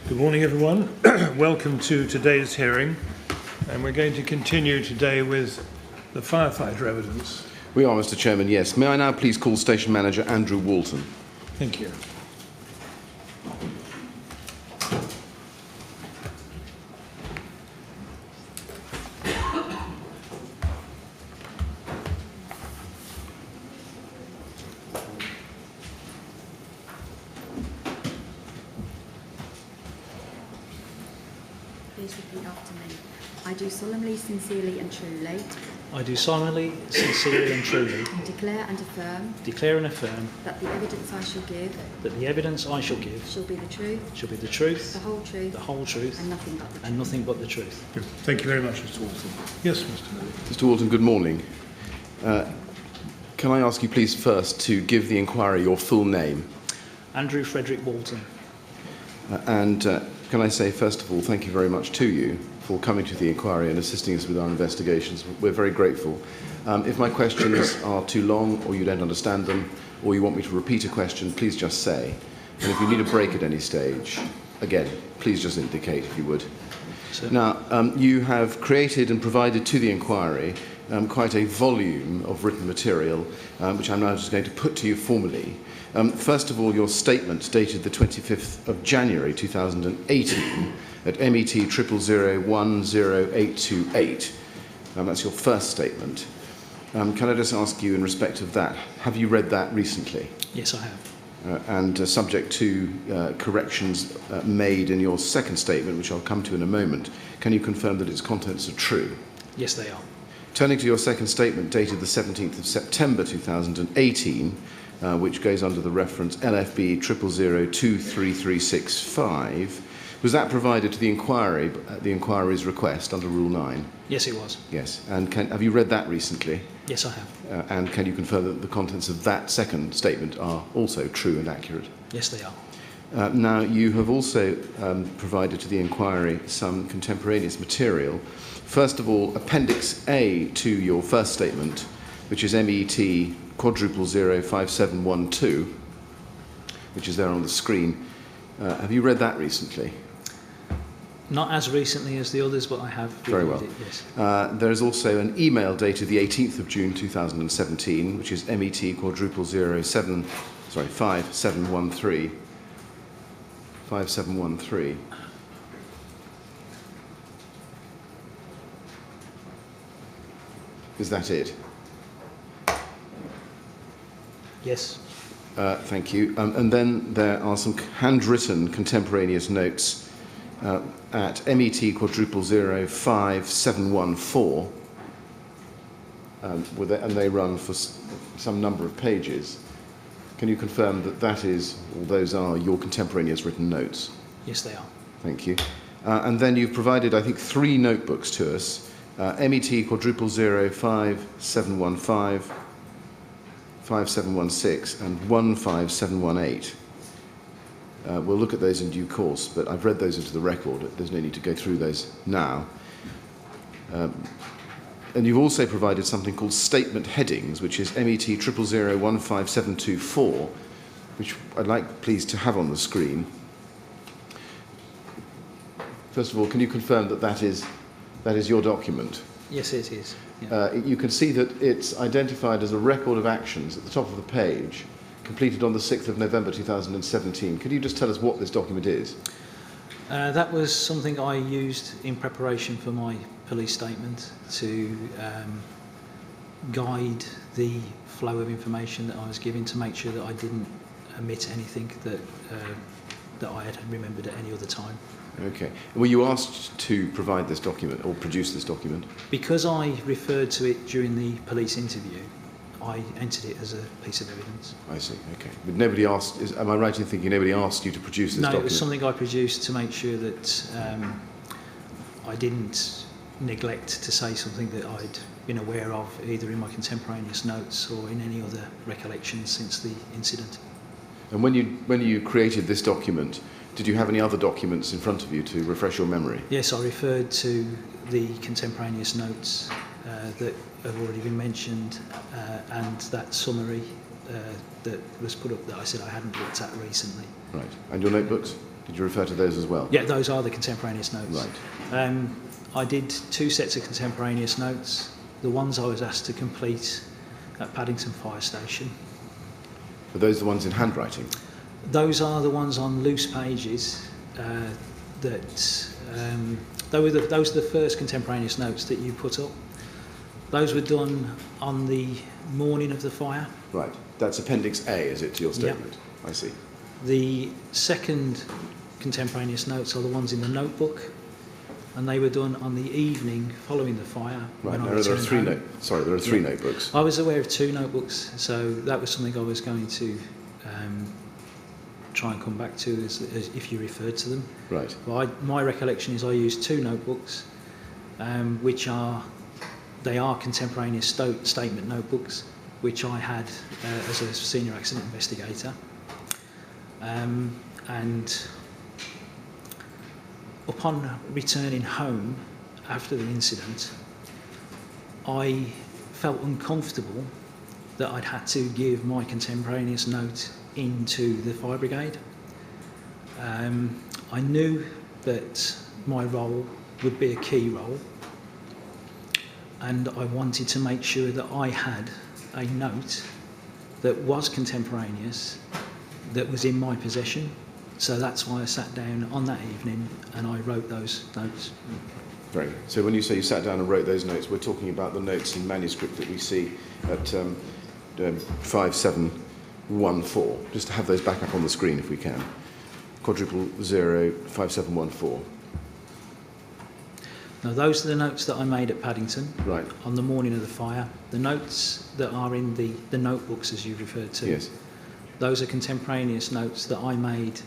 Good morning, everyone. Welcome to today's hearing, and we're going to continue today with the firefighter evidence. We are, Mr. Chairman, yes. May I now please call Station Manager Andrew Walton? Thank you. Please repeat after me. I do solemnly, sincerely and truly I do solemnly, sincerely and truly declare and affirm that the evidence I shall give shall be the truth, the whole truth, and nothing but the truth. and nothing but the truth. Good. Thank you very much, Mr. Walton. Yes, Mr. Miller. Mr. Walton, good morning. Can I ask you please first to give the inquiry your full name? Andrew Frederick Walton. And can I say, first of all, thank you very much to you for coming to the inquiry and assisting us with our investigations. We're very grateful. If my questions are too long or you don't understand them or you want me to repeat a question, please just say. And if you need a break at any stage, again, please just indicate if you would. Sir. Now, you have created and provided to the inquiry quite a volume of written material, which I'm now just going to put to you formally. First of all, your statement dated the 25th of January 2018 at MET 0001088. That's your first statement. Can I just ask you in respect of that, have you read that recently? Yes, I have. And subject to corrections made in your second statement, which I'll come to in a moment, can you confirm that its contents are true? Yes, they are. Turning to your second statement dated the 17th of September 2018, which goes under the reference LFB 000233365, was that provided to the inquiry at the inquiry's request under Rule 9? Yes, it was. Yes. And have you read that recently? Yes, I have. And can you confirm that the contents of that second statement are also true and accurate? Yes, they are. Now, you have also provided to the inquiry some contemporaneous material. First of all, Appendix A to your first statement, which is MET 0005712, which is there on the screen. Have you read that recently? Not as recently as the others, but I have. Very well. It, yes. There is also an email dated the 18th of June 2017, which is MET 5713. 5713. Is that it? Yes. Thank you. And then there are some handwritten contemporaneous notes at MET 0005714, and they run for some number of pages. Can you confirm that that is, or those are, your contemporaneous written notes? Yes, they are. Thank you. And then you've provided, I think, 3 notebooks to us. MET 0005715, 5716 and 15718. We'll look at those in due course, but I've read those into the record. There's no need to go through those now. And you've also provided something called statement headings, which is MET 000155724, which I'd like, please, to have on the screen. First of all, can you confirm that that is your document? Yes, it is. Yeah. You can see that it's identified as a record of actions at the top of the page, completed on the 6th of November 2017. Could you just tell us what this document is? That was something I used in preparation for my police statement to guide the flow of information that I was giving, to make sure that I didn't omit anything that I had remembered at any other time. Okay. Were you asked to provide this document or produce this document? Because I referred to it during the police interview, I entered it as a piece of evidence. I see, okay. But nobody asked, am I right in thinking nobody asked you to produce this document? No, it was something I produced to make sure that I didn't neglect to say something that I'd been aware of, either in my contemporaneous notes or in any other recollections since the incident. And when you created this document, did you have any other documents in front of you to refresh your memory? Yes, I referred to the contemporaneous notes that have already been mentioned, and that summary that was put up that I said I hadn't looked at recently. Right. And your notebooks? Did you refer to those as well? Yeah, those are the contemporaneous notes. Right. I did 2 sets of contemporaneous notes. The ones I was asked to complete at Paddington Fire Station. Are those the ones in handwriting? Those are the ones on loose pages those were the first contemporaneous notes that you put up. Those were done on the morning of the fire. Right. That's Appendix A, is it, to your statement? Yep. I see. The second contemporaneous notes are the ones in the notebook, and they were done on the evening following the fire. Right. When Now, there are three home. notebooks. I was aware of 2 notebooks, so that was something I was going to try and come back to as if you referred to them. Right. But my recollection is I used 2 notebooks, which are contemporaneous statement notebooks, which I had as a senior accident investigator. And upon returning home after the incident, I felt uncomfortable that I'd had to give my contemporaneous note into the fire brigade. I knew that my role would be a key role, and I wanted to make sure that I had a note that was contemporaneous that was in my possession. So that's why I sat down on that evening and I wrote those notes. Very good. So when you say you sat down and wrote those notes, we're talking about the notes in manuscript that we see at 5714. Just to have those back up on the screen if we can. 0005714. Now those are the notes that I made at Paddington Right. on the morning of the fire. The notes that are in the notebooks, as you referred to, Yes. those are contemporaneous notes that I made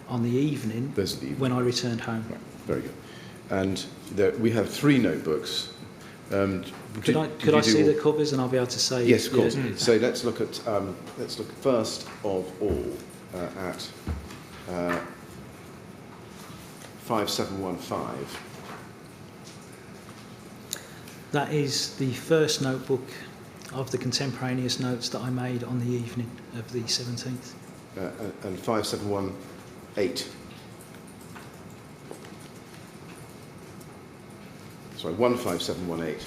on the evening, Those are the evening. when I returned home. Right. Very good. And we have 3 notebooks. Could I see the covers and I'll be able to say? Yes, of course. Yeah. So let's look first of all at 5715. That is the first notebook of the contemporaneous notes that I made on the evening of the 17th. And 5718. Sorry, 15718.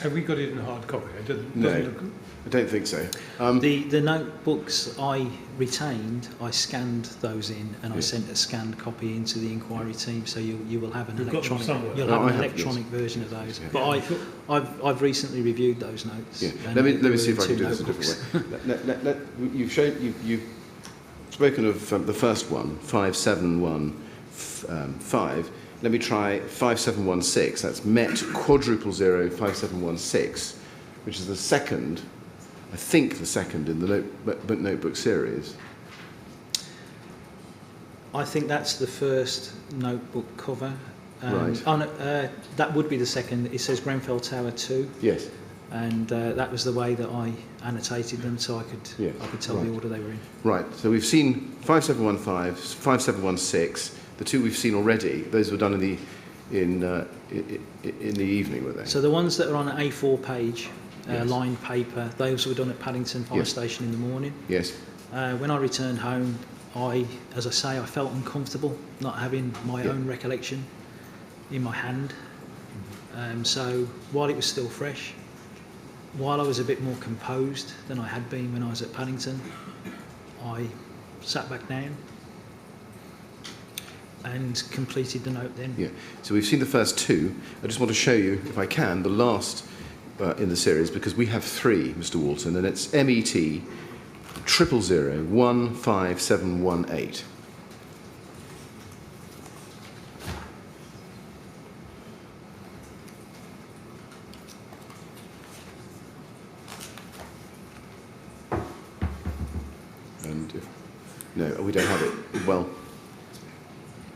Have we got it in hard copy? No, I don't think so. The notebooks I retained, I scanned those in and I Yes. sent a scanned copy into the inquiry team, so you will have an You've got them electronic. somewhere. You'll Oh, have I an have, electronic yes. version of those. Yeah. But I've recently reviewed those notes. Yeah. and Let there me were see if I can 2 do this a notebooks. different way. You've spoken of the first one, 5715. Let me try 5716. That's Met 0005716, which is the second, I think the second in the notebook series. I think that's the first notebook cover. Right. That would be the second. It says Grenfell Tower 2. Yes. And that was the way that I annotated them, so I could tell right. the order they were in. Right. So we've seen 5715, 5716. The 2 we've seen already. Those were done in the evening, were they? So the ones that are on an A4 page, Yes. lined paper, those were done at Paddington Fire Yes. Station in the morning. Yes. When I returned home, I felt uncomfortable not having my own recollection in my hand. So while it was still fresh, while I was a bit more composed than I had been when I was at Paddington, I sat back down and completed the note then. Yeah. So we've seen the first 2. I just want to show you, if I can, the last in the series because we have 3, Mr. Walton, and it's MET 000 15718. And no, we don't have it. Well,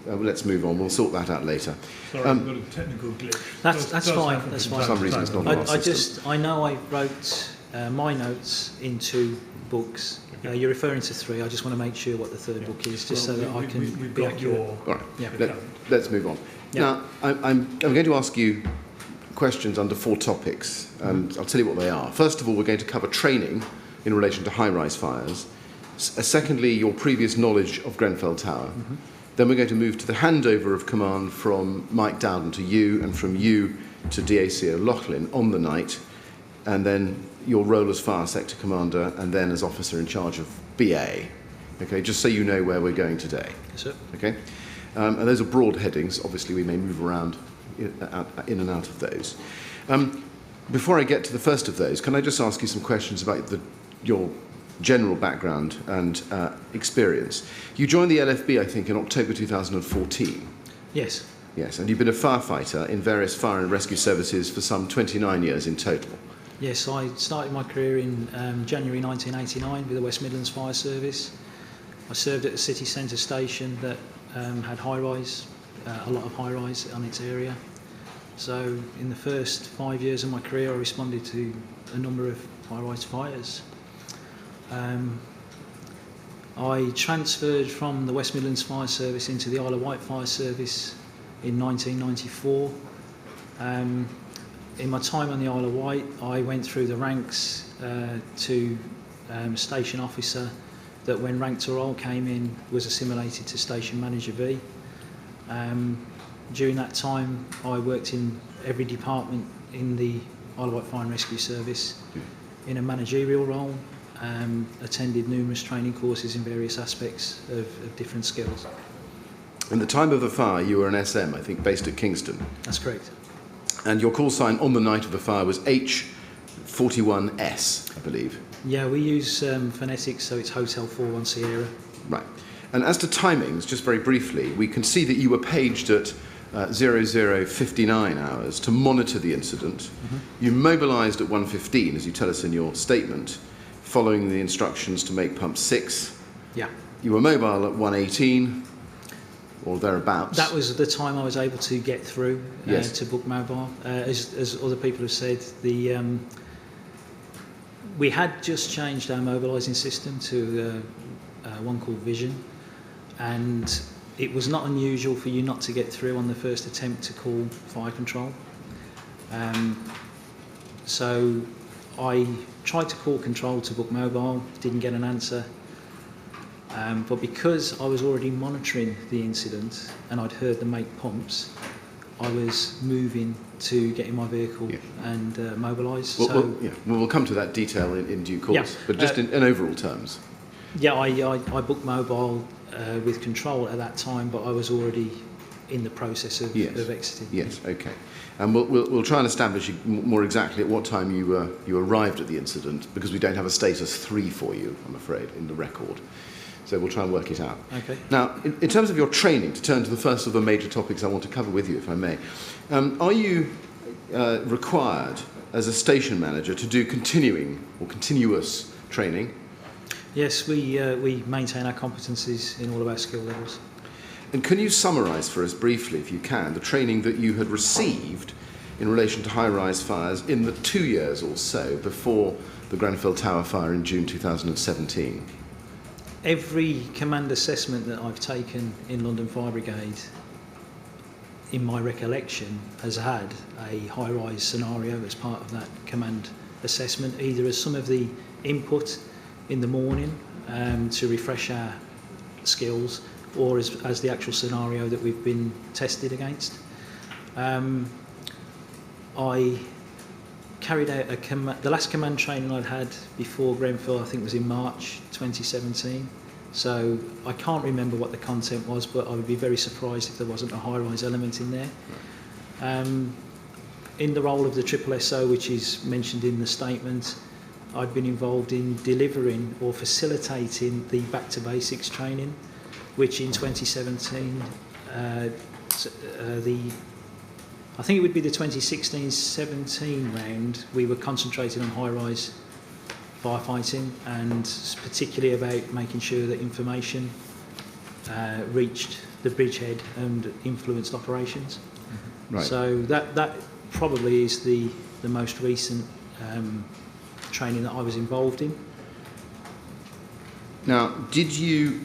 let's move on. We'll sort that out later. Sorry, I've got a technical glitch. That's fine. That's fine. For some reason, it's not on our system. I know I wrote my notes in 2 books. You're referring to 3. I just want to make sure what the 3rd book is, just so that I can we've be got accurate. your All right. Yeah. Let's move on. Yeah. Now, I'm going to ask you questions under 4 topics, and I'll tell you what they are. First of all, we're going to cover training in relation to high-rise fires. Secondly, your previous knowledge of Grenfell Tower. Then we're going to move to the handover of command from Mike Dowden to you, and from you to DAC O'Loughlin on the night, and then your role as fire sector commander, and then as officer in charge of BA. Okay, just so you know where we're going today. Yes, sir. Okay, and those are broad headings. Obviously, we may move around in and out of those. Before I get to the first of those, can I just ask you some questions about your general background and experience? You joined the LFB, I think, in October 2014. Yes. Yes, and you've been a firefighter in various fire and rescue services for some 29 years in total. Yes, I started my career in January 1989 with the West Midlands Fire Service. I served at a city centre station that had high-rise, a lot of high-rise on its area. So in the first 5 years of my career, I responded to a number of high-rise fires. I transferred from the West Midlands Fire Service into the Isle of Wight Fire Service in 1994. In my time on the Isle of Wight, I went through the ranks to station officer, that when rank to roll came in was assimilated to station manager V. During that time, I worked in every department in the Isle of Wight Fire and Rescue Service in a managerial role. Attended numerous training courses in various aspects of different skills. In the time of the fire, you were an SM, I think, based at Kingston. That's correct. And your call sign on the night of the fire was H41S, I believe. Yeah, we use phonetics, so it's Hotel 41 Sierra. Right. And as to timings, just very briefly, we can see that you were paged at 00:59 hours to monitor the incident. You mobilised at 1:15, as you tell us in your statement, following the instructions to make pump 6. Yeah. You were mobile at 1:18 or thereabouts. That was the time I was able to get through Yes. to book mobile. As other people have said, we had just changed our mobilising system to one called Vision, and it was not unusual for you not to get through on the first attempt to call fire control. So I tried to call control to book mobile, didn't get an answer. But because I was already monitoring the incident and I'd heard them make pumps, I was moving to get in my vehicle and mobilise. We'll come to that detail in due course, Yeah. but just in overall terms. Yeah, I booked mobile with control at that time, but I was already in the process of exiting. Yes, okay. And we'll try and establish more exactly at what time you arrived at the incident, because we don't have a status 3 for you, I'm afraid, in the record. So we'll try and work it out. Okay. Now, in terms of your training, to turn to the first of the major topics I want to cover with you, if I may, are you required as a station manager to do continuing or continuous training? Yes, we maintain our competencies in all of our skill levels. And can you summarise for us briefly, if you can, the training that you had received in relation to high-rise fires in the 2 years or so before the Grenfell Tower fire in June 2017? Every command assessment that I've taken in London Fire Brigade, in my recollection, has had a high-rise scenario as part of that command assessment, either as some of the input in the morning to refresh our skills, or as the actual scenario that we've been tested against. I carried out the last command training I'd had before Grenfell, I think, was in March 2017. So I can't remember what the content was, but I would be very surprised if there wasn't a high-rise element in there. in the role of the SSSO, which is mentioned in the statement, I've been involved in delivering or facilitating the Back to Basics training, which in 2017, I think it would be the 2016-17 round, we were concentrating on high-rise firefighting and particularly about making sure that information reached the bridgehead and influenced operations. Right. So that probably is the most recent training that I was involved in. Now, did you,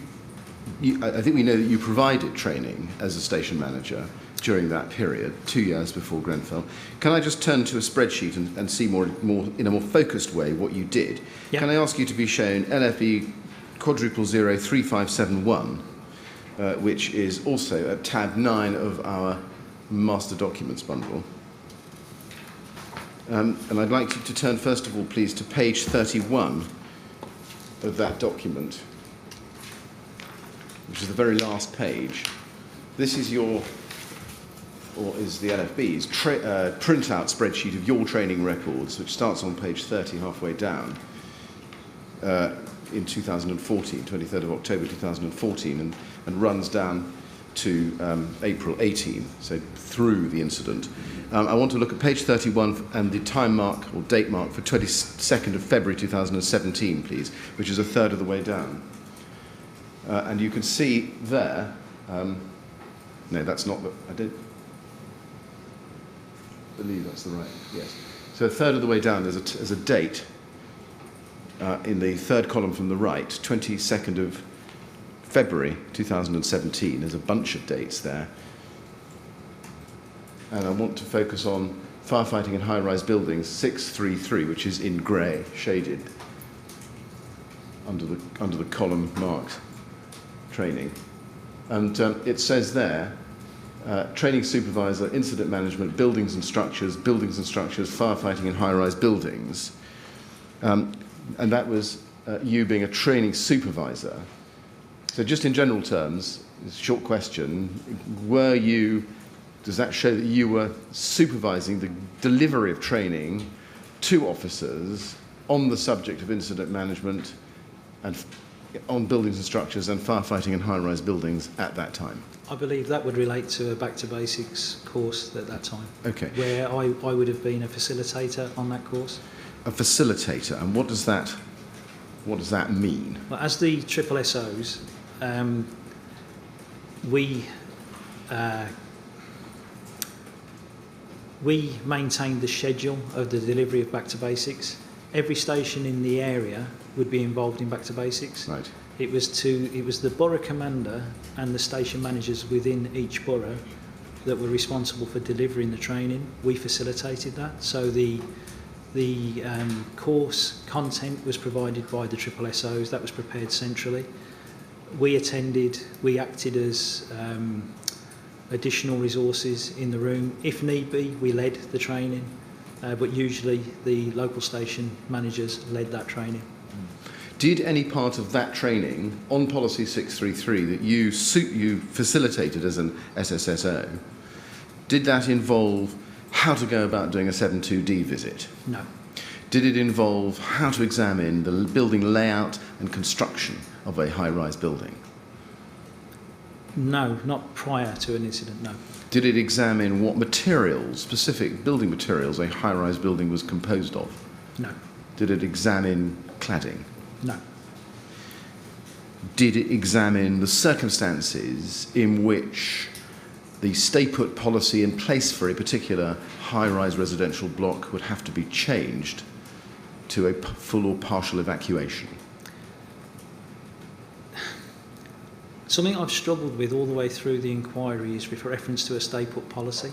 I think we know that you provided training as a station manager during that period, 2 years before Grenfell. Can I just turn to a spreadsheet and see more in a more focused way what you did? Yeah. Can I ask you to be shown LFB *0003571, which is also at tab 9 of our master documents bundle. And I'd like you to turn, first of all, please, to page 31 of that document, which is the very last page. This is your, or is the LFB's, printout spreadsheet of your training records, which starts on page 30, halfway down, in 2014, 23rd of October 2014, and runs down to April 18, so through the incident. I want to look at page 31 and the time mark or date mark for 22nd of February 2017, please, which is a third of the way down. And you can see there, no, that's not the, I don't believe that's the right, yes. So a third of the way down, there's a date in the third column from the right, 22nd of February 2017. There's a bunch of dates there. And I want to focus on firefighting in high-rise buildings, 633, which is in grey, shaded, under the column marked training. And it says there, training supervisor, incident management, buildings and structures, firefighting in high-rise buildings. And that was you being a training supervisor. So just in general terms, it's a short question, does that show that you were supervising the delivery of training to officers on the subject of incident management and on buildings and structures and firefighting in high-rise buildings at that time? I believe that would relate to a Back to Basics course at that time. Okay. Where I would have been a facilitator on that course. A facilitator, and what does that mean? Well, as the SSSOs, we maintained the schedule of the delivery of Back to Basics. Every station in the area would be involved in Back to Basics. Right. It was the borough commander and the station managers within each borough that were responsible for delivering the training. We facilitated that. So the course content was provided by the SSSOs. That was prepared centrally. We attended. We acted as additional resources in the room. If need be, we led the training, but usually the local station managers led that training. Did any part of that training on Policy 633 that you facilitated as an SSSO, did that involve how to go about doing a 7.2D visit? No. Did it involve how to examine the building layout and construction of a high-rise building? No, not prior to an incident, no. Did it examine what materials, specific building materials, a high-rise building was composed of? No. Did it examine cladding? No. Did it examine the circumstances in which the stay-put policy in place for a particular high-rise residential block would have to be changed to a full or partial evacuation? Something I've struggled with all the way through the inquiry is with reference to a stay-put policy.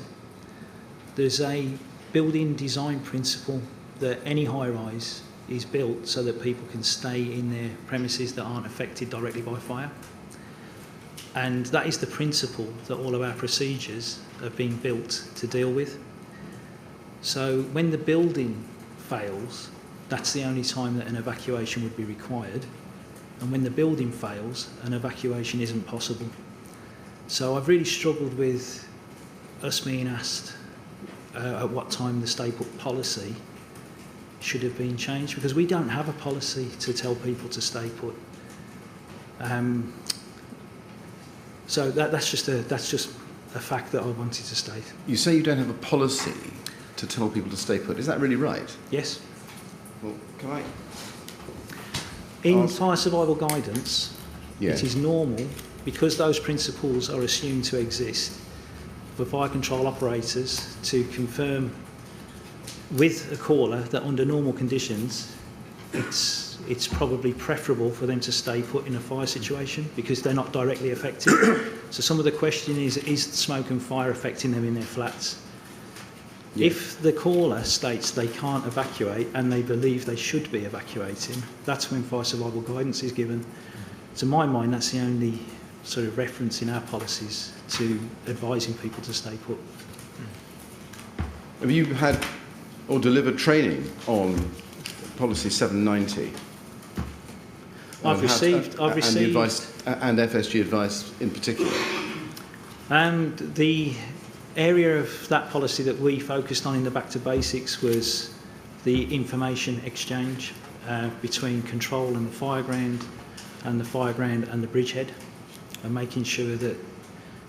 There's a building design principle that any high-rise is built so that people can stay in their premises that aren't affected directly by fire. And that is the principle that all of our procedures have been built to deal with. So when the building fails, that's the only time that an evacuation would be required. And when the building fails, an evacuation isn't possible. So I've really struggled with us being asked at what time the stay put policy should have been changed, because we don't have a policy to tell people to stay put. So that's just a fact that I wanted to state. You say you don't have a policy to tell people to stay put. Is that really right? Yes. Well, can I? In Ask- fire survival guidance, Yes. it is normal, because those principles are assumed to exist, for fire control operators to confirm with a caller that under normal conditions it's probably preferable for them to stay put in a fire situation because they're not directly affected. So some of the question is smoke and fire affecting them in their flats? Yes. If the caller states they can't evacuate and they believe they should be evacuating, that's when fire survival guidance is given. To my mind, that's the only sort of reference in our policies to advising people to stay put. Have you had or delivered training on policy 790? I've received and the advice and FSG advice in particular. And the area of that policy that we focused on in the Back to Basics was the information exchange between control and the fireground and the fireground and the bridgehead, and making sure that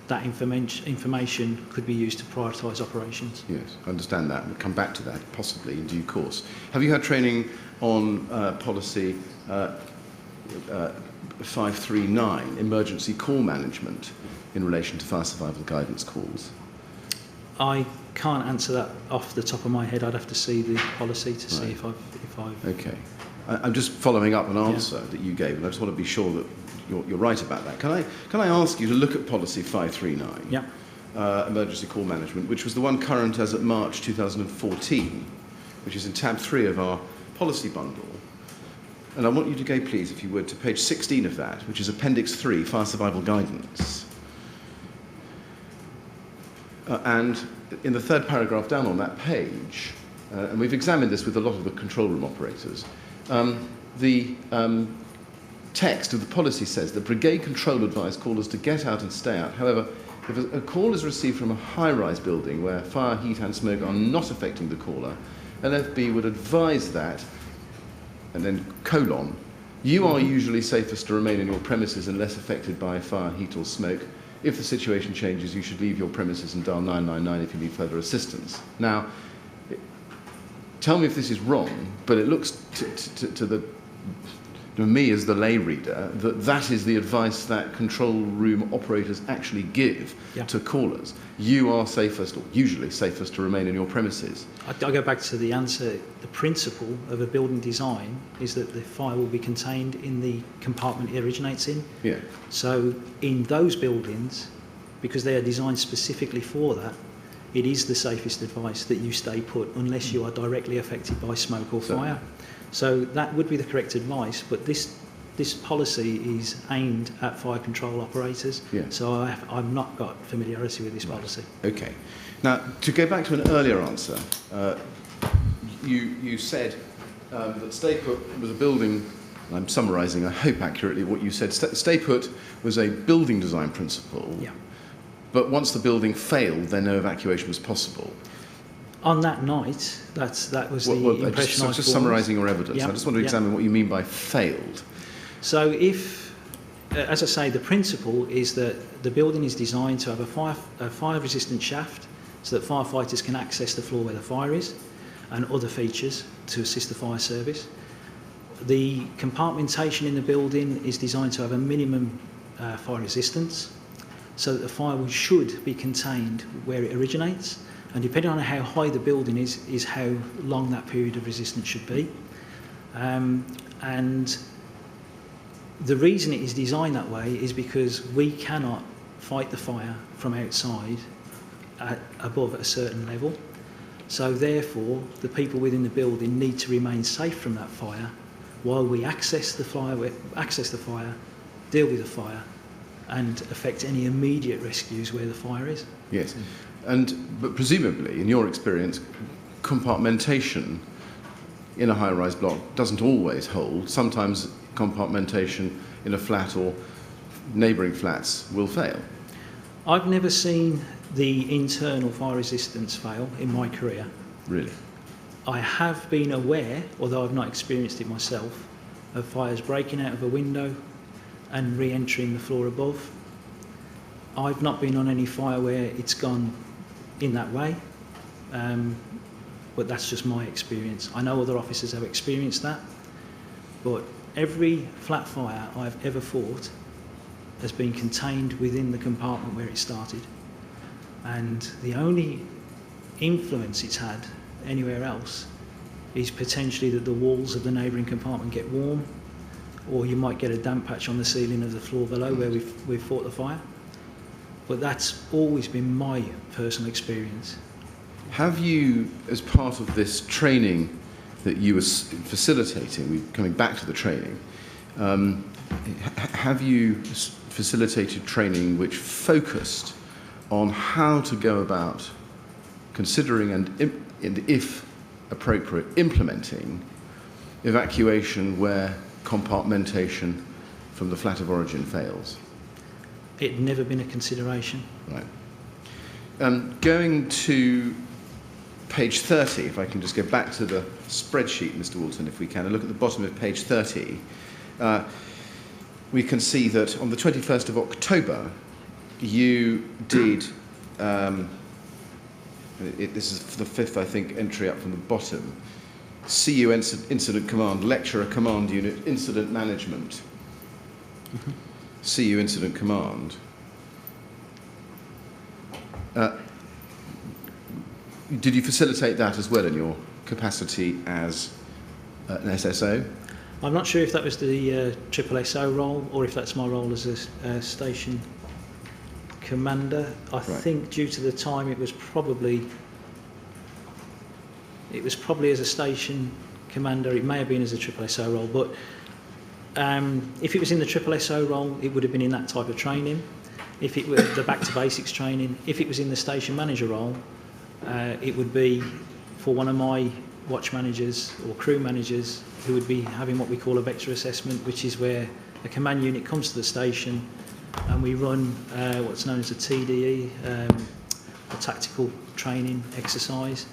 that information could be used to prioritise operations. Yes, I understand that. We'll come back to that possibly in due course. Have you had training on policy 539, emergency call management, in relation to fire survival guidance calls? I can't answer that off the top of my head. I'd have to see the policy to see if I've. Okay. I'm just following up an answer that you gave, and I just want to be sure that you're right about that. Can I ask you to look at policy 539, Yeah. emergency call management, which was the one current as of March 2014, which is in tab 3 of our policy bundle. And I want you to go, please, if you would, to page 16 of that, which is Appendix 3, Fire Survival Guidance. And in the third paragraph down on that page, and we've examined this with a lot of the control room operators, the text of the policy says that brigade control advise callers to get out and stay out. However, if a call is received from a high-rise building where fire, heat and smoke are not affecting the caller, LFB would advise that, and then colon, you are usually safest to remain in your premises unless affected by fire, heat or smoke. If the situation changes, you should leave your premises and dial 999 if you need further assistance. Now, tell me if this is wrong, but it looks to me as the lay reader that is the advice that control room operators actually give to callers. You are safest, or usually safest, to remain in your premises. I go back to the answer. The principle of a building design is that the fire will be contained in the compartment it originates in. Yeah. So in those buildings, because they are designed specifically for that, it is the safest advice that you stay put unless you are directly affected by smoke or fire. So that would be the correct advice, but this policy is aimed at fire control operators. Yeah. So I've not got familiarity with this policy. Okay. Now, to go back to an earlier answer, you said that stay put was a building. I'm summarising, I hope accurately, what you said. Stay put was a building design principle. Yeah. But once the building failed, then no evacuation was possible. On that night, that was the impression I formed. Just summarising your evidence. Yeah. I just want to examine what you mean by failed. So if, as I say, the principle is that the building is designed to have a fire-resistant shaft so that firefighters can access the floor where the fire is and other features to assist the fire service. The compartmentation in the building is designed to have a minimum fire resistance so that the fire should be contained where it originates. And depending on how high the building is how long that period of resistance should be. And the reason it is designed that way is because we cannot fight the fire from outside above a certain level. So therefore, the people within the building need to remain safe from that fire while we access the fire, deal with the fire, and effect any immediate rescues where the fire is. Yes. But presumably, in your experience, compartmentation in a high-rise block doesn't always hold. Sometimes compartmentation in a flat or neighbouring flats will fail. I've never seen the internal fire resistance fail in my career. Really? I have been aware, although I've not experienced it myself, of fires breaking out of a window and re-entering the floor above. I've not been on any fire where it's gone in that way, but that's just my experience. I know other officers have experienced that, but every flat fire I've ever fought has been contained within the compartment where it started. And the only influence it's had anywhere else is potentially that the walls of the neighbouring compartment get warm, or you might get a damp patch on the ceiling of the floor below where we've fought the fire. But that's always been my personal experience. Have you, as part of this training that you were facilitating, coming back to the training, have you facilitated training which focused on how to go about considering and if appropriate, implementing evacuation where compartmentation from the flat of origin fails? It'd never been a consideration. Right. Going to page 30, if I can just go back to the spreadsheet, Mr. Walton, if we can, and look at the bottom of page 30, we can see that on the 21st of October, you did, this is the fifth, I think, entry up from the bottom, CU Incident Command, Lecturer Command Unit, Incident Management. Mm-hmm. CU Incident Command. Did you facilitate that as well in your capacity as an SSO? I'm not sure if that was the SSO role or if that's my role as a station commander. I think due to the time it was probably as a station commander. It may have been as a SSO role, but if it was in the SSO role, it would have been in that type of training. If it were the back to basics training, if it was in the station manager role, it would be for one of my watch managers or crew managers who would be having what we call a vector assessment, which is where a command unit comes to the station and we run what's known as a TDE, a tactical training exercise,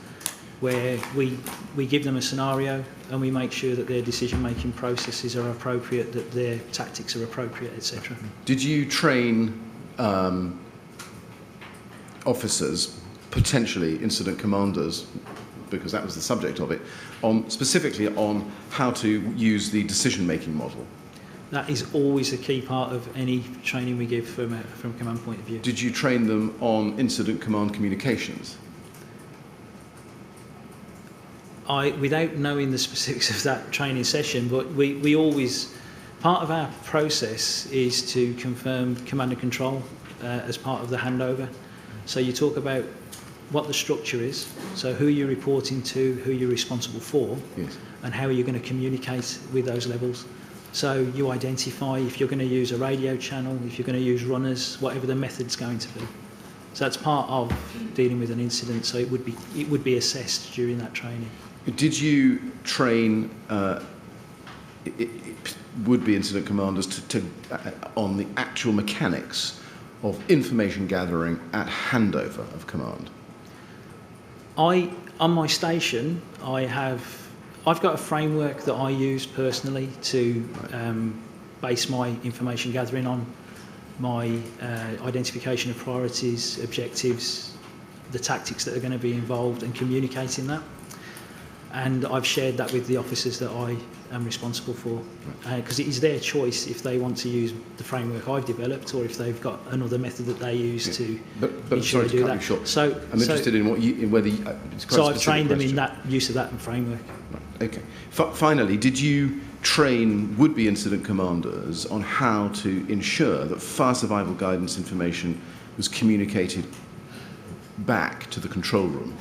where we give them a scenario and we make sure that their decision-making processes are appropriate, that their tactics are appropriate, etc. Did you train officers, potentially incident commanders, because that was the subject of it, specifically on how to use the decision-making model? That is always a key part of any training we give from a command point of view. Did you train them on incident command communications? Without knowing the specifics of that training session, but we always, part of our process is to confirm command and control as part of the handover. So you talk about what the structure is, so who you're reporting to, who you're responsible for, yes, and how are you going to communicate with those levels. So you identify if you're going to use a radio channel, if you're going to use runners, whatever the method's going to be. So that's part of dealing with an incident, so it would be assessed during that training. Did you train would-be incident commanders on the actual mechanics of information gathering at handover of command? On my station, I've got a framework that I use personally to base my information gathering on, my identification of priorities, objectives, the tactics that are going to be involved, and communicating that. And I've shared that with the officers that I am responsible for, because it is their choice if they want to use the framework I've developed or if they've got another method that they use to ensure they do that. So I'm interested in whether it's quite so I've trained them in that use of that framework. Right. Okay. Finally, did you train would-be incident commanders on how to ensure that fire survival guidance information was communicated back to the control room?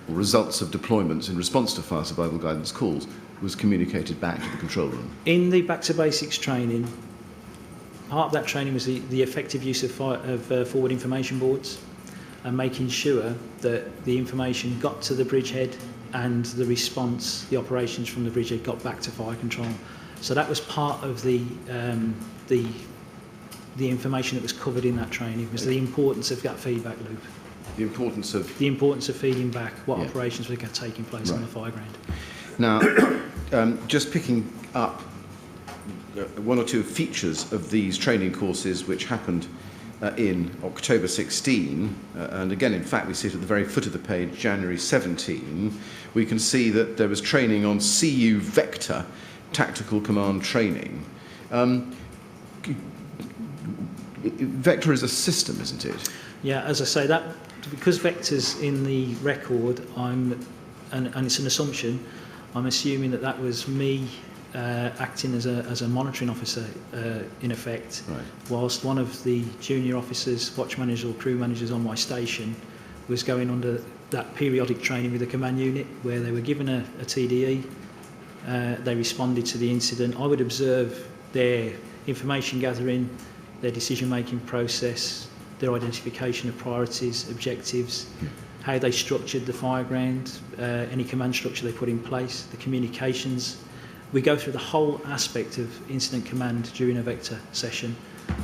Results of deployments in response to fire survival guidance calls was communicated back to the control room? In the back to basics training, part of that training was the effective use of forward information boards and making sure that the information got to the bridgehead and the response, the operations from the bridgehead got back to fire control. So that was part of the the information that was covered in that training was the importance of that feedback loop. The importance of feeding back what Yeah. operations were taking place on the fire ground. Now, just picking up one or two features of these training courses which happened in October 16, and again, in fact, we see it at the very foot of the page, January 17, we can see that there was training on CU Vector tactical command training. Vector is a system, isn't it? Yeah, as I say, that because Vector's in the record, and it's an assumption, I'm assuming that was me acting as a monitoring officer in effect, Right. whilst one of the junior officers, watch managers or crew managers on my station was going under that periodic training with the command unit where they were given a TDE, they responded to the incident. I would observe their information gathering, their decision making process, their identification of priorities, objectives, how they structured the fire ground, any command structure they put in place, the communications. We go through the whole aspect of incident command during a Vector session,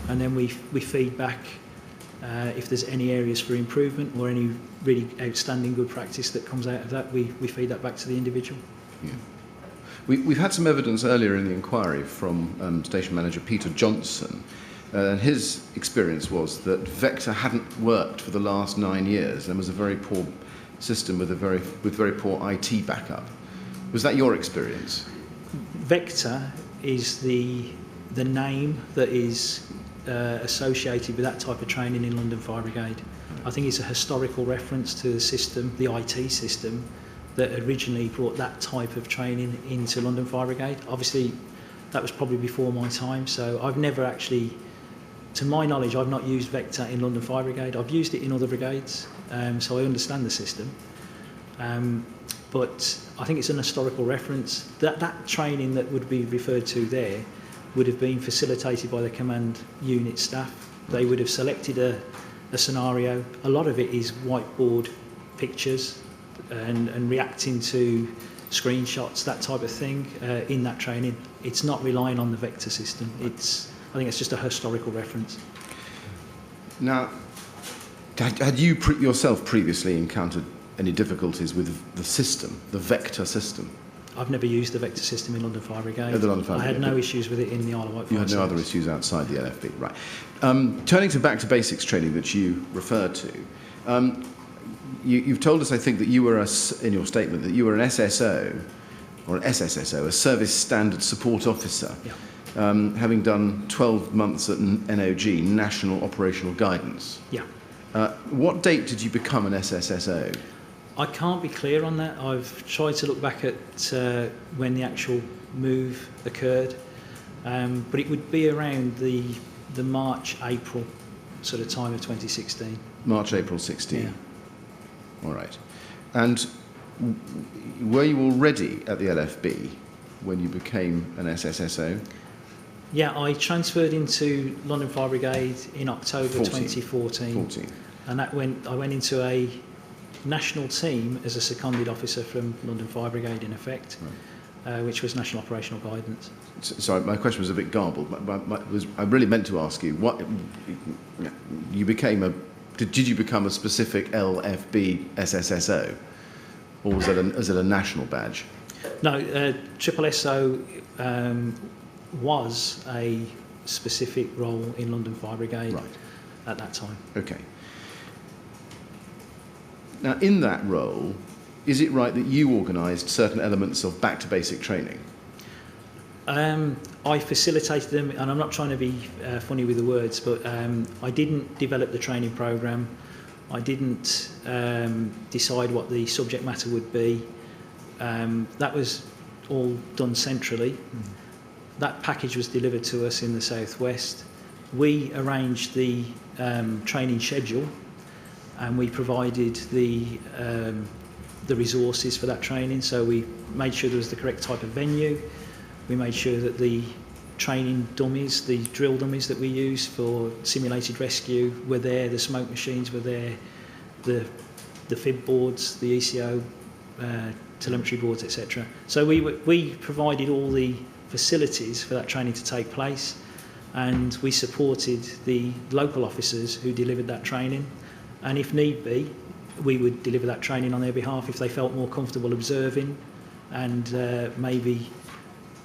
and then we feed back if there's any areas for improvement or any really outstanding good practice that comes out of that, we feed that back to the individual. Yeah. We've had some evidence earlier in the inquiry from Station Manager Peter Johnson, and his experience was that Vector hadn't worked for the last 9 years and was a very poor system with very poor IT backup. Was that your experience? Vector is the name that is associated with that type of training in London Fire Brigade. I think it's a historical reference to the system, the IT system, that originally brought that type of training into London Fire Brigade. Obviously, that was probably before my time, so I've never actually, to my knowledge, I've not used Vector in London Fire Brigade. I've used it in other brigades, so I understand the system. But I think it's an historical reference. That training that would be referred to there would have been facilitated by the command unit staff. They would have selected a scenario. A lot of it is whiteboard pictures and reacting to screenshots, that type of thing, in that training. It's not relying on the Vector system. I think it's just a historical reference. Now, had you yourself previously encountered any difficulties with the system, the Vector system? I've never used the Vector system in London Fire Brigade. The London Fire I had Brigade, no issues with it in the Isle of Wight Fire You had no other Service. issues outside the LFB, right. Turning to back to basics training that you referred to, you've told us, I think, that you were, in your statement, that you were an SSO, or an SSSO, a Service Standard Support Officer, Yeah. having done 12 months at NOG, National Operational Guidance. Yeah. What date did you become an SSSO? I can't be clear on that. I've tried to look back at when the actual move occurred, but it would be around the March, April sort of time of 2016. March, April 16. Yeah. All right. And were you already at the LFB when you became an SSSO? Yeah, I transferred into London Fire Brigade in October 2014. 14. And I went into a national team as a seconded officer from London Fire Brigade in effect, which was National Operational Guidance. Sorry, my question was a bit garbled. I really meant to ask you, what you became did you become a specific LFB SSSO, or was it a national badge? No, Triple SO was a specific role in London Fire Brigade at that time. Okay. Now, in that role, is it right that you organised certain elements of back to basic training? I facilitated them, and I'm not trying to be funny with the words, but I didn't develop the training programme. I didn't decide what the subject matter would be. That was all done centrally. That package was delivered to us in the southwest. We arranged the training schedule, and we provided the resources for that training. So we made sure there was the correct type of venue. We made sure that the training dummies, the drill dummies that we use for simulated rescue were there, the smoke machines were there, the fib boards, the ECO, telemetry boards, etc. So we provided all the facilities for that training to take place. and we supported the local officers who delivered that training, and if need be, we would deliver that training on their behalf if they felt more comfortable observing and maybe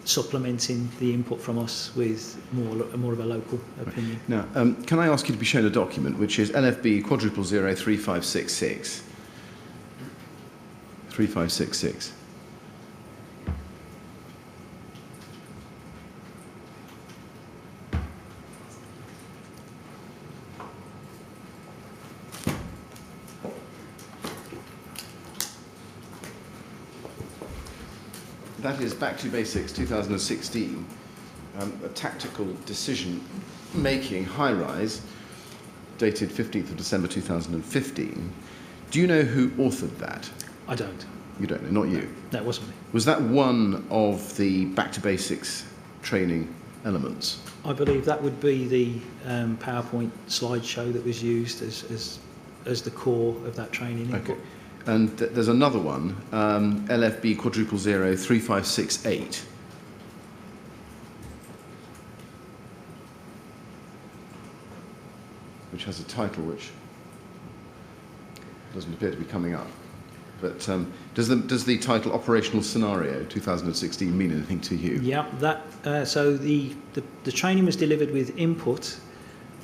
supplementing the input from us with more of a local opinion. Now, can I ask you to be shown a document which is LFB 0003566? 3566. That is Back to Basics 2016, a tactical decision-making high-rise, dated 15th of December 2015. Do you know who authored that? I don't. You don't know, not you? That wasn't me. Was that one of the Back to Basics training elements? I believe that would be the PowerPoint slideshow that was used as the core of that training. Okay. And there's another one, LFB 0003568. Which has a title which doesn't appear to be coming up. But does the title Operational Scenario 2016 mean anything to you? Yeah, so the training was delivered with input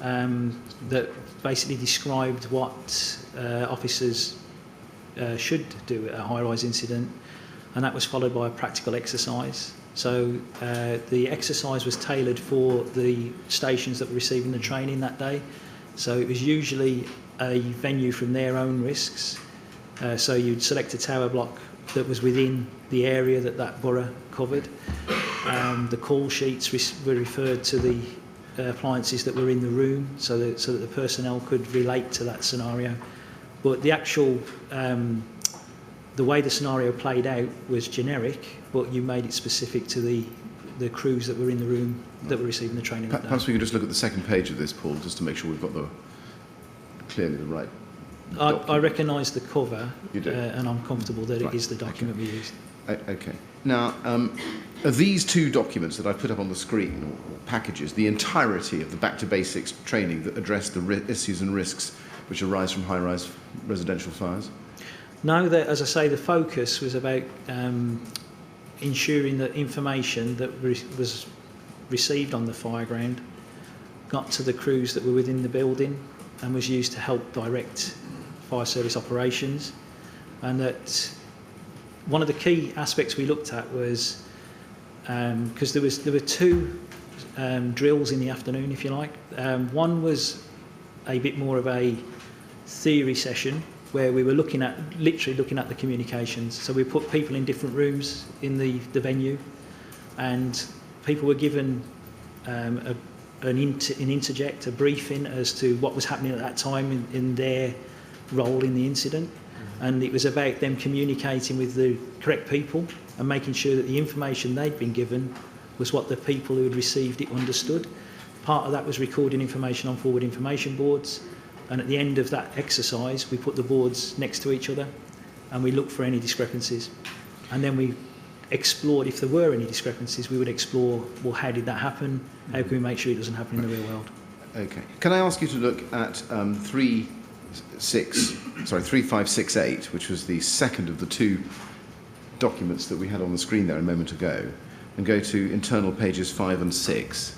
that basically described what officers should do at a high-rise incident, and that was followed by a practical exercise. So the exercise was tailored for the stations that were receiving the training that day. So it was usually a venue from their own risks. So you'd select a tower block that was within the area that borough covered. The call sheets were referred to the appliances that were in the room so that the personnel could relate to that scenario. But the actual, the way the scenario played out was generic, but you made it specific to the crews that were in the room that were receiving the training. Perhaps we could just look at the second page of this, Paul, just to make sure we've got clearly the right document. I recognise the cover, You do. and I'm comfortable that Right. it is the document we used. Okay. Now, are these two documents that I've put up on the screen, or packages, the entirety of the Back to Basics training that address the issues and risks which arise from high-rise residential fires? No, as I say, the focus was about ensuring that information that was received on the fire ground got to the crews that were within the building and was used to help direct fire service operations. And that one of the key aspects we looked at was because there were two drills in the afternoon, if you like. One was a bit more of a theory session where we were literally looking at the communications. So we put people in different rooms in the venue, and people were given an interject, a briefing as to what was happening at that time in their role in the incident. And it was about them communicating with the correct people and making sure that the information they'd been given was what the people who had received it understood. Part of that was recording information on forward information boards, and at the end of that exercise we put the boards next to each other and we looked for any discrepancies, and then we explored, if there were any discrepancies, we would explore, well, how did that happen, how can we make sure it doesn't happen in the real world. Okay. Can I ask you to look at 3568, which was the second of the two documents that we had on the screen there a moment ago, and go to internal pages 5 and 6.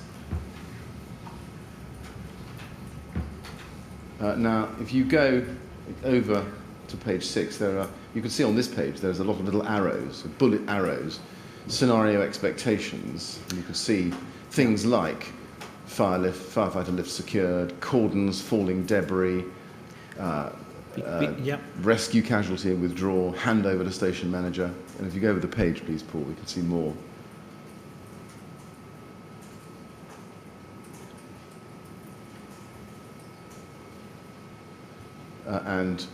Now, if you go over to page 6, you can see on this page there's a lot of little arrows, bullet arrows, scenario expectations. And you can see things like firefighter lift secured, cordons, falling debris, Yep. rescue casualty and withdraw, handover to station manager. And if you go over the page, please, Paul, we can see more. And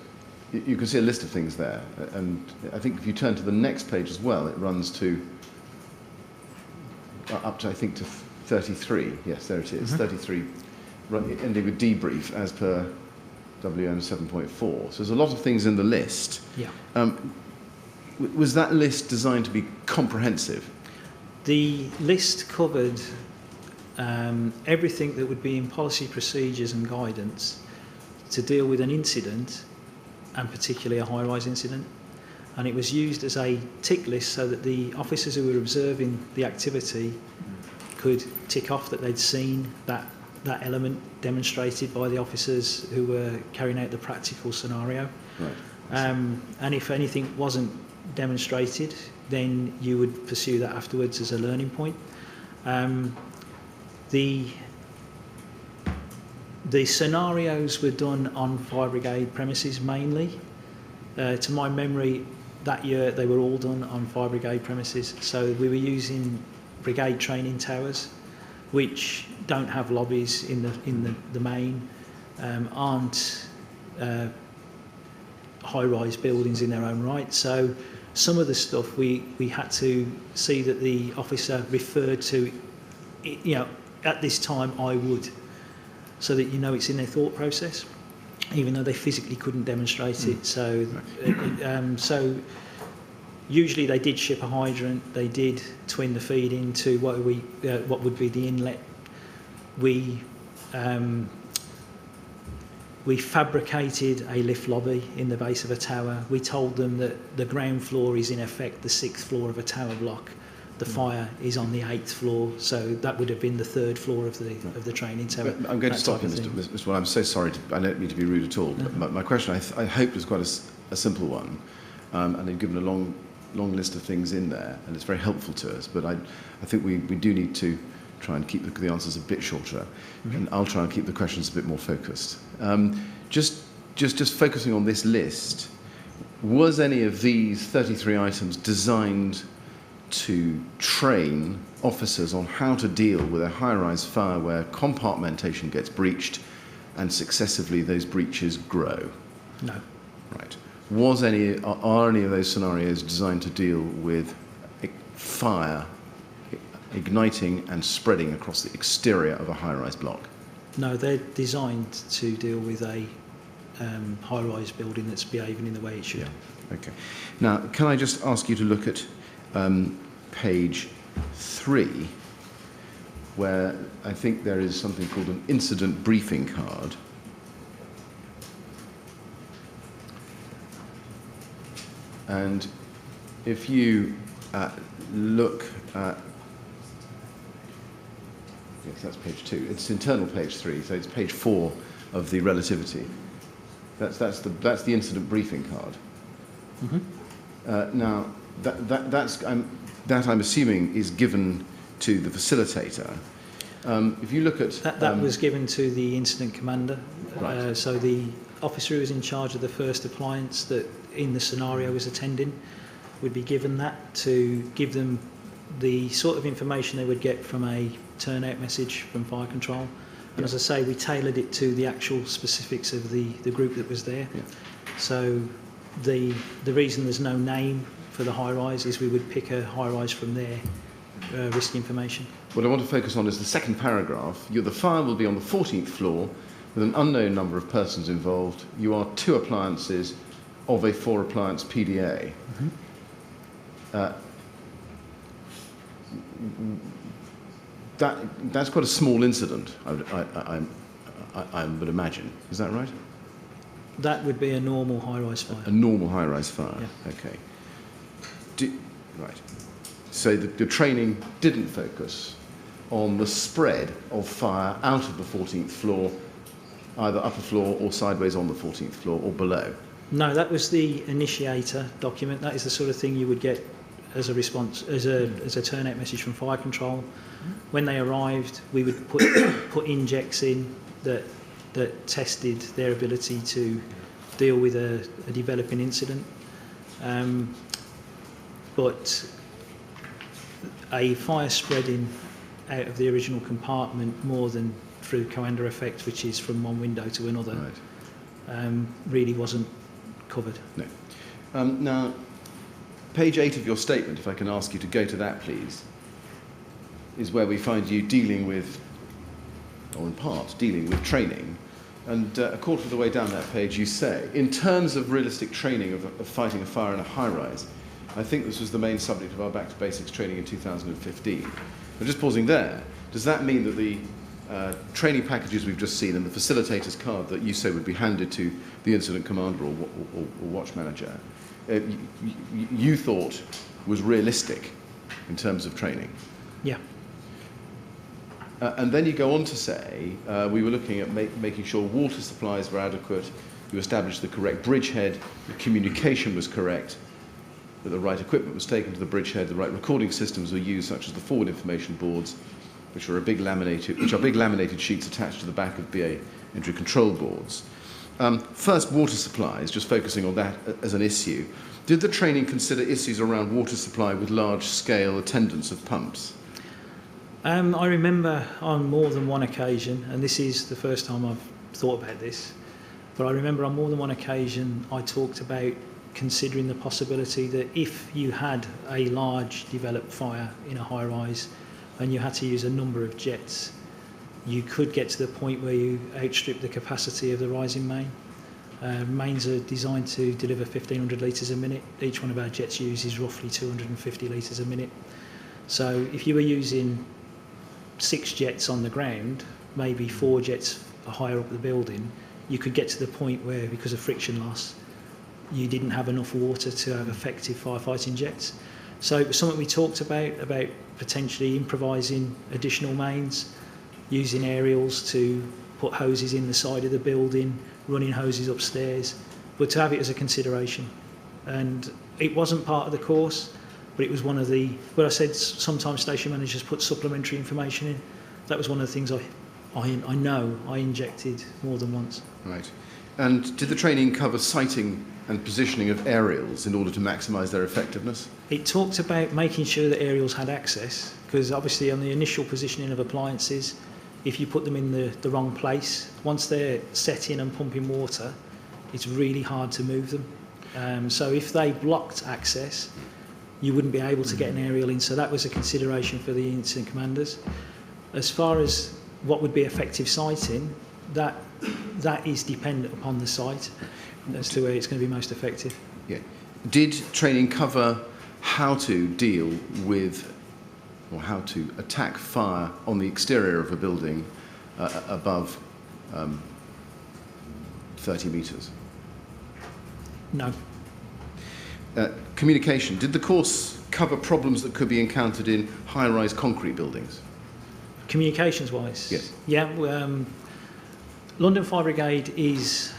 you can see a list of things there. And I think if you turn to the next page as well, it runs to up to, I think, to 33. Yes, there it is, 33, ending with debrief as per WN 7.4. So there's a lot of things in the list. Yeah. Was that list designed to be comprehensive? The list covered everything that would be in policy, procedures and guidance to deal with an incident, and particularly a high-rise incident. And it was used as a tick list so that the officers who were observing the activity could tick off that they'd seen that element demonstrated by the officers who were carrying out the practical scenario. Right. And if anything wasn't demonstrated, then you would pursue that afterwards as a learning point. The scenarios were done on fire brigade premises mainly. To my memory, that year they were all done on fire brigade premises. So we were using brigade training towers, which don't have lobbies in the main, aren't high-rise buildings in their own right. So some of the stuff we had to see that the officer referred to, at this time I would, so that it's in their thought process, even though they physically couldn't demonstrate it. So, so usually they did ship a hydrant, they did twin the feed into what would be the inlet. We fabricated a lift lobby in the base of a tower. We told them that the ground floor is in effect the 6th floor of a tower block. The fire is on the 8th floor, so that would have been the 3rd floor of the training tower. I'm going to stop you, Mr. Well, I'm so sorry. I don't mean to be rude at all. No. But my question, I hope, is quite a simple one, and they've given a long list of things in there, and it's very helpful to us. But I think we do need to try and keep the answers a bit shorter, and I'll try and keep the questions a bit more focused. Just focusing on this list, was any of these 33 items designed to train officers on how to deal with a high-rise fire where compartmentation gets breached and successively those breaches grow? No. Right. Are any of those scenarios designed to deal with fire igniting and spreading across the exterior of a high-rise block? No, they're designed to deal with a high-rise building that's behaving in the way it should. Yeah. Okay. Now, can I just ask you to look at page 3, where I think there is something called an incident briefing card. And if you look at, yes, that's page 2. It's internal page 3, so it's page 4 of the relativity. That's the incident briefing card. Now, that I'm assuming is given to the facilitator. If you look at that was given to the incident commander. Right. So the officer who was in charge of the first appliance that in the scenario was attending would be given that to give them the sort of information they would get from a turnout message from fire control. And as I say, we tailored it to the actual specifics of the group that was there. Yeah. So the reason there's no name for the high-rise is we would pick a high-rise from their risk information. What I want to focus on is the second paragraph. The fire will be on the 14th floor with an unknown number of persons involved. You are 2 appliances of a 4-appliance PDA. That's quite a small incident, I would imagine. Is that right? That would be a normal high-rise fire. A normal high-rise fire. Yeah. Okay. Right. So the training didn't focus on the spread of fire out of the 14th floor, either upper floor or sideways on the 14th floor or below. No, that was the initiator document. That is the sort of thing you would get as a response, as a turnout message from fire control. When they arrived, we would put injects in that tested their ability to deal with a developing incident. But a fire spreading out of the original compartment more than through Coanda effect, which is from one window to another, really wasn't covered. No. Now, page 8 of your statement, if I can ask you to go to that, please, is where we find you dealing with, or in part, dealing with training. And a quarter of the way down that page, you say, in terms of realistic training of fighting a fire in a high-rise, I think this was the main subject of our Back to Basics training in 2015. I'm just pausing there. does that mean that the training packages we've just seen and the facilitator's card that you say would be handed to the incident commander or watch manager, you thought was realistic in terms of training? Yeah. And then you go on to say, we were looking at making sure water supplies were adequate, you established the correct bridgehead, the communication was correct, that the right equipment was taken to the bridgehead, the right recording systems were used, such as the forward information boards, which are big laminated sheets attached to the back of BA entry control boards. First, water supplies, just focusing on that as an issue. Did the training consider issues around water supply with large-scale attendance of pumps? I remember on more than one occasion, and this is the first time I've thought about this, but I remember on more than one occasion I talked about considering the possibility that if you had a large developed fire in a high-rise and you had to use a number of jets, you could get to the point where you outstrip the capacity of the rising main. Mains are designed to deliver 1,500 litres a minute. Each one of our jets uses roughly 250 litres a minute. So if you were using 6 jets on the ground, maybe 4 jets higher up the building, you could get to the point where, because of friction loss, you didn't have enough water to have effective firefighting jets. So it was something we talked about potentially improvising additional mains, using aerials to put hoses in the side of the building, running hoses upstairs, but to have it as a consideration. And it wasn't part of the course, but it was one of the, where I said sometimes station managers put supplementary information in. That was one of the things I know I injected more than once. Right. And did the training cover sighting and positioning of aerials in order to maximise their effectiveness? It talked about making sure that aerials had access, because obviously on the initial positioning of appliances, if you put them in the wrong place, once they're set in and pumping water, it's really hard to move them. So if they blocked access, you wouldn't be able to get an aerial in. So that was a consideration for the incident commanders. As far as what would be effective sighting, that is dependent upon the site as to where it's going to be most effective. Yeah. Did training cover how to deal with or how to attack fire on the exterior of a building above 30 metres? No. Communication. Did the course cover problems that could be encountered in high-rise concrete buildings? Communications-wise? Yes. Yeah. London Fire Brigade is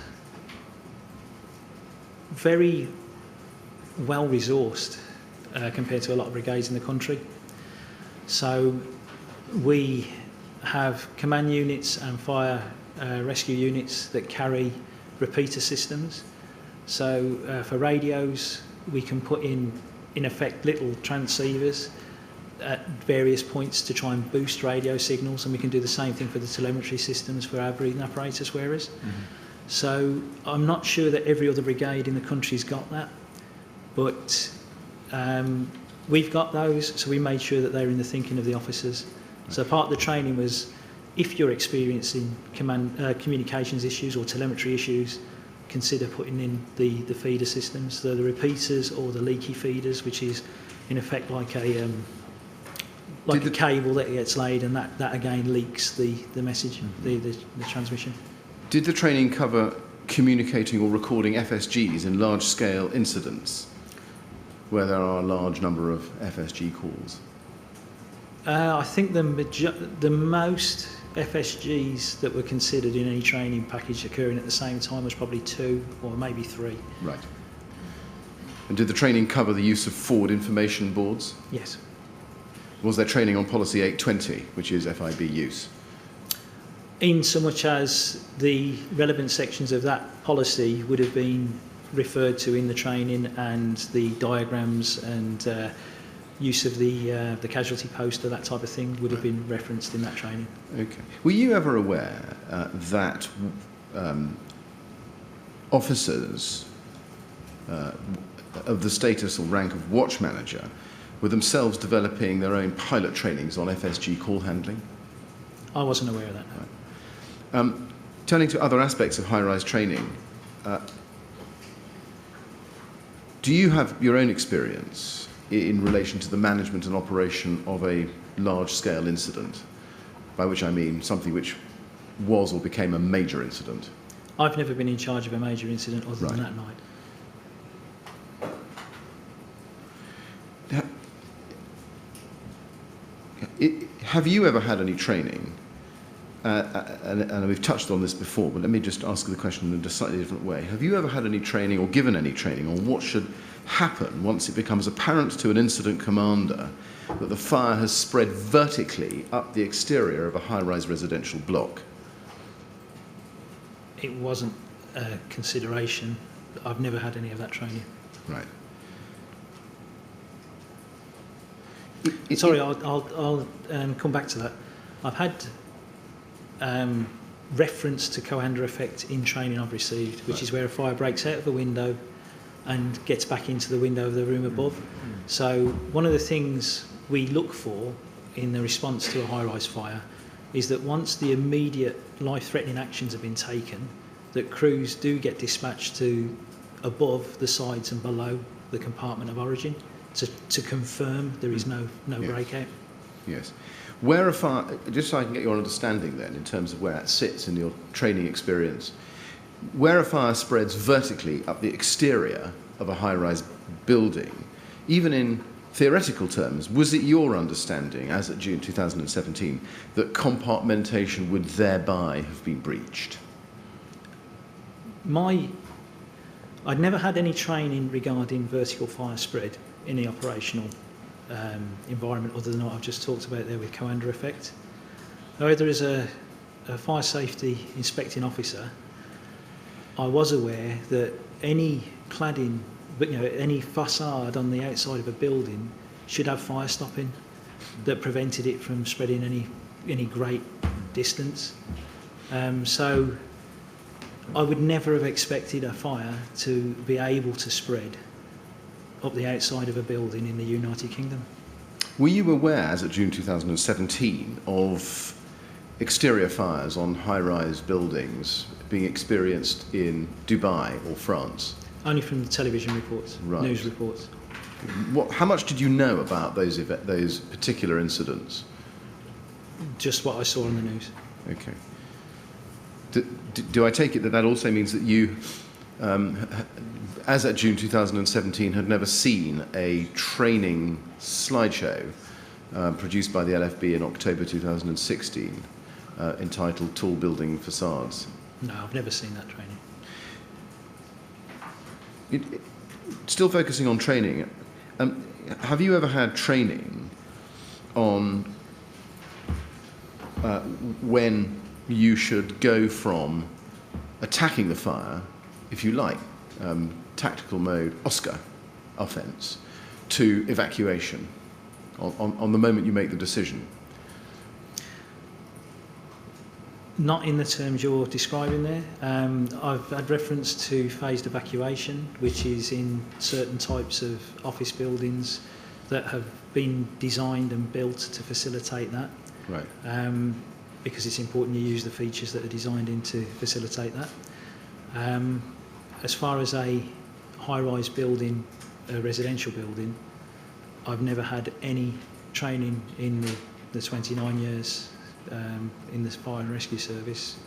very well resourced compared to a lot of brigades in the country. So we have command units and fire rescue units that carry repeater systems. So for radios, we can put in effect little transceivers at various points to try and boost radio signals, and we can do the same thing for the telemetry systems for our breathing apparatus wearers. Mm-hmm. So I'm not sure that every other brigade in the country's got that, but we've got those, so we made sure that they're in the thinking of the officers. Right. So part of the training was, if you're experiencing communications issues or telemetry issues, consider putting in the feeder systems, so the repeaters or the leaky feeders, which is in effect like a cable that gets laid, and that again leaks the message, mm-hmm. the transmission. Did the training cover communicating or recording FSGs in large-scale incidents where there are a large number of FSG calls? I think the most FSGs that were considered in any training package occurring at the same time was probably 2 or maybe 3. Right. And did the training cover the use of forward information boards? Yes. Was there training on policy 820, which is FIB use? In so much as the relevant sections of that policy would have been referred to in the training, and the diagrams and use of the casualty poster, that type of thing, would have been referenced in that training. Okay. Were you ever aware that officers of the status or rank of watch manager were themselves developing their own pilot trainings on FSG call handling? I wasn't aware of that. No. Right. Turning to other aspects of high-rise training, do you have your own experience in relation to the management and operation of a large-scale incident? by which I mean something which was or became a major incident. I've never been in charge of a major incident other than that night. Have you ever had any training, and we've touched on this before, but let me just ask the question in a slightly different way. Have you ever had any training or given any training on what should happen once it becomes apparent to an incident commander that the fire has spread vertically up the exterior of a high-rise residential block? It wasn't a consideration. I've never had any of that training. Right. Sorry, I'll come back to that. I've had reference to co-hander effect in training I've received, which is where a fire breaks out of a window and gets back into the window of the room above. So one of the things we look for in the response to a high-rise fire is that once the immediate life-threatening actions have been taken, that crews do get dispatched to above the sides and below the compartment of origin to confirm there is no breakout. Yes. Where a fire, just so I can get your understanding then in terms of where it sits in your training experience, where a fire spreads vertically up the exterior of a high-rise building, even in theoretical terms, was it your understanding, as at June 2017, that compartmentation would thereby have been breached? I'd never had any training regarding vertical fire spread in the operational environment other than what I've just talked about there with co-hander effect. However, as a fire safety inspecting officer, I was aware that any cladding, any facade on the outside of a building should have fire stopping that prevented it from spreading any great distance. So I would never have expected a fire to be able to spread up the outside of a building in the United Kingdom. Were you aware, as at June 2017, of exterior fires on high-rise buildings being experienced in Dubai or France? Only from the television reports, Right. news reports. How much did you know about those particular incidents? Just what I saw on the news. Okay. Do I take it that also means that you, as at June 2017, had never seen a training slideshow produced by the LFB in October 2016 entitled Tall Building Facades? No, I've never seen that training. Still focusing on training, have you ever had training on when you should go from attacking the fire, if you like, tactical mode, Oscar offence, to evacuation on the moment you make the decision? Not in the terms you're describing there. I've had reference to phased evacuation, which is in certain types of office buildings that have been designed and built to facilitate that. Right. Because it's important you use the features that are designed in to facilitate that. As far as a high-rise building, a residential building, I've never had any training in the 29 years in the fire and rescue service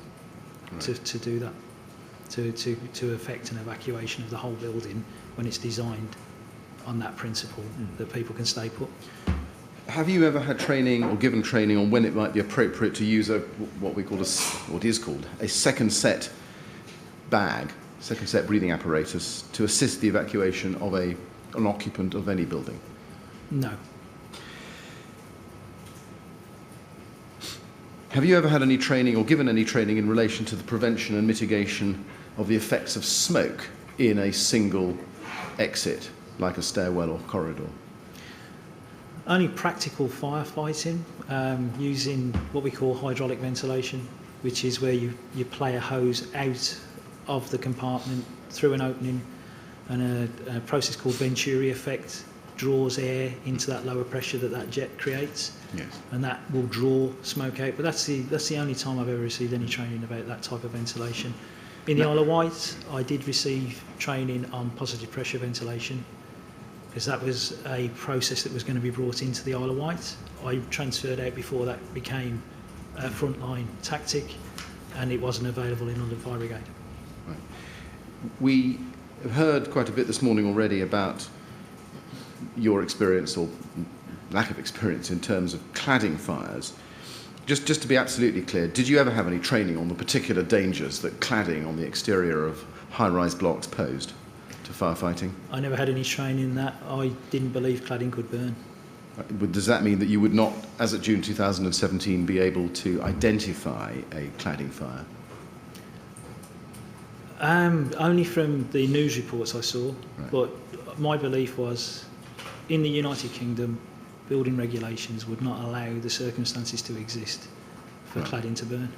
to do that, to effect an evacuation of the whole building when it's designed on that principle that people can stay put. Have you ever had training or given training on when it might be appropriate to use what is called a second set bag, second set breathing apparatus to assist the evacuation of an occupant of any building? No. Have you ever had any training or given any training in relation to the prevention and mitigation of the effects of smoke in a single exit, like a stairwell or corridor? Only practical firefighting using what we call hydraulic ventilation, which is where you play a hose out of the compartment through an opening, and a process called Venturi effect draws air into that lower pressure that jet creates. Yes. And that will draw smoke out. But that's the only time I've ever received any training about that type of ventilation. In the Isle of Wight, I did receive training on positive pressure ventilation, because that was a process that was going to be brought into the Isle of Wight. I transferred out before that became frontline tactic, and it wasn't available in London Fire Brigade. Right. We have heard quite a bit this morning already about your experience or lack of experience in terms of cladding fires. Just to be absolutely clear, did you ever have any training on the particular dangers that cladding on the exterior of high-rise blocks posed to firefighting? I never had any training in that. I didn't believe cladding could burn. But does that mean that you would not, as of June 2017, be able to identify a cladding fire? Only from the news reports I saw, Right. but my belief was in the United Kingdom, building regulations would not allow the circumstances to exist for Right. cladding to burn.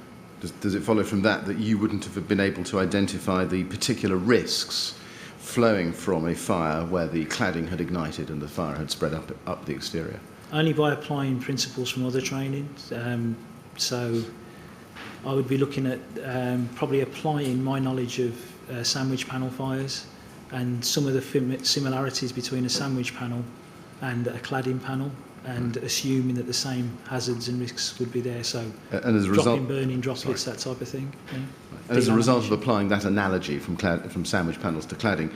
Does it follow from that that you wouldn't have been able to identify the particular risks flowing from a fire where the cladding had ignited and the fire had spread up the exterior? Only by applying principles from other training. So I would be looking at probably applying my knowledge of sandwich panel fires and some of the similarities between a sandwich panel and a cladding panel, and assuming that the same hazards and risks would be there. So And as a result, burning droplets, that type of thing. Yeah. and as a result of applying that analogy from sandwich panels to cladding,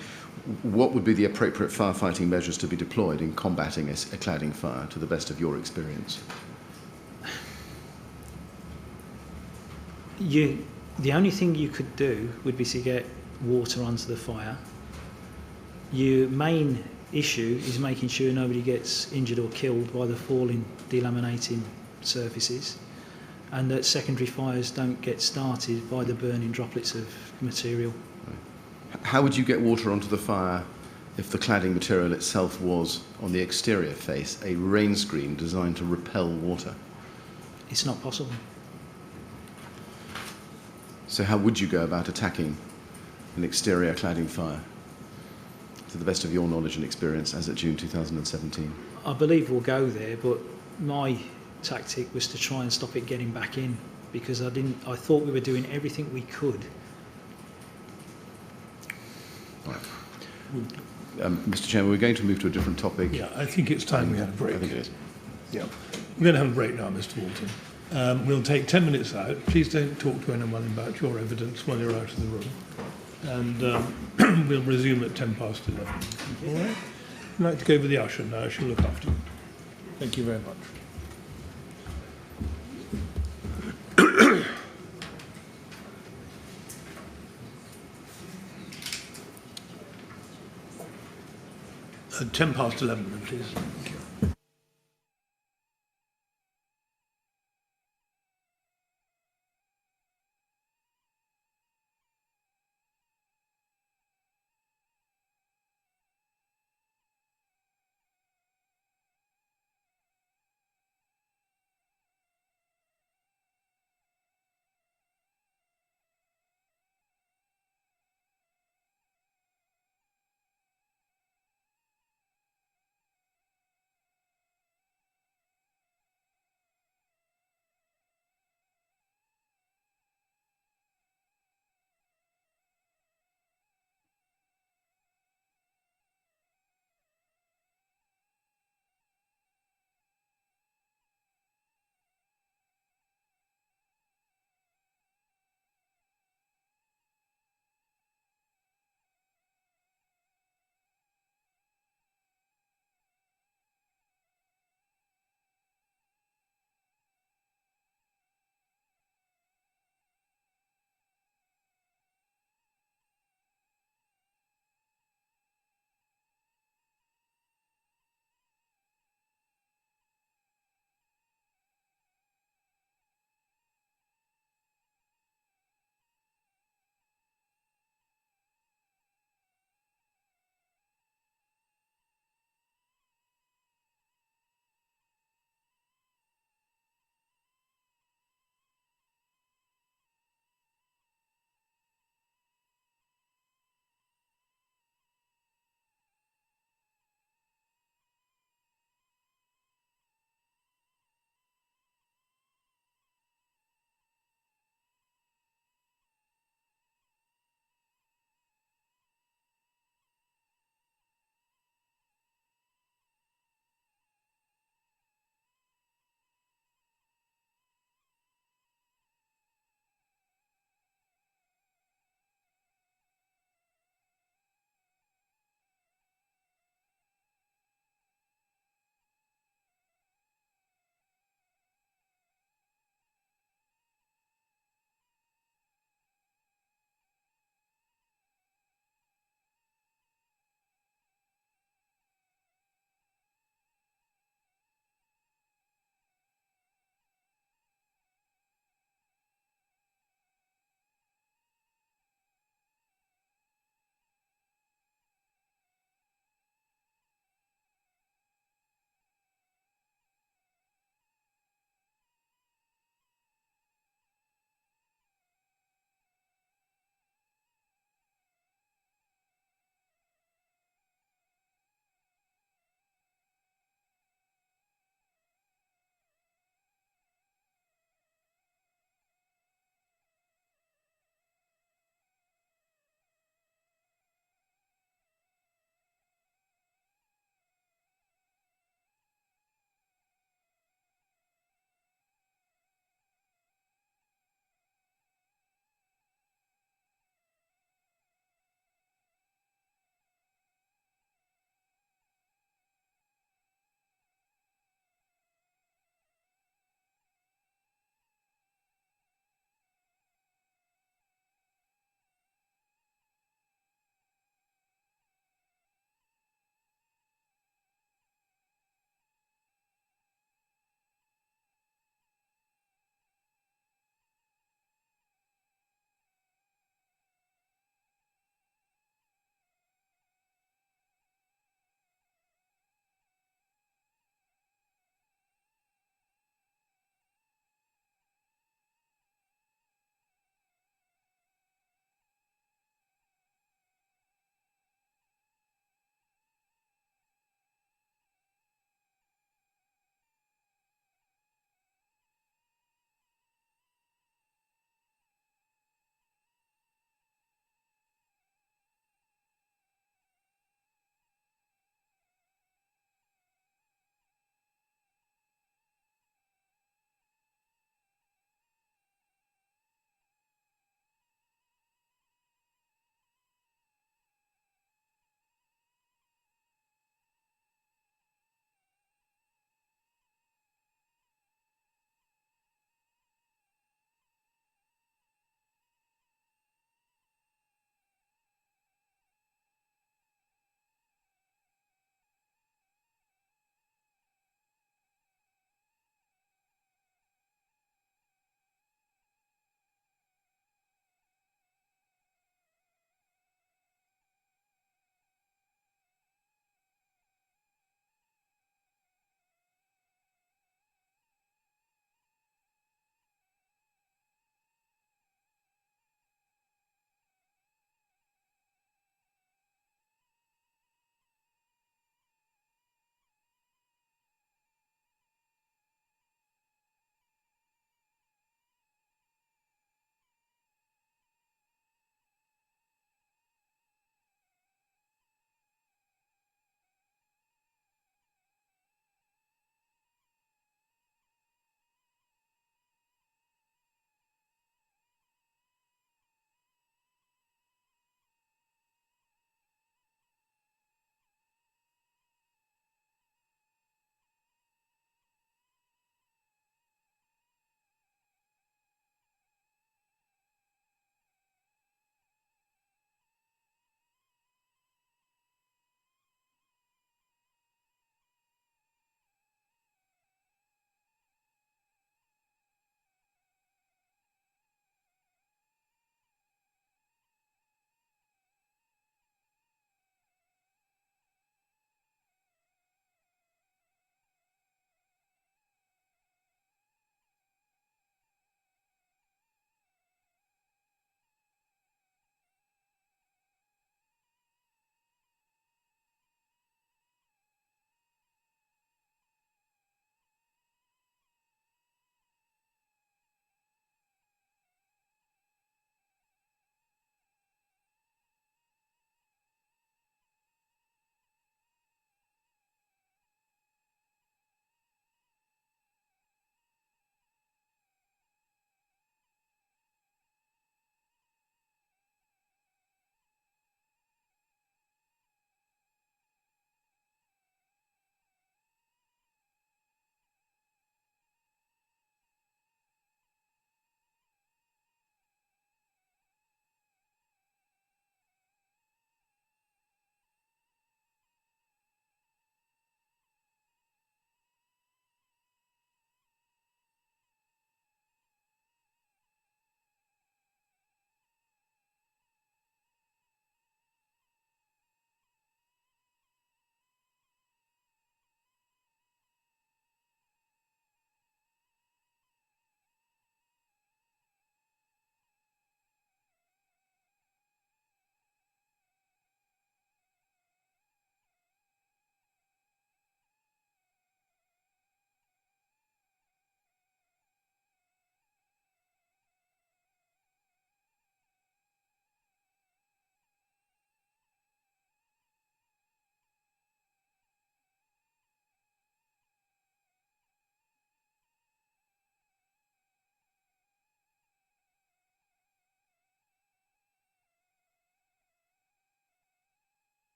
what would be the appropriate firefighting measures to be deployed in combating a cladding fire to the best of your experience? The only thing you could do would be to get water onto the fire. Your main issue is making sure nobody gets injured or killed by the falling, delaminating surfaces, and that secondary fires don't get started by the burning droplets of material. How would you get water onto the fire if the cladding material itself was, on the exterior face, a rain screen designed to repel water? It's not possible. So how would you go about attacking an exterior cladding fire, to the best of your knowledge and experience, as at June 2017? I believe we'll go there, but my tactic was to try and stop it getting back in, because I thought we were doing everything we could. Right. Mr. Chairman, we're going to move to a different topic. Yeah, I think it's time we had a break. I think it is. Yeah. We're going to have a break now, Mr. Walton. We'll take 10 minutes out. Please don't talk to anyone about your evidence while you're out of the room. And we'll resume at 11:10. All right? I'd like to go with the usher now. She'll look after you. Thank you very much. At 11:10, please. Thank you.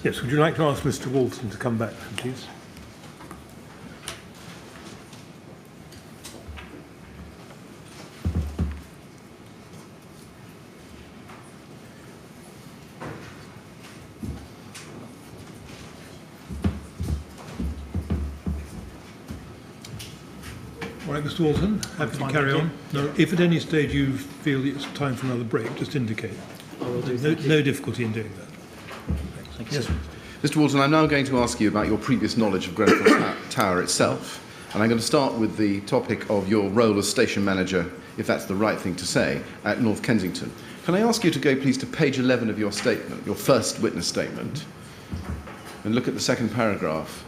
Yes, would you like to ask Mr. Walton to come back, please? All right, Mr. Walton, happy to fine, carry thank on. No, if at any stage you feel it's time for another break, just indicate. I will do. No difficulty in doing that. Thank you, Yes. sir. Mr. Walton, I'm now going to ask you about your previous knowledge of Grenfell Tower itself. And I'm going to start with the topic of your role as station manager, if that's the right thing to say, at North Kensington. Can I ask you to go, please, to page 11 of your statement, your first witness statement, and look at the second paragraph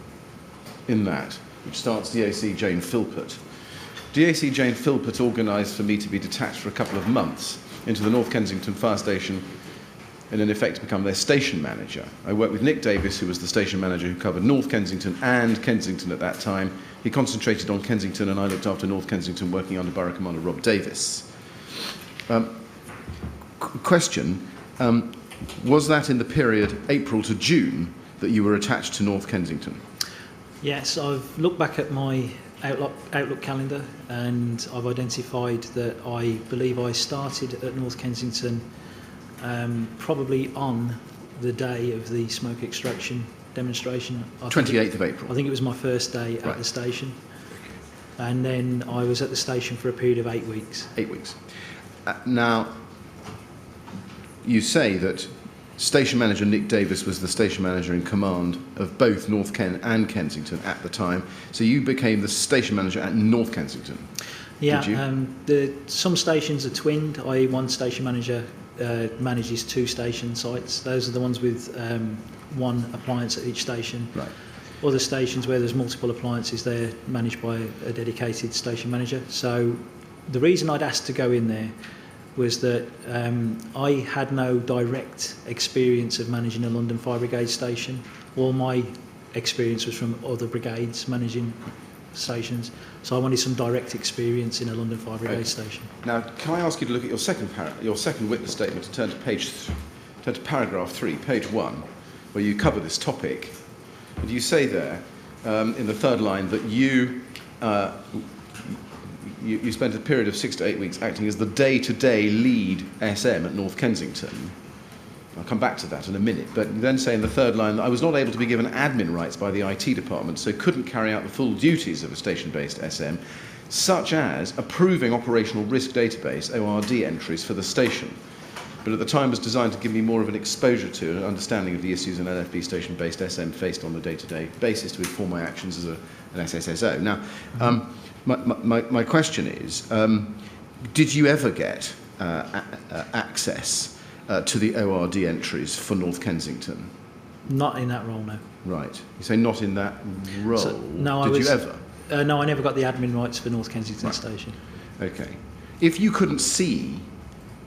in that, which starts DAC Jane Philpott. DAC Jane Philpott organised for me to be detached for a couple of months into the North Kensington Fire Station and in effect to become their station manager. I worked with Nick Davis, who was the station manager who covered North Kensington and Kensington at that time. He concentrated on Kensington and I looked after North Kensington, working under Borough Commander Rob Davis. Question, was that in the period April to June that you were attached to North Kensington? Yes, I've looked back at my Outlook calendar and I've identified that I believe I started at North Kensington probably on the day of the smoke extraction demonstration. 28th of April. I think it was my first day at the station. And then I was at the station for a period of 8 weeks. 8 weeks. Now, you say that station manager Nick Davis was the station manager in command of both North Ken and Kensington at the time. So you became the station manager at North Kensington. Yeah, Did you? Some stations are twinned, i.e. one station manager manages two station sites. Those are the ones with one appliance at each station. Right. Other stations where there's multiple appliances, they're managed by a dedicated station manager. So the reason I'd asked to go in there was that I had no direct experience of managing a London Fire Brigade station. All my experience was from other brigades managing stations, so I wanted some direct experience in a London Fire Brigade station. Now, can I ask you to look at your second witness statement and turn to paragraph 3, page 1, where you cover this topic. And you say there, in the third line, that you spent a period of 6 to 8 weeks acting as the day-to-day lead SM at North Kensington. I'll come back to that in a minute, but you then say in the third line that I was not able to be given admin rights by the IT department, so couldn't carry out the full duties of a station-based SM, such as approving operational risk database, ORD entries for the station. But at the time was designed to give me more of an exposure to and an understanding of the issues an LFB station-based SM faced on a day-to-day basis to inform my actions as an SSSO. Now, my question is, did you ever get access to the ORD entries for North Kensington? Not in that role, no. Right. You say not in that role. So, no, Did you ever? No, I never got the admin rights for North Kensington Station. Okay. If you couldn't see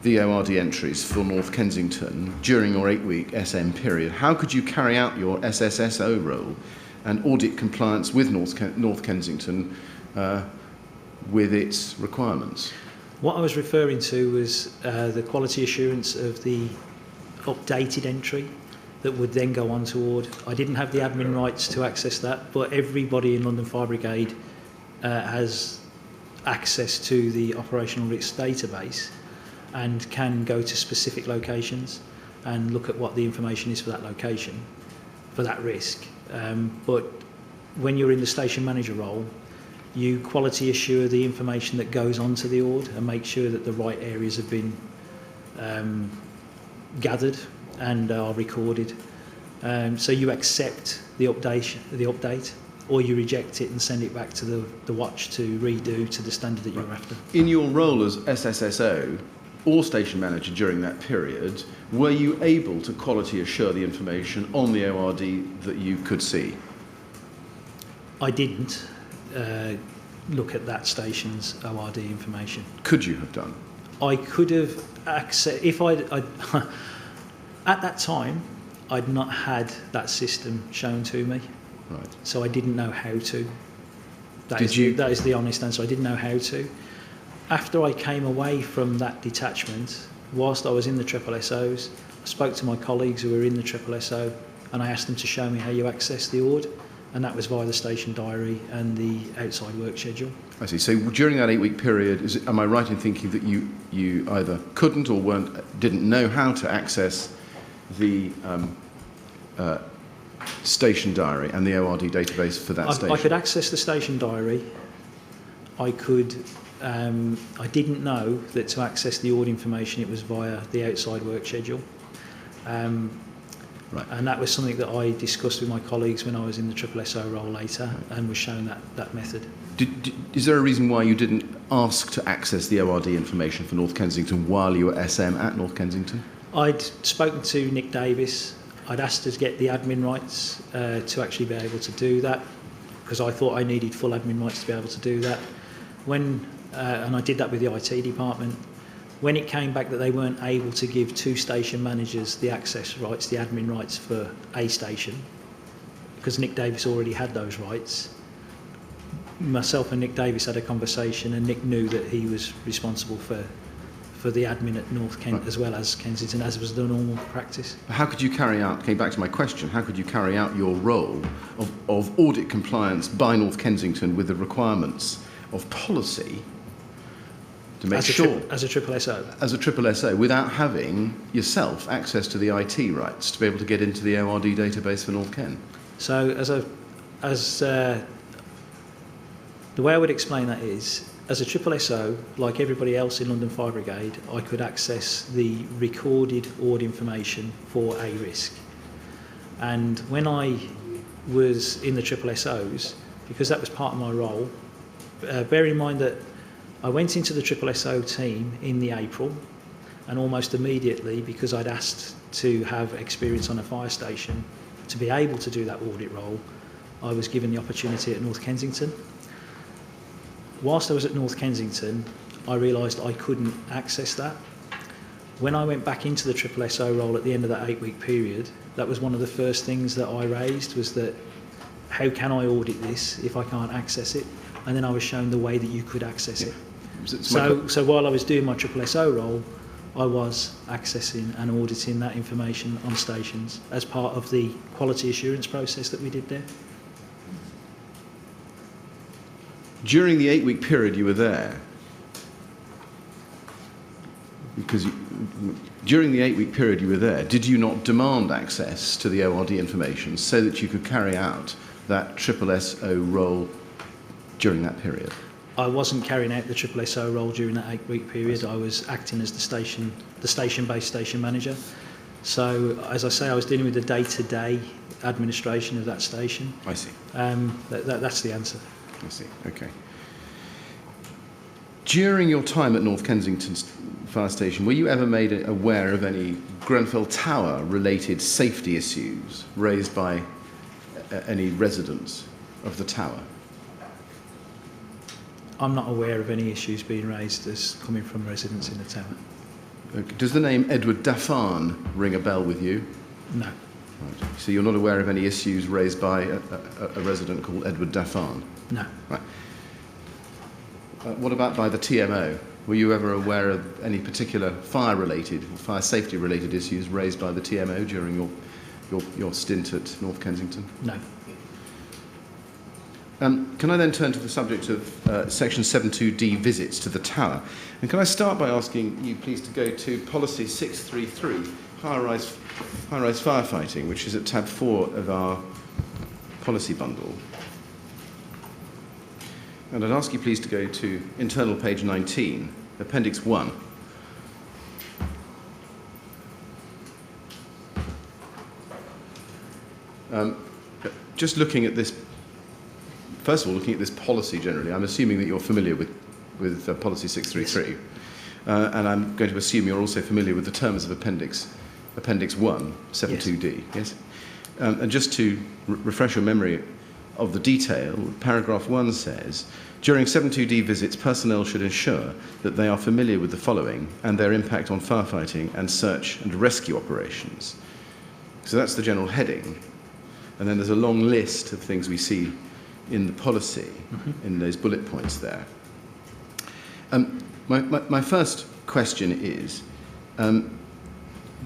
the ORD entries for North Kensington during your 8-week SM period, how could you carry out your SSSO role and audit compliance with North Kensington with its requirements? What I was referring to was the quality assurance of the updated entry that would then go on to audit. I didn't have the admin rights to access that, but everybody in London Fire Brigade has access to the operational risk database and can go to specific locations and look at what the information is for that location, for that risk. But when you're in the station manager role, you quality assure the information that goes onto the ORD and make sure that the right areas have been gathered and are recorded. So you accept the update, or you reject it and send it back to the watch to redo to the standard that you're after. In your role as SSSO or station manager during that period, were you able to quality assure the information on the ORD that you could see? I didn't look at that station's ORD information. Could you have done? I could have accessed, if I'd at that time, I'd not had that system shown to me. Right. So I didn't know how to. That Did you? That is the honest answer. I didn't know how to. After I came away from that detachment, whilst I was in the SSSOs, I spoke to my colleagues who were in the SSSO, and I asked them to show me how you access the ORD, and that was via the station diary and the outside work schedule. I see. So during that 8-week period, am I right in thinking that you either couldn't or didn't know how to access the station diary and the ORD database for that station? I could access the station diary. I didn't know that to access the ORD information it was via the outside work schedule. Right. And that was something that I discussed with my colleagues when I was in the SSO role later, and was shown that method. Is there a reason why you didn't ask to access the ORD information for North Kensington while you were SM at North Kensington? I'd spoken to Nick Davis. I'd asked to get the admin rights to actually be able to do that, because I thought I needed full admin rights to be able to do that. And I did that with the IT department. When it came back that they weren't able to give 2 station managers the access rights, the admin rights for a station, because Nick Davis already had those rights, myself and Nick Davis had a conversation, and Nick knew that he was responsible for the admin at North Kent as well as Kensington, as was the normal practice. How could you carry out, came back to my question, how could you carry out your role of audit compliance by North Kensington with the requirements of policy to make sure, as a SSO, as a SSO, without having yourself access to the IT rights to be able to get into the ORD database for North Kent? So the way I would explain that is, as a SSO, like everybody else in London Fire Brigade, I could access the recorded ORD information for a risk. And when I was in the SSOs, because that was part of my role, bear in mind that I went into the SSO team in the April, and almost immediately, because I'd asked to have experience on a fire station to be able to do that audit role, I was given the opportunity at North Kensington. Whilst I was at North Kensington, I realised I couldn't access that. When I went back into the SSO role at the end of that 8-week period, that was one of the first things that I raised, was that how can I audit this if I can't access it? And then I was shown the way that you could access it. So while I was doing my SSO role, I was accessing and auditing that information on stations as part of the quality assurance process that we did there. During the 8-week period you were there, during the 8-week period you were there, did you not demand access to the ORD information so that you could carry out that SSO role during that period? I wasn't carrying out the SSO role during that 8-week period. I was acting as the station-based station manager. So, as I say, I was dealing with the day-to-day administration of that station. I see. That's the answer. I see. Okay. During your time at North Kensington Fire Station, were you ever made aware of any Grenfell Tower related safety issues raised by any residents of the tower? I'm not aware of any issues being raised as coming from residents in the tower. Okay. Does the name Edward Daffan ring a bell with you? No. Right. So you're not aware of any issues raised by a resident called Edward Daffan? No. Right. What about by the TMO? Were you ever aware of any particular fire-related or fire safety-related issues raised by the TMO during your stint at North Kensington? No. Can I then turn to the subject of Section 72D visits to the tower? And can I start by asking you please to go to Policy 633, high-rise firefighting, which is at tab 4 of our policy bundle. And I'd ask you please to go to internal page 19, Appendix 1. Just looking at this, first of all, looking at this policy generally, I'm assuming that you're familiar with Policy 633. Yes. And I'm going to assume you're also familiar with the terms of Appendix 1, 72D, yes? And just to refresh your memory of the detail, paragraph 1 says, during 72D visits, personnel should ensure that they are familiar with the following and their impact on firefighting and search and rescue operations. So that's the general heading. And then there's a long list of things we see in the policy, in those bullet points there. My first question is,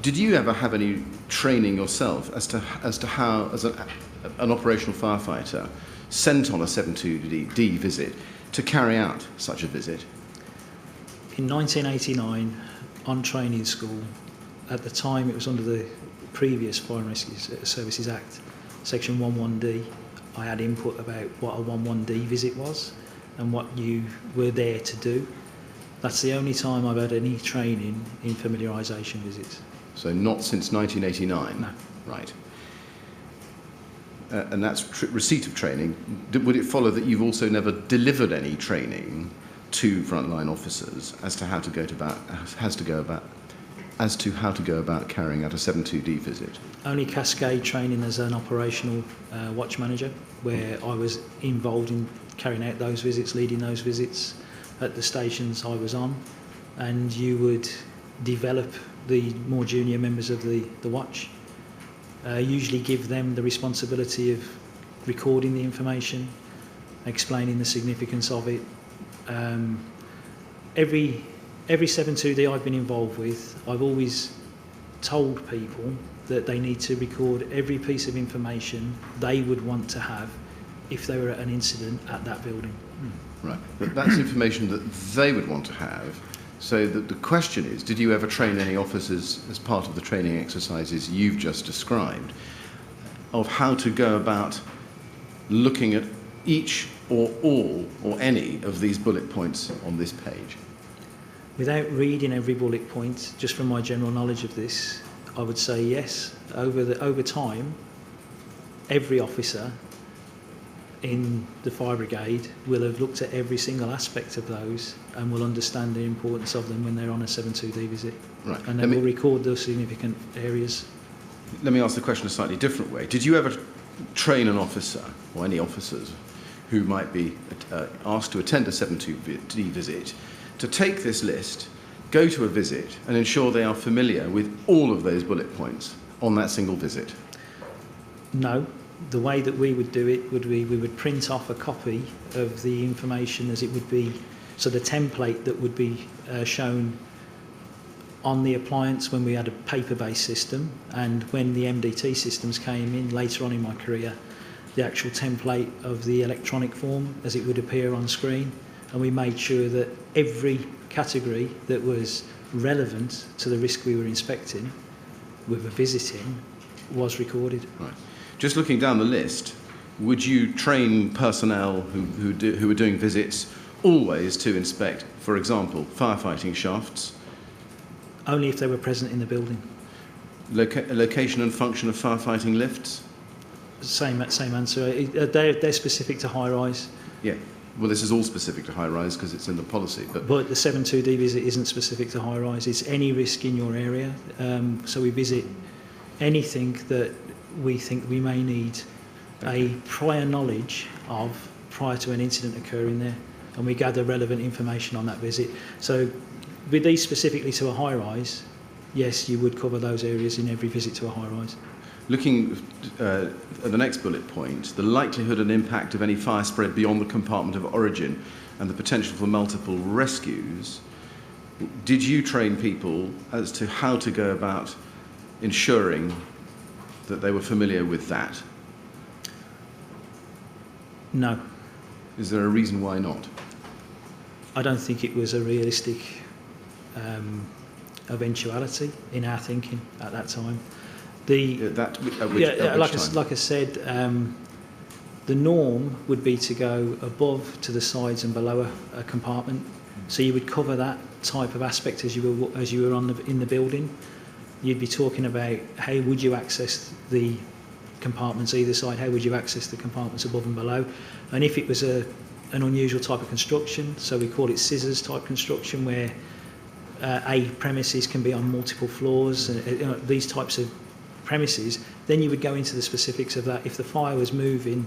Did you ever have any training yourself as to how, as an operational firefighter sent on a 72D visit, to carry out such a visit? In 1989, on training school, at the time it was under the previous Fire and Rescue Services Act, Section 11D, I had input about what a 11D visit was and what you were there to do. That's the only time I've had any training in familiarisation visits. So not since 1989? No. Right. And that's receipt of training. Would it follow that you've also never delivered any training to frontline officers as to how to go about carrying out a 72D visit? Only cascade training as an operational watch manager, where I was involved in carrying out those visits, leading those visits at the stations I was on, and you would develop the more junior members of the watch, usually give them the responsibility of recording the information, explaining the significance of it. Every 72D I've been involved with, I've always told people that they need to record every piece of information they would want to have if they were at an incident at that building. Right, but that's information that they would want to have. So the question is, did you ever train any officers as part of the training exercises you've just described of how to go about looking at each or all or any of these bullet points on this page? Without reading every bullet point, just from my general knowledge of this, I would say yes. Over time, every officer in the fire brigade will have looked at every single aspect of those and will understand the importance of them when they're on a 72D visit. Right. And they will record those significant areas. Let me ask the question a slightly different way. Did you ever train an officer, or any officers, who might be asked to attend a 72D visit, to take this list, go to a visit, and ensure they are familiar with all of those bullet points on that single visit? No. The way that we would do it would be we would print off a copy of the information as it would be, so the template that would be shown on the appliance when we had a paper-based system, and when the MDT systems came in later on in my career, the actual template of the electronic form as it would appear on screen, and we made sure that every category that was relevant to the risk we were inspecting, we were visiting, was recorded. Right. Just looking down the list, would you train personnel who are doing visits always to inspect, for example, firefighting shafts? Only if they were present in the building. Location and function of firefighting lifts? Same answer. They're specific to high-rise. Yeah. Well, this is all specific to high-rise because it's in the policy. But the 72D visit isn't specific to high-rise. It's any risk in your area. So we visit anything that we think we may need a prior knowledge of prior to an incident occurring there, and we gather relevant information on that visit. So with these specifically to a high-rise, yes, you would cover those areas in every visit to a high-rise. Looking at the next bullet point, the likelihood and impact of any fire spread beyond the compartment of origin and the potential for multiple rescues, did you train people as to how to go about ensuring that they were familiar with that? No. Is there a reason why not? I don't think it was a realistic eventuality in our thinking at that time. Like I said, the norm would be to go above, to the sides and below a compartment. So you would cover that type of aspect as you were in the building. You'd be talking about how would you access the compartments either side, how would you access the compartments above and below, and if it was an unusual type of construction, so we call it scissors type construction, where a premises can be on multiple floors, and these types of premises, then you would go into the specifics of that. If the fire was moving,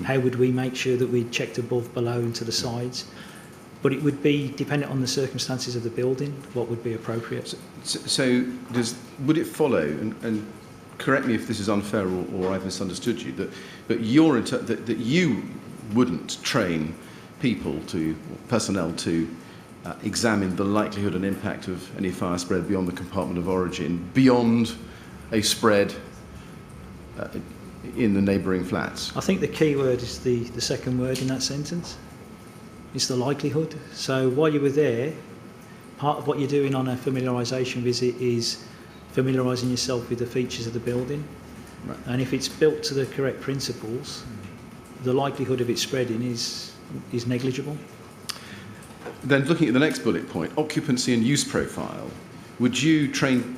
how would we make sure that we checked above, below and to the sides? But it would be dependent on the circumstances of the building, what would be appropriate. So would it follow, and correct me if this is unfair or I've misunderstood you, that you wouldn't train personnel to examined the likelihood and impact of any fire spread beyond the compartment of origin, beyond a spread in the neighbouring flats? I think the key word is the second word in that sentence. It's the likelihood. So while you were there, part of what you're doing on a familiarisation visit is familiarising yourself with the features of the building. Right. And if it's built to the correct principles, the likelihood of it spreading is negligible. Then looking at the next bullet point, occupancy and use profile, would you train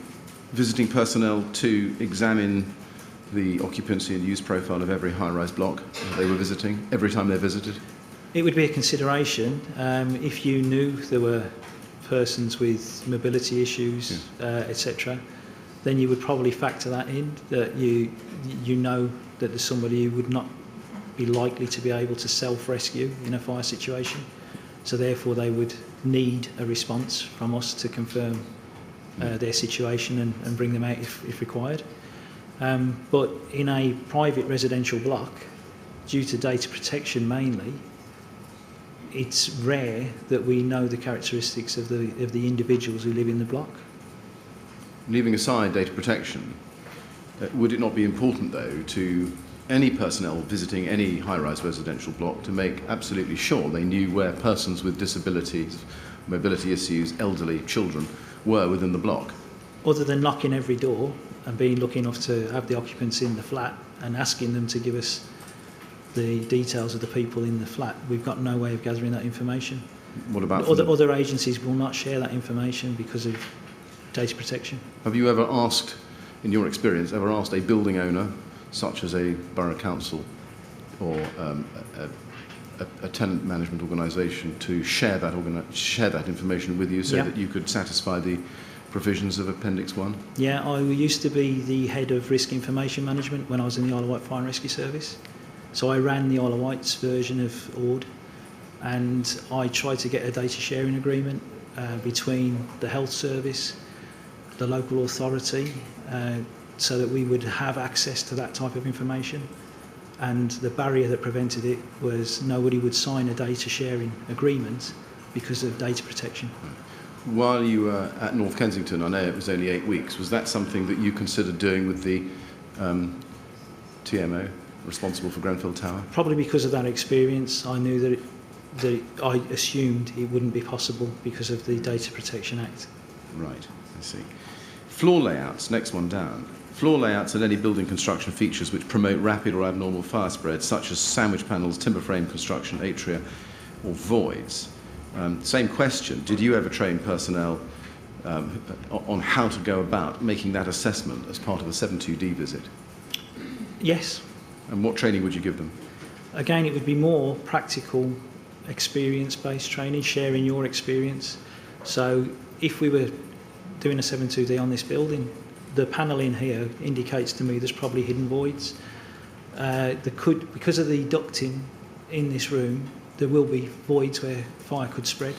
visiting personnel to examine the occupancy and use profile of every high-rise block they were visiting, every time they visited? It would be a consideration if you knew there were persons with mobility issues, etc. Then you would probably factor that in, that you know that there's somebody who would not be likely to be able to self-rescue in a fire situation. So therefore they would need a response from us to confirm their situation and bring them out if required. But in a private residential block, due to data protection mainly, it's rare that we know the characteristics of the individuals who live in the block. Leaving aside data protection, would it not be important, though, to any personnel visiting any high-rise residential block to make absolutely sure they knew where persons with disabilities, mobility issues, elderly, children were within the block? Other than knocking every door and being lucky enough to have the occupants in the flat and asking them to give us the details of the people in the flat, we've got no way of gathering that information. What about other agencies will not share that information because of data protection. Have you ever asked, in your experience, a building owner, such as a borough council or a tenant management organisation, to share that information with you so that you could satisfy the provisions of Appendix 1? Yeah, I used to be the head of risk information management when I was in the Isle of Wight Fire and Rescue Service. So I ran the Isle of Wight's version of ORD, and I tried to get a data sharing agreement between the health service, the local authority, so that we would have access to that type of information. And the barrier that prevented it was nobody would sign a data sharing agreement because of data protection. While you were at North Kensington, I know it was only 8 weeks, was that something that you considered doing with the TMO responsible for Grenfell Tower? Probably because of that experience, I knew that I assumed it wouldn't be possible because of the Data Protection Act. Right, I see. Floor layouts, next one down. Floor layouts and any building construction features which promote rapid or abnormal fire spread, such as sandwich panels, timber frame construction, atria, or voids. Same question, did you ever train personnel on how to go about making that assessment as part of a 7.2D visit? Yes. And what training would you give them? Again, it would be more practical, experience-based training, sharing your experience. So if we were doing a 7.2D on this building, the panel in here indicates to me there's probably hidden voids. Because of the ducting in this room, there will be voids where fire could spread.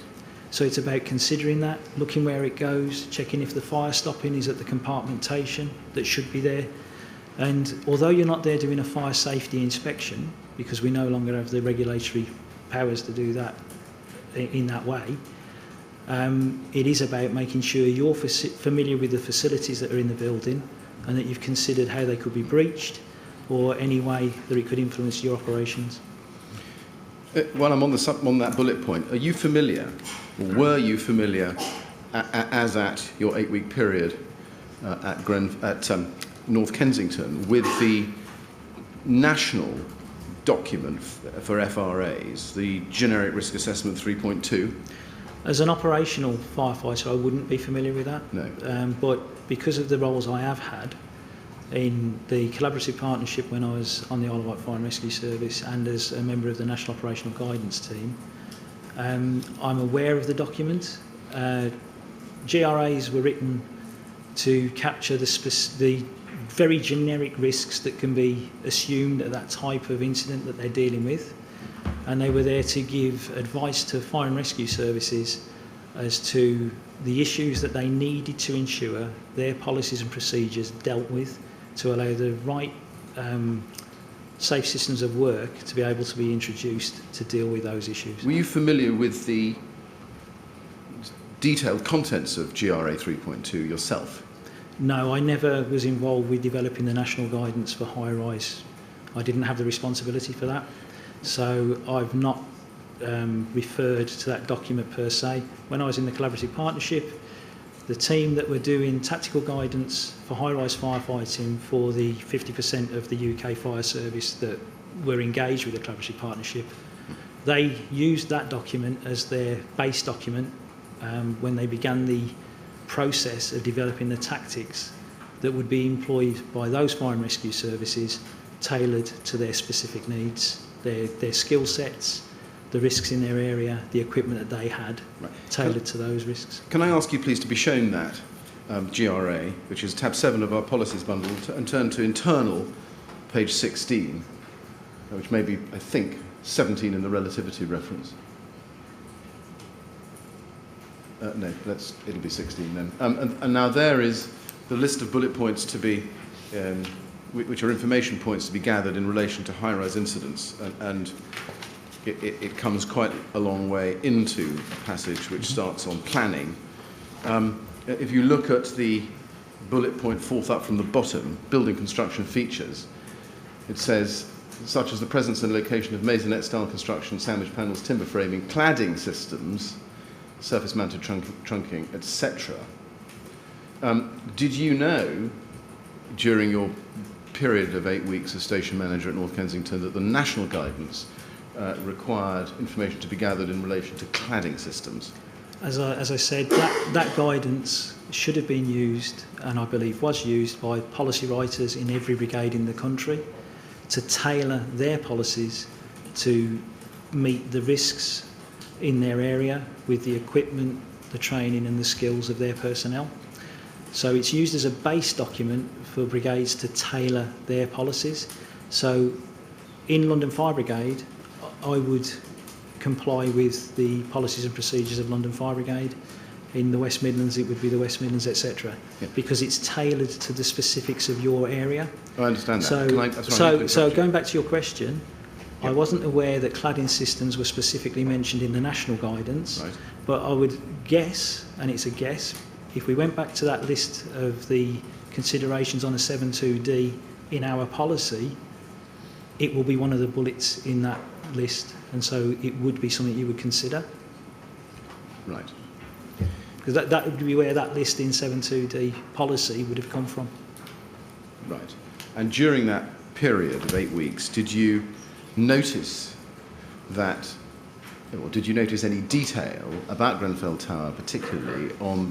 So it's about considering that, looking where it goes, checking if the fire stopping is at the compartmentation that should be there. And although you're not there doing a fire safety inspection, because we no longer have the regulatory powers to do that in that way, it is about making sure you're familiar with the facilities that are in the building and that you've considered how they could be breached or any way that it could influence your operations. While I'm on that bullet point, are you familiar, or were you familiar, as at your 8-week period at North Kensington, with the national document for FRAs, the Generic Risk Assessment 3.2? As an operational firefighter, I wouldn't be familiar with that. No. But because of the roles I have had in the collaborative partnership when I was on the Isle of Wight Fire and Rescue Service and as a member of the National Operational Guidance Team, I'm aware of the document. GRAs were written to capture the very generic risks that can be assumed at that type of incident that they're dealing with. And they were there to give advice to fire and rescue services as to the issues that they needed to ensure their policies and procedures dealt with to allow the right safe systems of work to be able to be introduced to deal with those issues. Were you familiar with the detailed contents of GRA 3.2 yourself? No, I never was involved with developing the national guidance for high-rise. I didn't have the responsibility for that. So I've not referred to that document per se. When I was in the collaborative partnership, the team that were doing tactical guidance for high-rise firefighting for the 50% of the UK fire service that were engaged with the collaborative partnership, they used that document as their base document when they began the process of developing the tactics that would be employed by those fire and rescue services tailored to their specific needs, their skill sets, the risks in their area, the equipment that they had, tailored to those risks. Can I ask you please to be shown that GRA, which is tab 7 of our policies bundle, and turn to internal, page 16, which may be, I think, 17 in the relativity reference. No, it'll be 16 then. And now there is the list of bullet points to be, which are information points to be gathered in relation to high-rise incidents, and it comes quite a long way into a passage which starts on planning. If you look at the bullet point fourth up from the bottom, building construction features, it says, such as the presence and location of maisonette-style construction, sandwich panels, timber framing, cladding systems, surface-mounted trunking, etc. Did you know, during your period of 8 weeks as station manager at North Kensington, that the national guidance required information to be gathered in relation to cladding systems? As I said, that guidance should have been used, and I believe was used, by policy writers in every brigade in the country to tailor their policies to meet the risks in their area with the equipment, the training and the skills of their personnel. So it's used as a base document for brigades to tailor their policies. So in London Fire Brigade, I would comply with the policies and procedures of London Fire Brigade. In the West Midlands, it would be the West Midlands, etc. Yeah. Because it's tailored to the specifics of your area. I understand that. So going back to your question, I wasn't aware that cladding systems were specifically mentioned in the national guidance, right. But I would guess, and it's a guess, if we went back to that list of the considerations on a 7.2D in our policy, it will be one of the bullets in that list, and so it would be something you would consider. Right. Because that would be where that list in 7.2D policy would have come from. Right. And during that period of 8 weeks, did you notice that, or did you notice any detail about Grenfell Tower, particularly on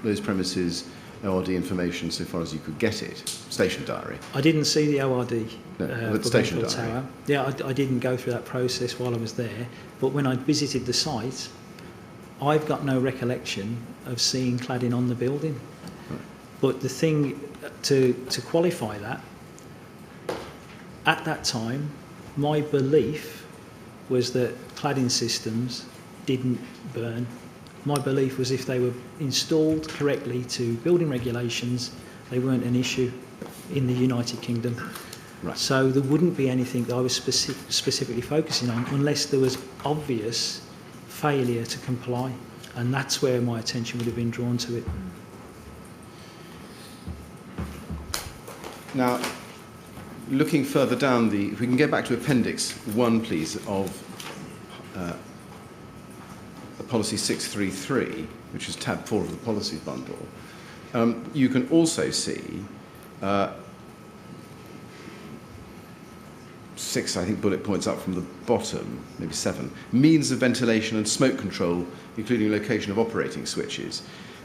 those premises ORD information so far as you could get it, station diary? I didn't see the ORD for station Grenfell Tower. Yeah, I didn't go through that process while I was there, but when I visited the site, I've got no recollection of seeing cladding on the building. Right. But the thing to qualify that, at that time, my belief was that cladding systems didn't burn. My belief was if they were installed correctly to building regulations, they weren't an issue in the United Kingdom. Right. So there wouldn't be anything that I was specifically focusing on unless there was obvious failure to comply, and that's where my attention would have been drawn to it. Now, looking further down if we can get back to Appendix 1, please, of Policy 633, which is tab 4 of the policy bundle, you can also see 6, I think, bullet points up from the bottom, maybe 7, means of ventilation and smoke control, including location of operating switches.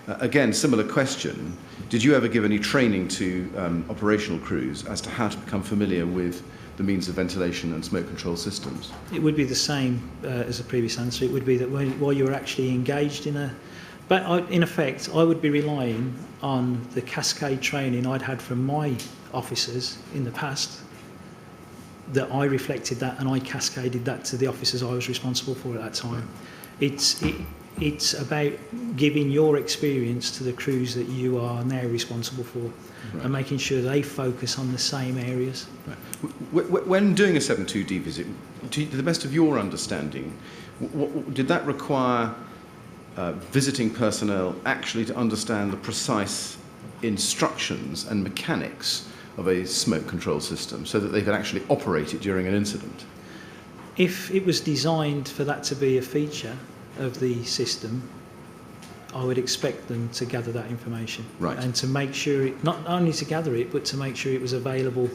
Again, similar question. Did you ever give any training to operational crews as to how to become familiar with the means of ventilation and smoke control systems? It would be the same as the previous answer. It would be that while you were actually engaged in in effect, I would be relying on the cascade training I'd had from my officers in the past, that I reflected that and I cascaded that to the officers I was responsible for at that time. It's about giving your experience to the crews that you are now responsible for, right, and making sure they focus on the same areas. Right. When doing a 7.2D visit, to the best of your understanding, did that require visiting personnel actually to understand the precise instructions and mechanics of a smoke control system so that they could actually operate it during an incident? If it was designed for that to be a feature of the system, I would expect them to gather that information. Right. And to make sure, not only to gather it, but to make sure it was available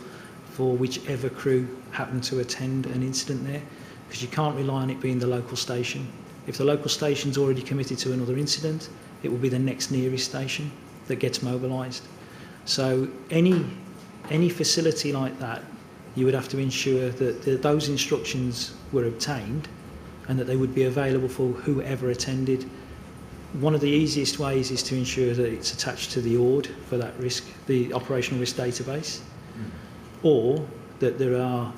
for whichever crew happened to attend an incident there, because you can't rely on it being the local station. If the local station's already committed to another incident, it will be the next nearest station that gets mobilised. So any facility like that, you would have to ensure that those instructions were obtained and that they would be available for whoever attended. One of the easiest ways is to ensure that it's attached to the ORD for that risk, the operational risk database, or that there are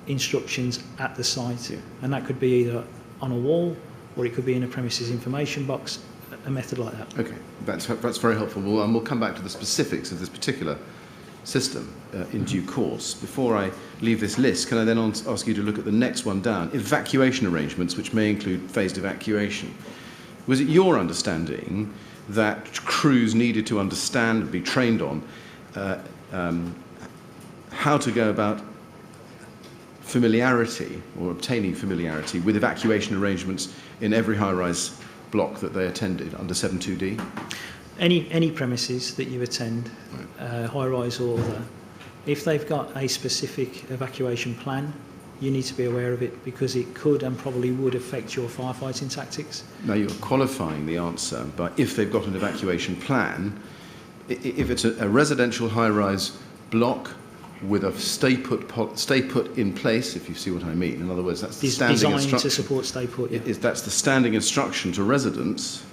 instructions at the site, and that could be either on a wall or it could be in a premises information box, a method like that. Okay, that's very helpful. We'll come back to the specifics of this particular system in due course. Before I leave this list, can I then ask you to look at the next one down, evacuation arrangements, which may include phased evacuation. Was it your understanding that crews needed to understand, be trained on, how to go about familiarity or obtaining familiarity with evacuation arrangements in every high-rise block that they attended under 72D? Any premises that you attend, high-rise or other, if they've got a specific evacuation plan, you need to be aware of it, because it could and probably would affect your firefighting tactics. Now, you're qualifying the answer, but if they've got an evacuation plan, if it's a residential high-rise block with a stay put in place, if you see what I mean. In other words, that's the standing designed instruction. to support stay put. Yeah. That's the standing instruction to residents.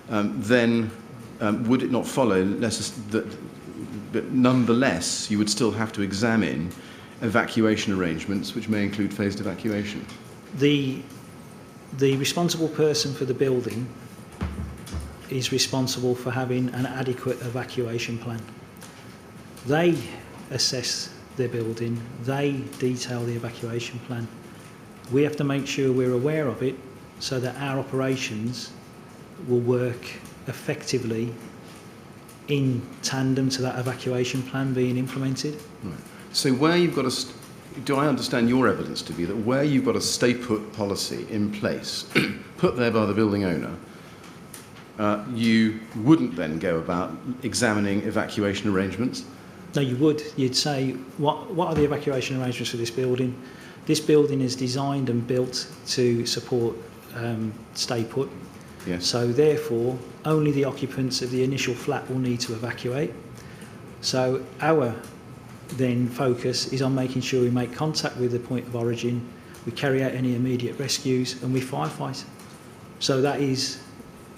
Then would it not follow that nonetheless you would still have to examine evacuation arrangements, which may include phased evacuation? The responsible person for the building is responsible for having an adequate evacuation plan. They assess their building, they detail the evacuation plan. We have to make sure we're aware of it so that our operations will work effectively in tandem to that evacuation plan being implemented. Right. So where you've got do I understand your evidence to be that where you've got a stay put policy in place, put there by the building owner, you wouldn't then go about examining evacuation arrangements? No, you would. You'd say, what are the evacuation arrangements for this building? This building is designed and built to support stay put. Yes. So therefore, only the occupants of the initial flat will need to evacuate. So our then focus is on making sure we make contact with the point of origin, we carry out any immediate rescues, and we firefight. So that is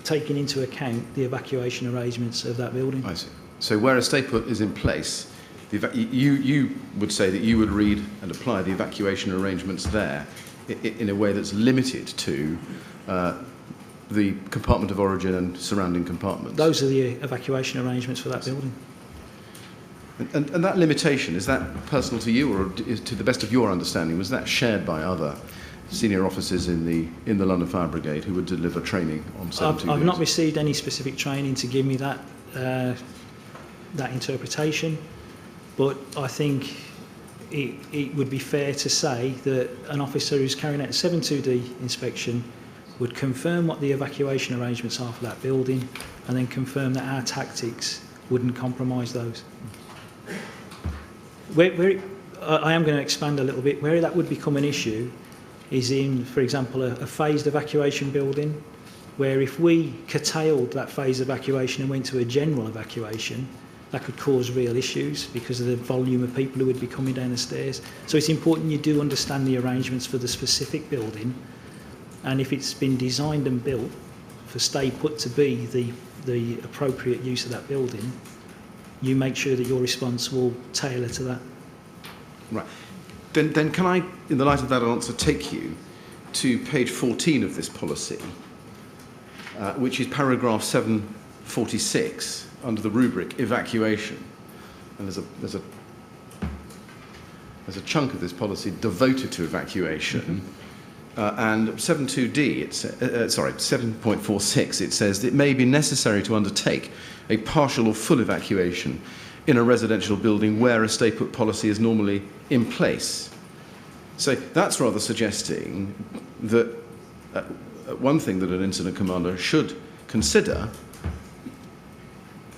taking into account the evacuation arrangements of that building. I see. So where a stay put is in place, you would say that you would read and apply the evacuation arrangements there in a way that's limited to the compartment of origin and surrounding compartments. Those are the evacuation arrangements for that building. And that limitation, is that personal to you, or to the best of your understanding, was that shared by other senior officers in the London Fire Brigade who would deliver training on 72 I've days? not received any specific training to give me that interpretation, but I think it would be fair to say that an officer who's carrying out a 72D inspection would confirm what the evacuation arrangements are for that building, and then confirm that our tactics wouldn't compromise those. I am going to expand a little bit. Where that would become an issue is in, for example, a phased evacuation building, where if we curtailed that phased evacuation and went to a general evacuation, that could cause real issues because of the volume of people who would be coming down the stairs. So it's important you do understand the arrangements for the specific building, and if it's been designed and built for stay put to be the appropriate use of that building, you make sure that your response will tailor to that. Right. Then can I, in the light of that answer, take you to page 14 of this policy, which is paragraph 746 under the rubric evacuation. And there's a chunk of this policy devoted to evacuation. And 7.2d, 7.46, it says it may be necessary to undertake a partial or full evacuation in a residential building where a stay put policy is normally in place. So that's rather suggesting that one thing that an incident commander should consider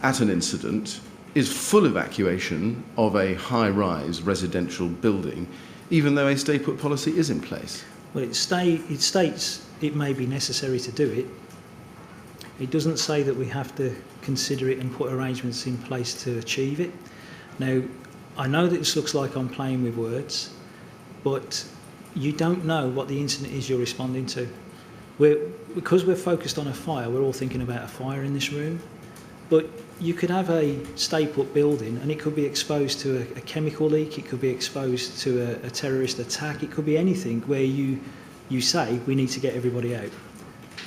at an incident is full evacuation of a high-rise residential building, even though a stay put policy is in place. Well, it states it may be necessary to do it. It doesn't say that we have to consider it and put arrangements in place to achieve it. Now, I know that this looks like I'm playing with words, but you don't know what the incident is you're responding to. Because we're focused on a fire, we're all thinking about a fire in this room, but you could have a stay-put building and it could be exposed to a chemical leak, it could be exposed to a terrorist attack, it could be anything where you say we need to get everybody out.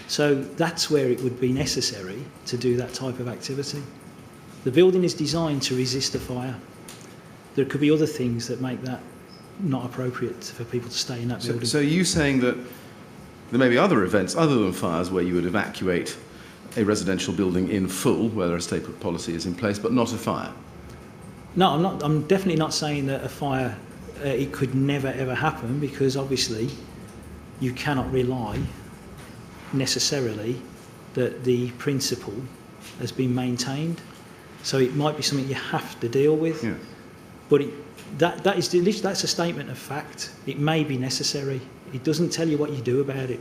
So that's where it would be necessary to do that type of activity. The building is designed to resist a fire. There could be other things that make that not appropriate for people to stay in that building. So are you saying that there may be other events other than fires where you would evacuate a residential building in full, where a stay put policy is in place, but not a fire? No, I'm not. I'm definitely not saying that a fire, it could never ever happen, because obviously you cannot rely necessarily that the principle has been maintained. So it might be something you have to deal with. Yeah. But that's a statement of fact. It may be necessary. It doesn't tell you what you do about it.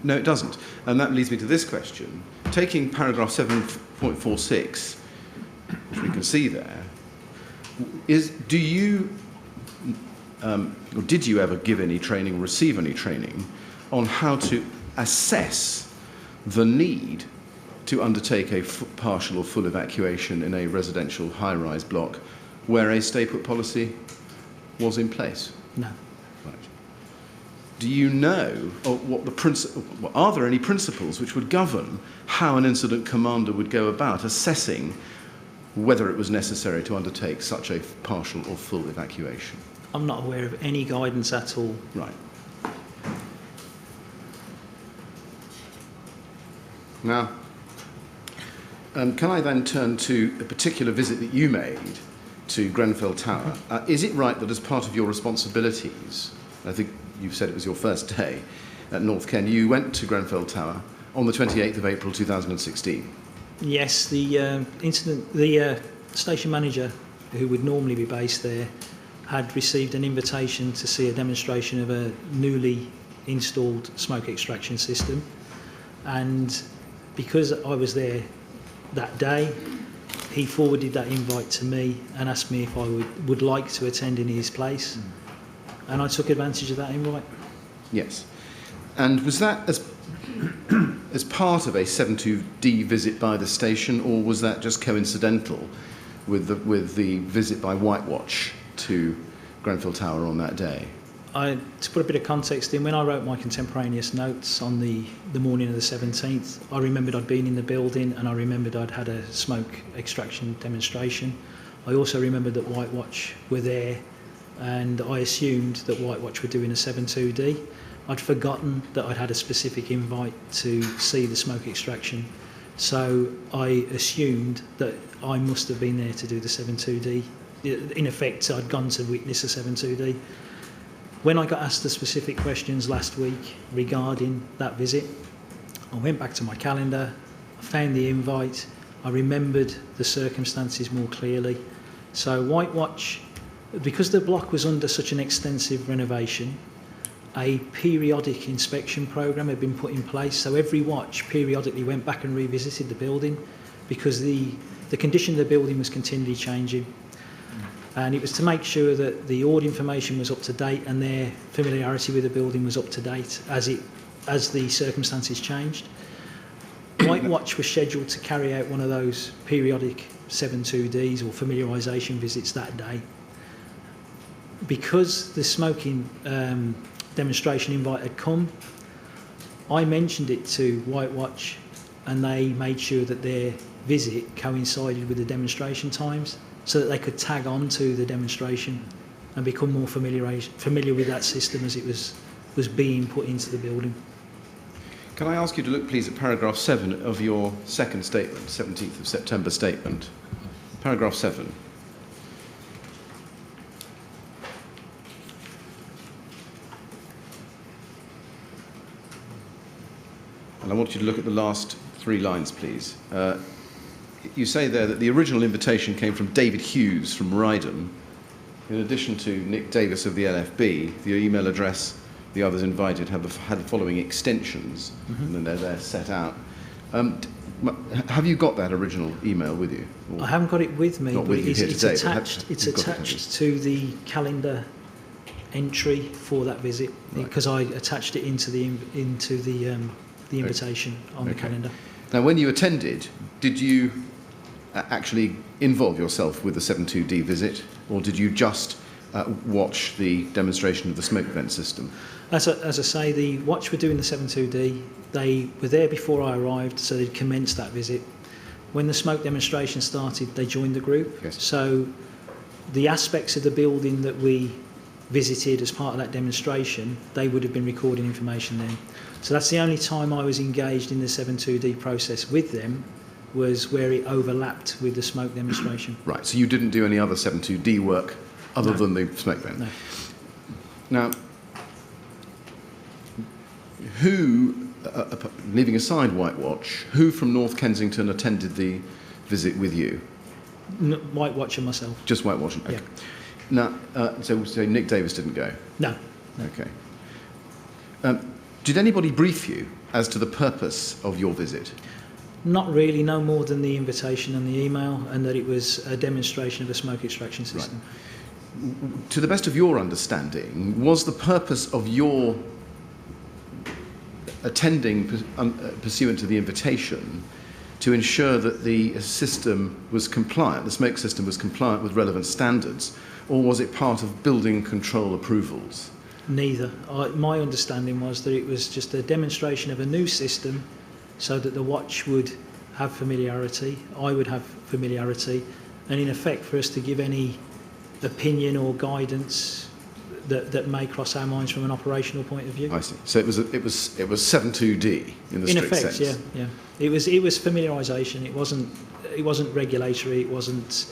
No, it doesn't. And that leads me to this question. Taking paragraph 7.46, which we can see there, do you, or did you ever give any training, receive any training on how to assess the need to undertake a partial or full evacuation in a residential high-rise block where a stay-put policy was in place? No. Right. Do you know, or are there any principles which would govern how an incident commander would go about assessing whether it was necessary to undertake such a partial or full evacuation? I'm not aware of any guidance at all. Right. Now, can I then turn to a particular visit that you made to Grenfell Tower? Is it right that as part of your responsibilities, I think you said it was your first day at North Ken, you went to Grenfell Tower on the 28th of April 2016? Yes, the station manager, who would normally be based there, had received an invitation to see a demonstration of a newly installed smoke extraction system, and because I was there that day, he forwarded that invite to me and asked me if I would like to attend in his place, and I took advantage of that invite. Yes. And was that as part of a 7.2d visit by the station, or was that just coincidental with the visit by White Watch to Grenfell Tower on that day? To put a bit of context in, when I wrote my contemporaneous notes on the morning of the 17th, I remembered I'd been in the building and I remembered I'd had a smoke extraction demonstration. I also remembered that White Watch were there, and I assumed that White Watch were doing a 7.2d. I'd forgotten that I'd had a specific invite to see the smoke extraction, so I assumed that I must have been there to do the 7.2d. In effect, I'd gone to witness a 7.2d. When I got asked the specific questions last week regarding that visit, I went back to my calendar, I found the invite, I remembered the circumstances more clearly. So White Watch, because the block was under such an extensive renovation, a periodic inspection programme had been put in place, so every watch periodically went back and revisited the building, because the condition of the building was continually changing. And it was to make sure that the all information was up to date and their familiarity with the building was up to date as the circumstances changed. White Watch was scheduled to carry out one of those periodic 7.2ds or familiarisation visits that day. Because the smoking demonstration invite had come, I mentioned it to White Watch, and they made sure that their visit coincided with the demonstration times, so that they could tag on to the demonstration and become more familiar with that system as it was was being put into the building. Can I ask you to look, please, at paragraph 7 of your second statement, 17th of September statement. Paragraph 7. And I want you to look at the last 3 lines, please. You say there that the original invitation came from David Hughes from Rydham. In addition to Nick Davis of the LFB, the email address the others invited had the following extensions, and then they're there set out. Have you got that original email with you? Or I haven't got it with me, not but with you here it's today, attached. It's attached to the calendar entry for that visit, because I attached it into the invitation on the calendar. Now, when you attended, did you actually involve yourself with the 72D visit, or did you just watch the demonstration of the smoke vent system? As I say, the watch were doing the 72D. They were there before I arrived, so they'd commenced that visit. When the smoke demonstration started, they joined the group. Yes. So the aspects of the building that we visited as part of that demonstration, they would have been recording information then. So that's the only time I was engaged in the 72D process with them, was where it overlapped with the smoke demonstration. Right, so you didn't do any other 72D work other than the smoke vent? No. Now, who, leaving aside White Watch, who from North Kensington attended the visit with you? White Watch and myself. Just White Watch? Okay. Yeah. Now, so Nick Davis didn't go? No. Okay. Did anybody brief you as to the purpose of your visit? Not really, no more than the invitation and the email, and that it was a demonstration of a smoke extraction system. Right. To the best of your understanding, was the purpose of your attending pursuant to the invitation to ensure that the system was compliant, the smoke system was compliant with relevant standards, or was it part of building control approvals? Neither. My understanding was that it was just a demonstration of a new system, so that the watch would have familiarity, I would have familiarity, and in effect for us to give any opinion or guidance that may cross our minds from an operational point of view. I see. So it was 72D in the strict sense. In effect, yeah. It was familiarisation. It wasn't regulatory. It wasn't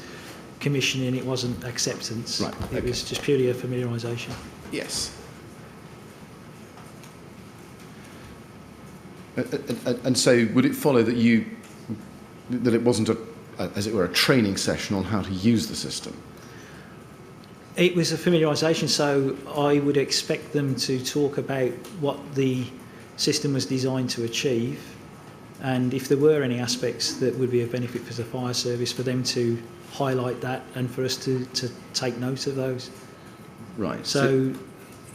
commissioning. It wasn't acceptance. Right. It was just purely a familiarisation. Yes. And so would it follow that it wasn't as it were, a training session on how to use the system? It was a familiarisation, so I would expect them to talk about what the system was designed to achieve, and if there were any aspects that would be of benefit for the fire service, for them to highlight that and for us to take note of those. Right. So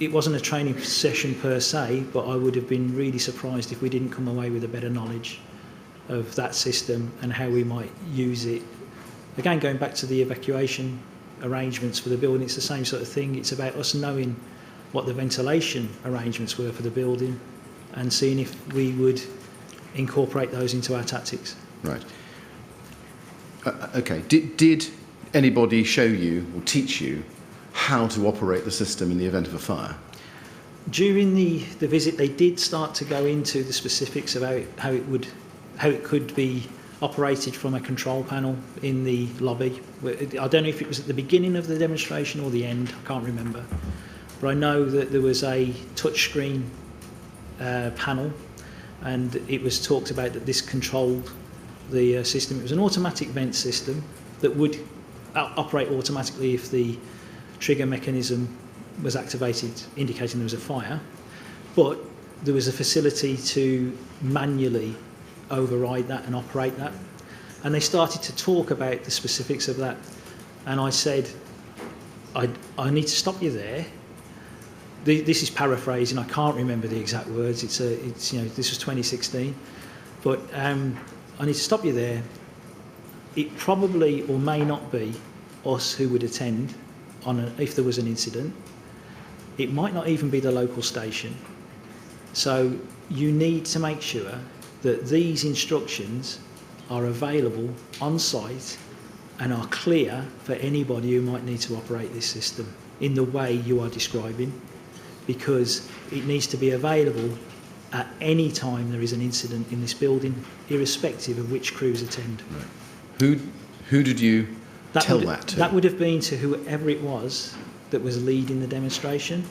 it wasn't a training session per se, but I would have been really surprised if we didn't come away with a better knowledge of that system and how we might use it. Again, going back to the evacuation arrangements for the building, it's the same sort of thing. It's about us knowing what the ventilation arrangements were for the building and seeing if we would incorporate those into our tactics. Right. Okay. Did anybody show you or teach you how to operate the system in the event of a fire? During the visit, they did start to go into the specifics of how it could be operated from a control panel in the lobby. I don't know if it was at the beginning of the demonstration or the end, I can't remember. But I know that there was a touchscreen panel, and it was talked about that this controlled the system. It was an automatic vent system that would operate automatically if the trigger mechanism was activated, indicating there was a fire. But there was a facility to manually override that and operate that. And they started to talk about the specifics of that. And I said, I need to stop you there. This is paraphrasing, I can't remember the exact words. It's this was 2016. But I need to stop you there. It probably or may not be us who would attend if there was an incident. It might not even be the local station. So you need to make sure that these instructions are available on site and are clear for anybody who might need to operate this system in the way you are describing. because it needs to be available at any time there is an incident in this building, irrespective of which crews attend. Right. Who did you tell that to? That would have been to whoever it was that was leading the demonstration.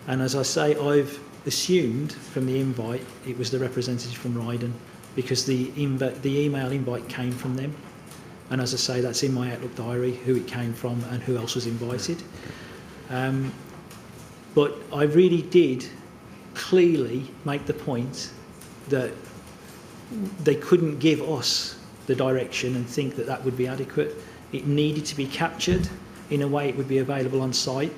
And as I say, I've assumed from the invite it was the representative from Ryden, because the email invite came from them. And as I say, that's in my Outlook diary, who it came from and who else was invited. But I really did clearly make the point that they couldn't give us the direction and think that that would be adequate. It needed to be captured in a way it would be available on site.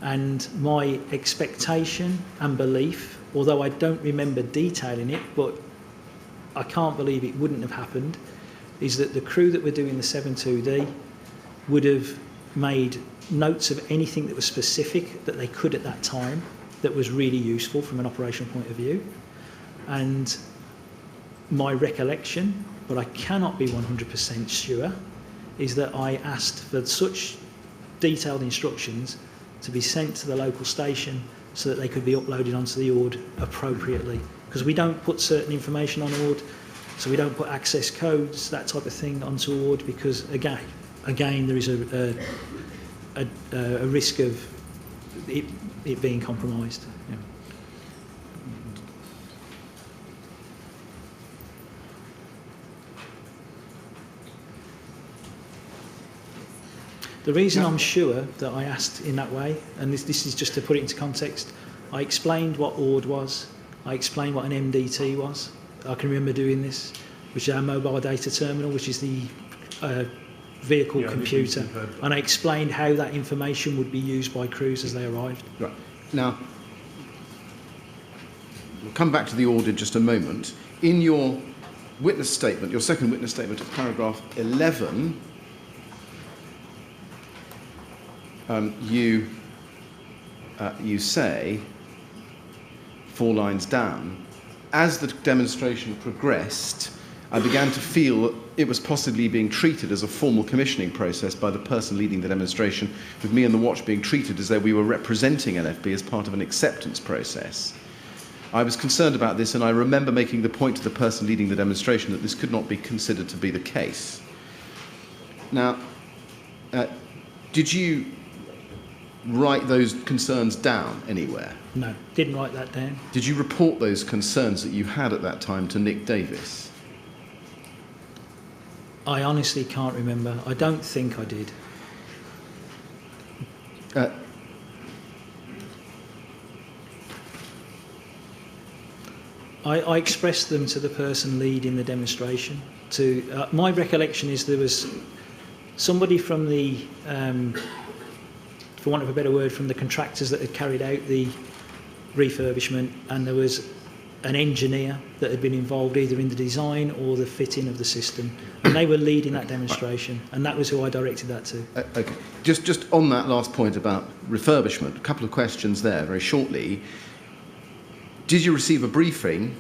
And my expectation and belief, although I don't remember detailing it, but I can't believe it wouldn't have happened, is that the crew that were doing the 7.2D would have made notes of anything that was specific that they could at that time that was really useful from an operational point of view. And my recollection, but I cannot be 100% sure, is that I asked for such detailed instructions to be sent to the local station so that they could be uploaded onto the ORD appropriately. Because we don't put certain information on ORD, so we don't put access codes, that type of thing, onto ORD, because again there is a risk of it being compromised. Yeah. The reason I'm sure that I asked in that way, and this is just to put it into context, I explained what ORD was, I explained what an MDT was. I can remember doing this, which is our mobile data terminal, which is the vehicle computer, and I explained how that information would be used by crews as they arrived. Right. Now, we'll come back to the order in just a moment. In your witness statement, your second witness statement at paragraph 11, you say, 4 lines down, as the demonstration progressed, I began to feel that it was possibly being treated as a formal commissioning process by the person leading the demonstration, with me and the watch being treated as though we were representing LFB as part of an acceptance process. I was concerned about this, and I remember making the point to the person leading the demonstration that this could not be considered to be the case. Now, did you write those concerns down anywhere? No, didn't write that down. Did you report those concerns that you had at that time to Nick Davis? I honestly can't remember. I don't think I did. I expressed them to the person leading the demonstration. My recollection is there was somebody from the, for want of a better word, from the contractors that had carried out the refurbishment, and there was an engineer that had been involved either in the design or the fitting of the system, and they were leading that demonstration, and that was who I directed that to. Okay. Just on that last point about refurbishment, a couple of questions there very shortly. Did you receive a briefing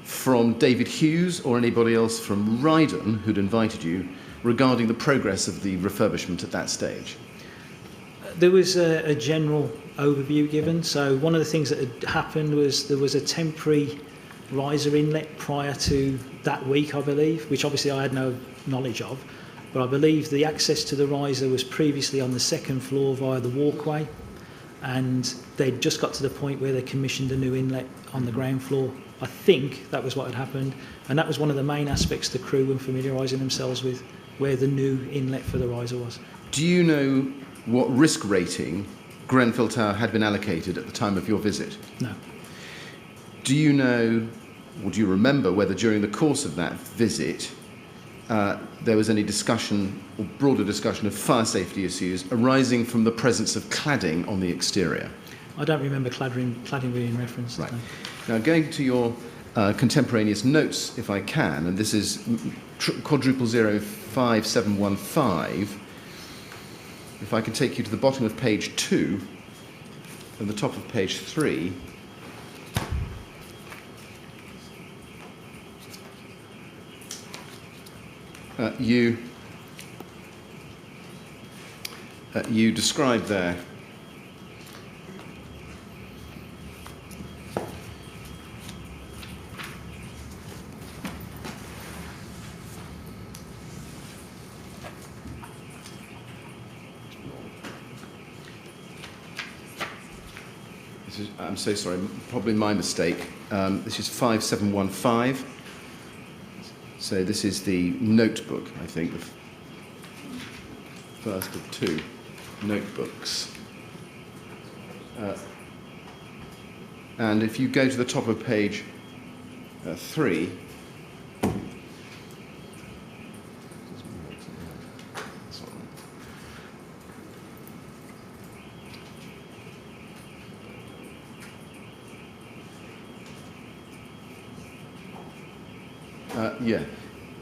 from David Hughes or anybody else from Ryden who'd invited you regarding the progress of the refurbishment at that stage? There was a general overview given. So one of the things that had happened was there was a temporary riser inlet prior to that week, I believe, which obviously I had no knowledge of, but I believe the access to the riser was previously on the second floor via the walkway, and they'd just got to the point where they commissioned a new inlet on the ground floor. I think that was what had happened, and that was one of the main aspects the crew were familiarising themselves with, where the new inlet for the riser was. Do you know what risk rating Grenfell Tower had been allocated at the time of your visit? No. Do you know, or do you remember whether during the course of that visit there was any discussion or broader discussion of fire safety issues arising from the presence of cladding on the exterior? I don't remember cladding being referenced. Right. No. Now, going to your contemporaneous notes, if I can, and this is quadruple 05715. If I can take you to the bottom of page 2 and the top of page 3. You I'm so sorry, probably my mistake. This is 5715. So this is the notebook, I think, the first of two notebooks. And if you go to the top of page 3,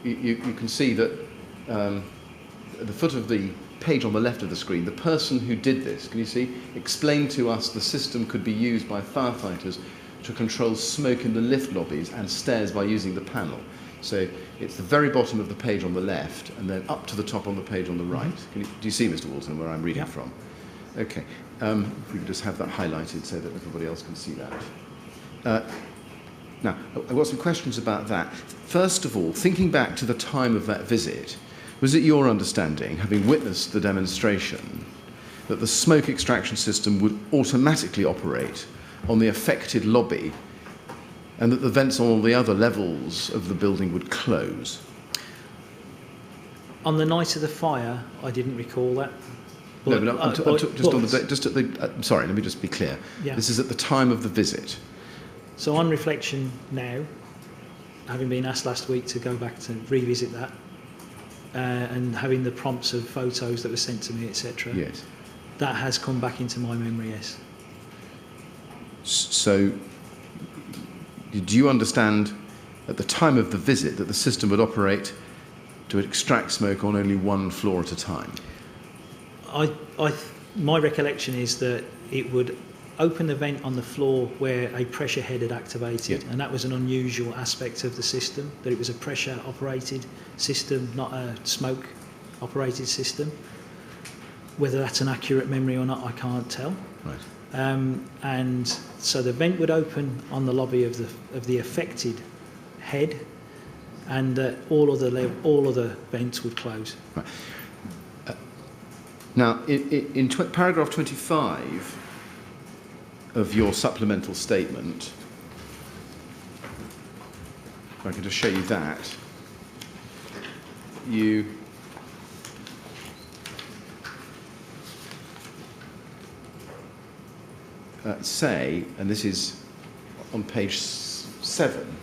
you can see that at the foot of the page on the left of the screen, the person who did this, can you see, explained to us the system could be used by firefighters to control smoke in the lift lobbies and stairs by using the panel. So it's the very bottom of the page on the left and then up to the top on the page on the right. Do you see, Mr. Walton, where I'm reading from? Okay. If we could just have that highlighted so that everybody else can see that. Now, I've got some questions about that. First of all, thinking back to the time of that visit, was it your understanding, having witnessed the demonstration, that the smoke extraction system would automatically operate on the affected lobby and that the vents on all the other levels of the building would close? On the night of the fire, I didn't recall that. No, but I'm sorry, let me just be clear. Yeah. This is at the time of the visit. So on reflection now, having been asked last week to go back to revisit that, and having the prompts of photos that were sent to me, etc. Yes. That has come back into my memory, yes. So, did you understand at the time of the visit that the system would operate to extract smoke on only one floor at a time? My recollection is that it would open the vent on the floor where a pressure head had activated, and that was an unusual aspect of the system, that it was a pressure operated system, not a smoke operated system. Whether that's an accurate memory or not, I can't tell. Right. And so the vent would open on the lobby of the affected head, and all other vents would close. Right. Now, in paragraph 25 of your supplemental statement, if I could just show you that, you say, and this is on page 7,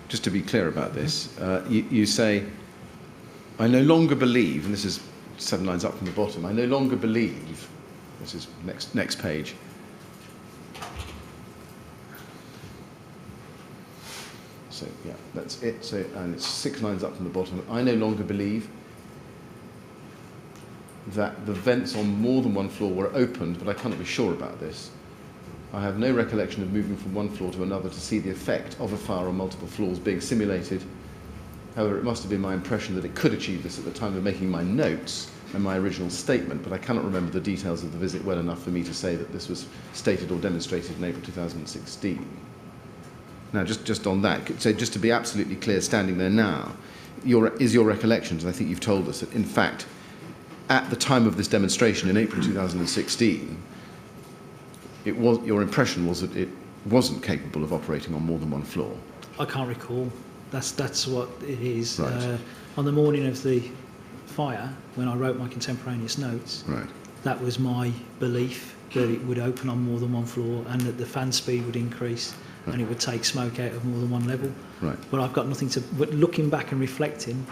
just to be clear about this, you say, I no longer believe, and this is 7 lines up from the bottom, I no longer believe, this is next page, so yeah, that's it, so, and it's 6 lines up from the bottom, I no longer believe that the vents on more than one floor were opened, but I cannot be sure about this. I have no recollection of moving from one floor to another to see the effect of a fire on multiple floors being simulated. However, it must have been my impression that it could achieve this at the time of making my notes and my original statement, but I cannot remember the details of the visit well enough for me to say that this was stated or demonstrated in April 2016. Now, just on that, so just to be absolutely clear, standing there now, is your recollections, and I think you've told us that, in fact, at the time of this demonstration in April 2016, your impression was that it wasn't capable of operating on more than one floor? I can't recall. That's what it is. Right. On the morning of the fire, when I wrote my contemporaneous notes, right, that was my belief that it would open on more than one floor and that the fan speed would increase, right, and it would take smoke out of more than one level. Right. But I've got nothing to... But looking back and reflecting,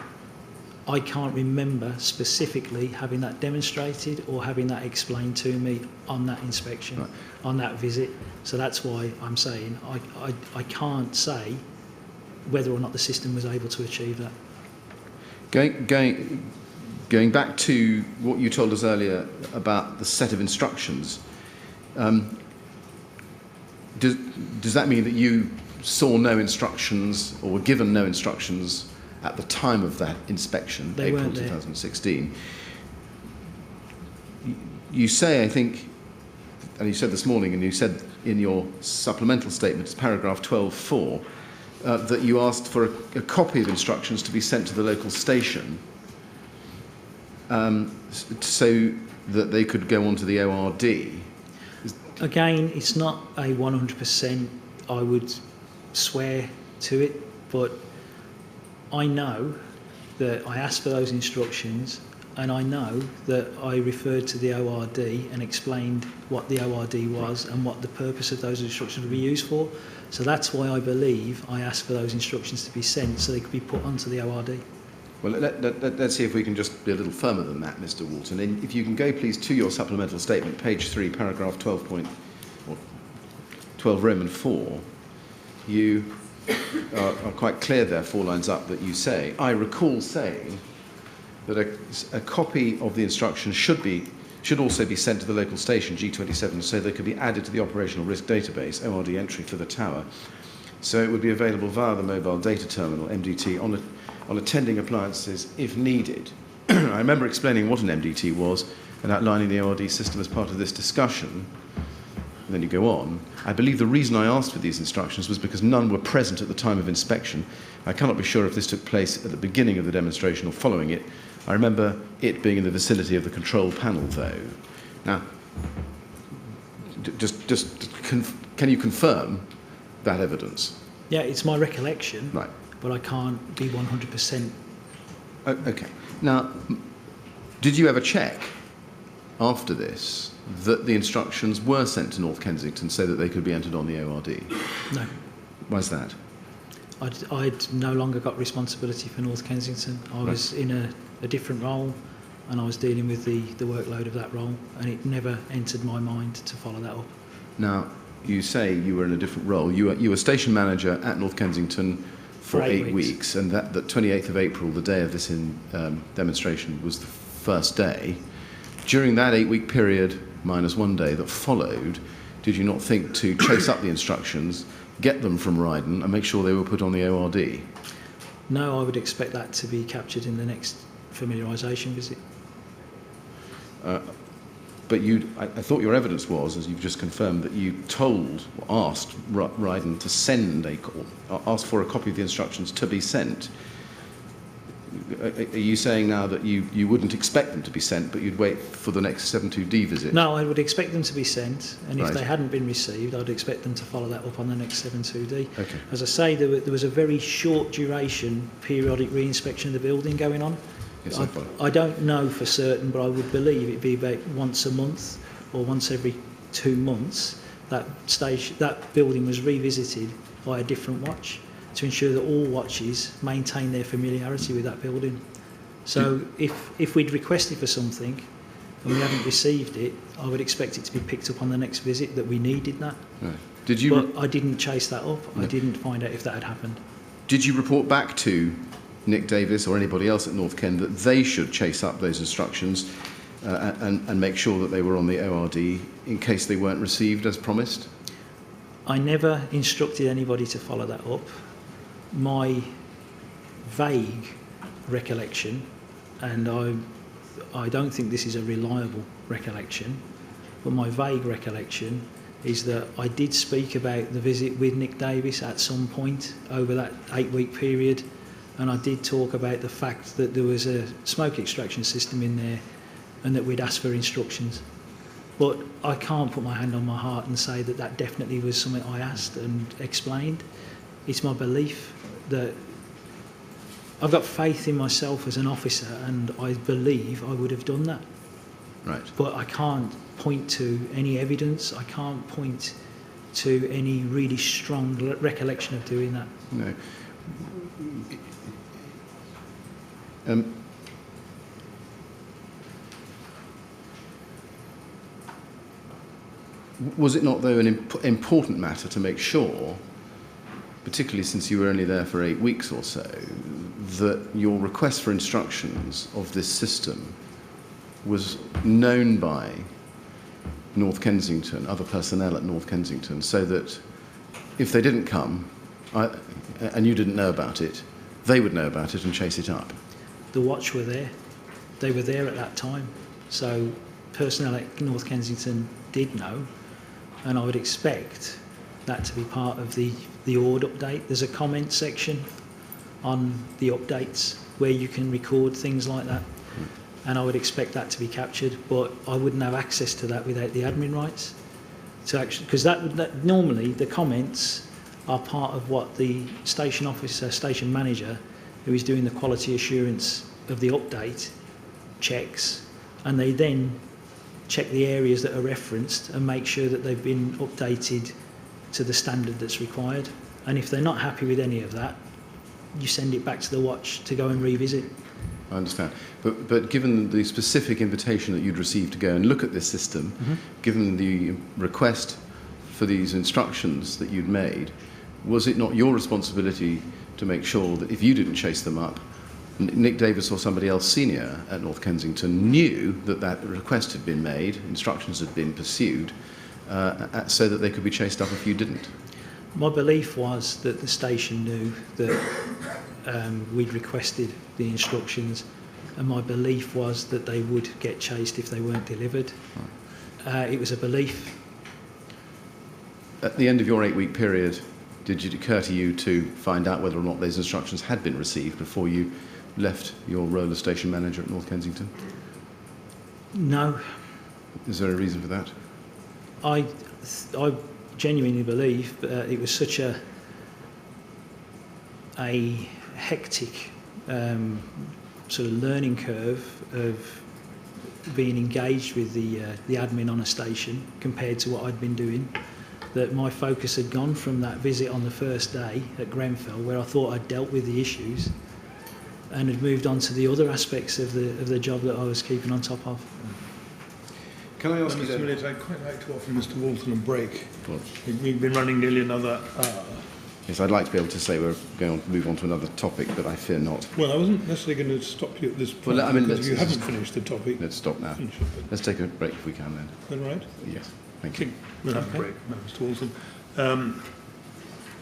I can't remember specifically having that demonstrated or having that explained to me on that inspection, right, on that visit. So that's why I'm saying I can't say whether or not the system was able to achieve that. Going back to what you told us earlier about the set of instructions, does that mean that you saw no instructions or were given no instructions at the time of that inspection, they April weren't 2016? You say, I think, and you said this morning, and you said in your supplemental statement, it's paragraph 12.4, that you asked for a copy of instructions to be sent to the local station so that they could go on to the ORD. Again, it's not a 100% I would swear to it, but I know that I asked for those instructions, and I know that I referred to the ORD and explained what the ORD was and what the purpose of those instructions would be used for. So that's why I believe I asked for those instructions to be sent so they could be put onto the ORD. Well, let's see if we can just be a little firmer than that, Mr. Walton. And if you can go, please, to your supplemental statement, page 3, paragraph 12 Roman 4, you are quite clear there, 4 lines up, that you say, I recall saying that a copy of the instructions should also be sent to the local station, G27, so they could be added to the operational risk database, ORD entry for the tower. So it would be available via the mobile data terminal, MDT, on attending appliances if needed. I remember explaining what an MDT was and outlining the ORD system as part of this discussion. And then you go on. I believe the reason I asked for these instructions was because none were present at the time of inspection. I cannot be sure if this took place at the beginning of the demonstration or following it. I remember it being in the vicinity of the control panel, though. Now, can you confirm that evidence? Yeah, it's my recollection, Right. but I can't be 100%. Okay. Now, did you ever check after this that the instructions were sent to North Kensington so that they could be entered on the ORD? No. Why's that? I'd no longer got responsibility for North Kensington. I was in a different role, and I was dealing with the workload of that role, and it never entered my mind to follow that up. Now, you say you were in a different role. You were station manager at North Kensington for 8 weeks, and that 28th of April, the day of this demonstration, was the first day. During that 8-week period, minus 1 day that followed, did you not think to chase up the instructions, get them from Ryden, and make sure they were put on the ORD? No, I would expect that to be captured in the next familiarisation visit. But I thought your evidence was, as you've just confirmed, that you asked Ryden to send asked for a copy of the instructions to be sent. Are you saying now that you wouldn't expect them to be sent, but you'd wait for the next 72D visit? No, I would expect them to be sent, and if Right. they hadn't been received, I'd expect them to follow that up on the next 72D. Okay. As I say, there was a very short duration periodic re-inspection of the building going on. Yes, I follow. I don't know for certain, but I would believe it'd be about once a month or once every 2 months that building was revisited by a different watch to ensure that all watches maintain their familiarity with that building. So if we'd requested for something and we hadn't received it, I would expect it to be picked up on the next visit that we needed that. Right. Did you? But I didn't chase that up. No. I didn't find out if that had happened. Did you report back to Nick Davis or anybody else at North Ken that they should chase up those instructions and make sure that they were on the ORD in case they weren't received as promised? I never instructed anybody to follow that up. My vague recollection, and I don't think this is a reliable recollection, but my vague recollection is that I did speak about the visit with Nick Davis at some point over that 8-week period, and I did talk about the fact that there was a smoke extraction system in there and that we'd asked for instructions. But I can't put my hand on my heart and say that that definitely was something I asked and explained. It's my belief that I've got faith in myself as an officer, and I believe I would have done that. Right. But I can't point to any evidence. I can't point to any really strong recollection of doing that. No. Was it not, though, an important matter to make sure, particularly since you were only there for 8 weeks or so, that your request for instructions of this system was known by North Kensington, other personnel at North Kensington, so that if they didn't come and you didn't know about it, they would know about it and chase it up? The watch were there. They were there at that time. So personnel at North Kensington did know, and I would expect that to be part of the ORD update. There's a comment section on the updates where you can record things like that. and I would expect that to be captured, but I wouldn't have access to that without the admin rights. To actually, because that normally the comments are part of what the station officer, station manager, who is doing the quality assurance of the update, checks, and they then check the areas that are referenced and make sure that they've been updated to the standard that's required. And if they're not happy with any of that, you send it back to the watch to go and revisit. I understand. But given the specific invitation that you'd received to go and look at this system, given the request for these instructions that you'd made, was it not your responsibility to make sure that if you didn't chase them up, Nick Davis or somebody else senior at North Kensington knew that that request had been made, instructions had been pursued, so that they could be chased up if you didn't? My belief was that the station knew that we'd requested the instructions, and my belief was that they would get chased if they weren't delivered. It was a belief. At the end of your 8-week period, did it occur to you to find out whether or not those instructions had been received before you left your role as station manager at North Kensington? No. Is there a reason for that? I genuinely believe it was such a hectic sort of learning curve of being engaged with the admin on a station compared to what I'd been doing, that my focus had gone from that visit on the first day at Grenfell, where I thought I'd dealt with the issues, and had moved on to the other aspects of the job that I was keeping on top of. Can I ask you Mr. then? Millett, I'd quite like to offer Mr. Walton a break. Well, We've been running nearly another hour. yes, I'd like to be able to say we're going to move on to another topic, but I fear not. Well, I wasn't necessarily going to stop you at this point, Well, I mean, because if you let's- haven't finished the topic, Let's stop now. finish it. Let's take a break if we can then. Is that right? Yes, thank you. Okay, we'll have Okay. a break, no, Mr. Walton.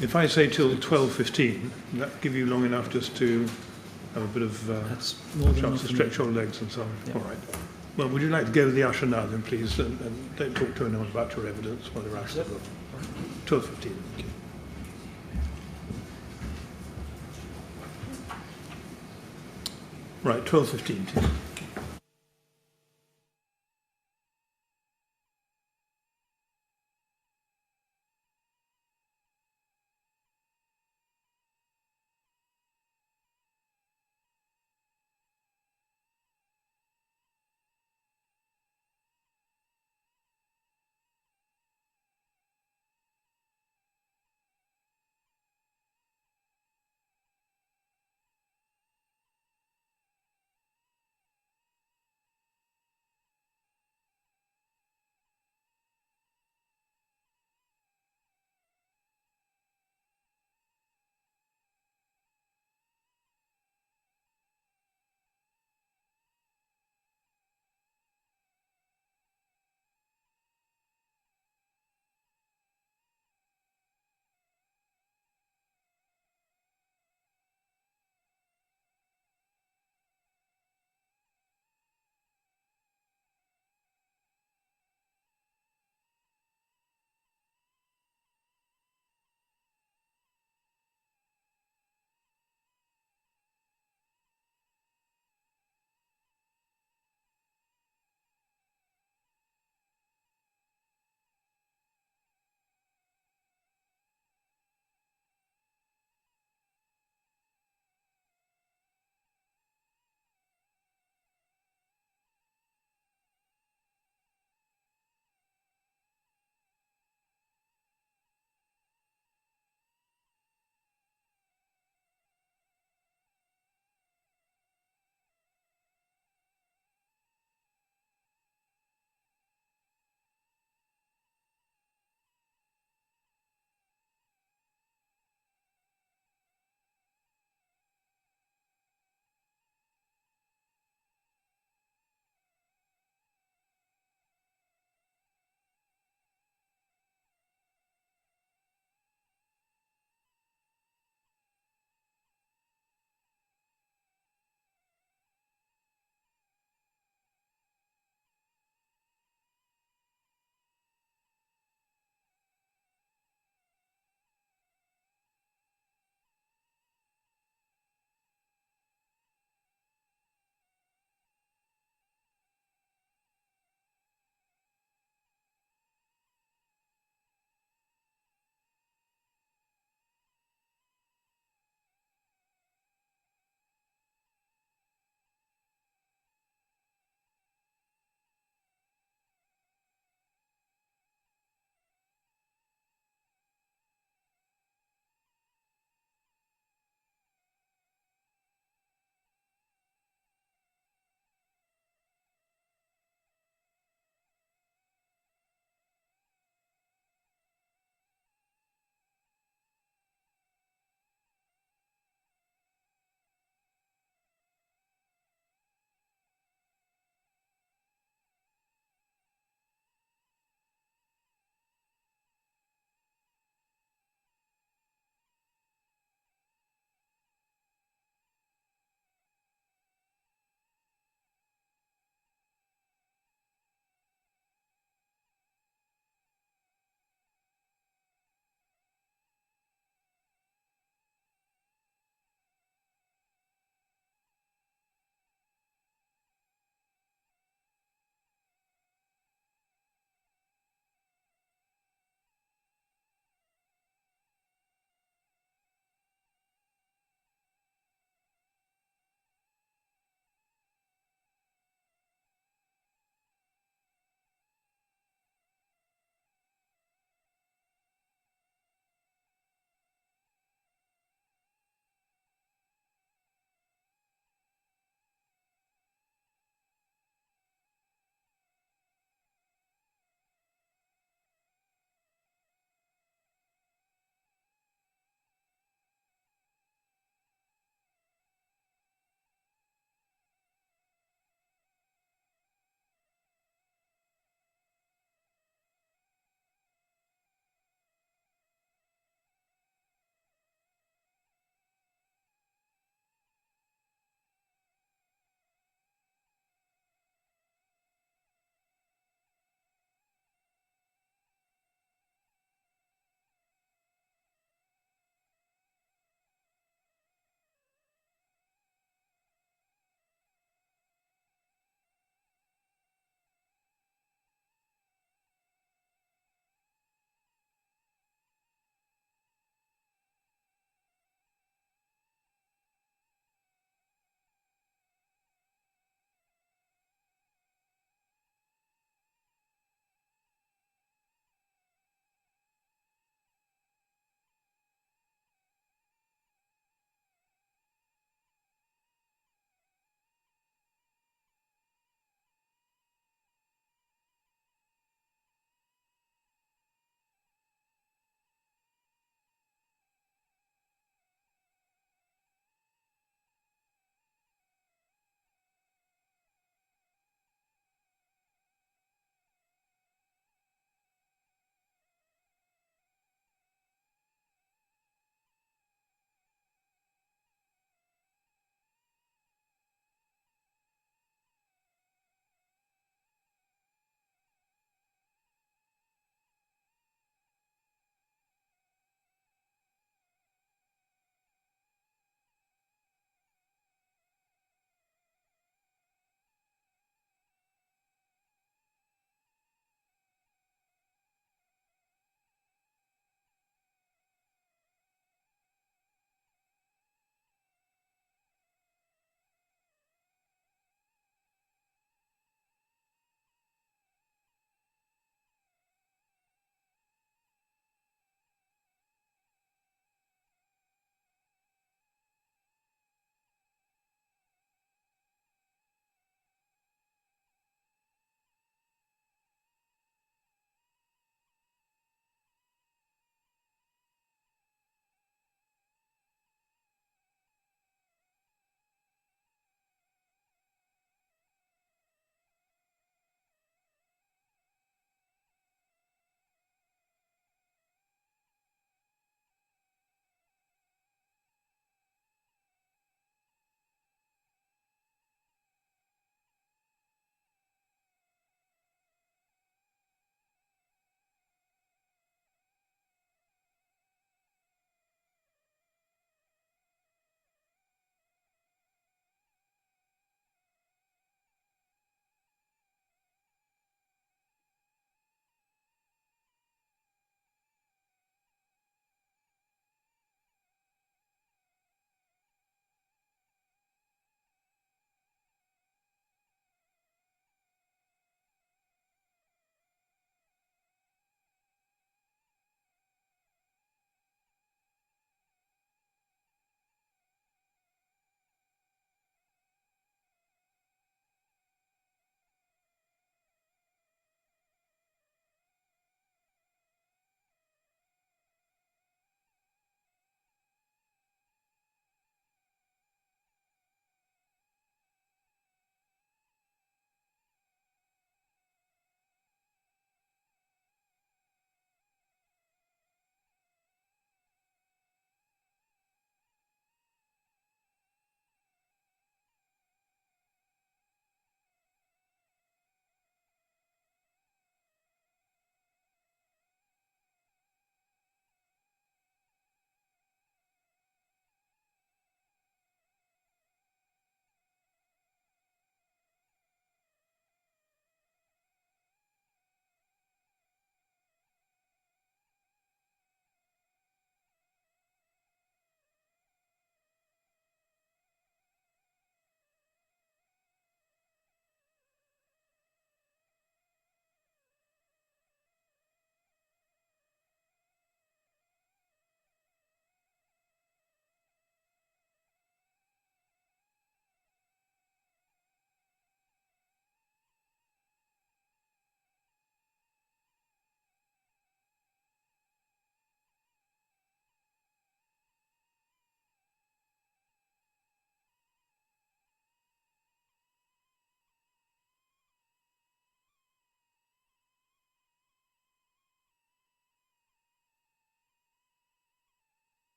If I say till 12:15, will that give you long enough just to have a bit of That's more than chance enough to for stretch me. your legs and so on? Yeah. All right. Well, would you like to go with the usher now then, please, and don't talk to anyone about your evidence while they're out of the room. 12:15, thank you. Right, 12:15, please.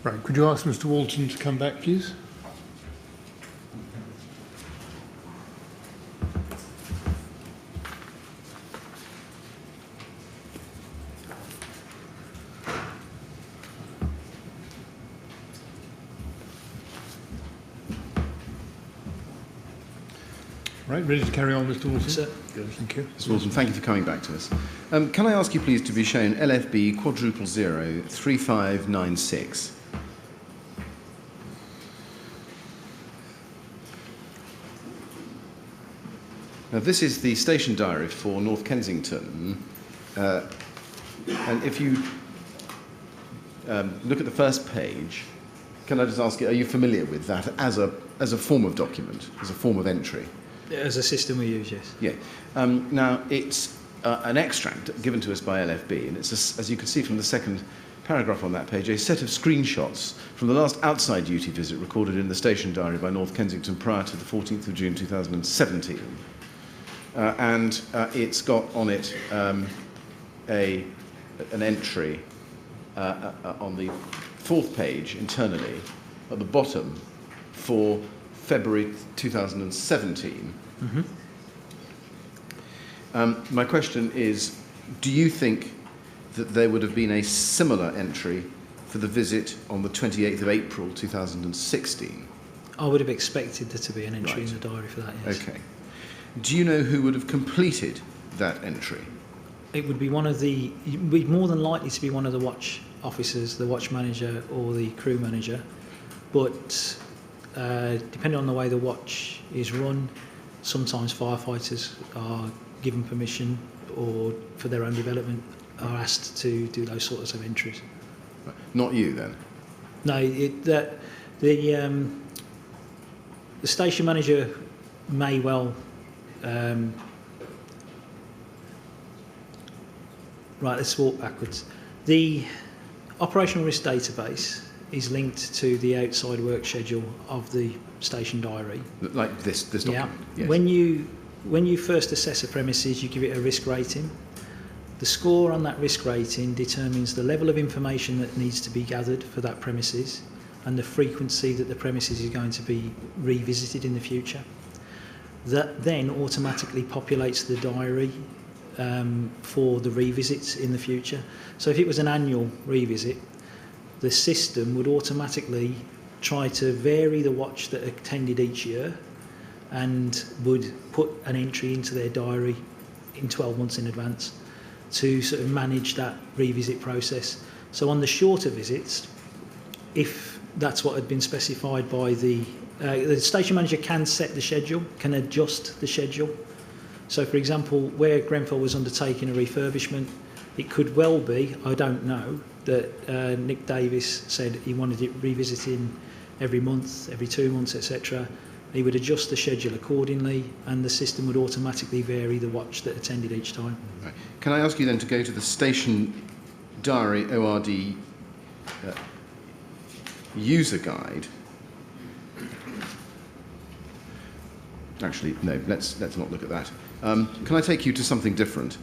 Right, could you ask Mr. Walton to come back, please? Right, ready to carry on, Mr. Walton? Sir. Good, thank you. Mr. Walton, thank you for coming back to us. Can I ask you please to be shown LFB quadruple 03596? Now, this is the station diary for North Kensington, and if you look at the first page, can I just ask you, are you familiar with that as a form of document, as a form of entry? As a system we use, yes. Yeah. Now, it's an extract given to us by LFB, and it's, as you can see from the second paragraph on that page, a set of screenshots from the last outside duty visit recorded in the station diary by North Kensington prior to the 14th of June 2017. And it's got on it an entry on the fourth page internally at the bottom for February 2017. Mm-hmm. My question is, do you think that there would have been a similar entry for the visit on the 28th of April 2016? I would have expected there to be an entry Right. in the diary for that, yes. Okay. Do you know who would have completed that entry? It would be more than likely to be one of the watch officers, the watch manager or the crew manager, but depending on the way the watch is run, sometimes firefighters are given permission or for their own development are asked to do those sorts of entries. Right. Not you then? No, the station manager may well right, let's walk backwards. The operational risk database is linked to the outside work schedule of the station diary. Like this document? Yeah. Yes. When you first assess a premises, you give it a risk rating. The score on that risk rating determines the level of information that needs to be gathered for that premises and the frequency that the premises is going to be revisited in the future. That then automatically populates the diary for the revisits in the future. So if it was an annual revisit, the system would automatically try to vary the watch that attended each year and would put an entry into their diary in 12 months in advance to sort of manage that revisit process. So on the shorter visits, if that's what had been specified by the station manager can set the schedule, can adjust the schedule. So for example, where Grenfell was undertaking a refurbishment, it could well be, I don't know, that Nick Davis said he wanted it revisiting every month, every 2 months, etc. He would adjust the schedule accordingly and the system would automatically vary the watch that attended each time. Right. Can I ask you then to go to the station diary ORD user guide? Actually, no, let's not look at that. Can I take you to something different?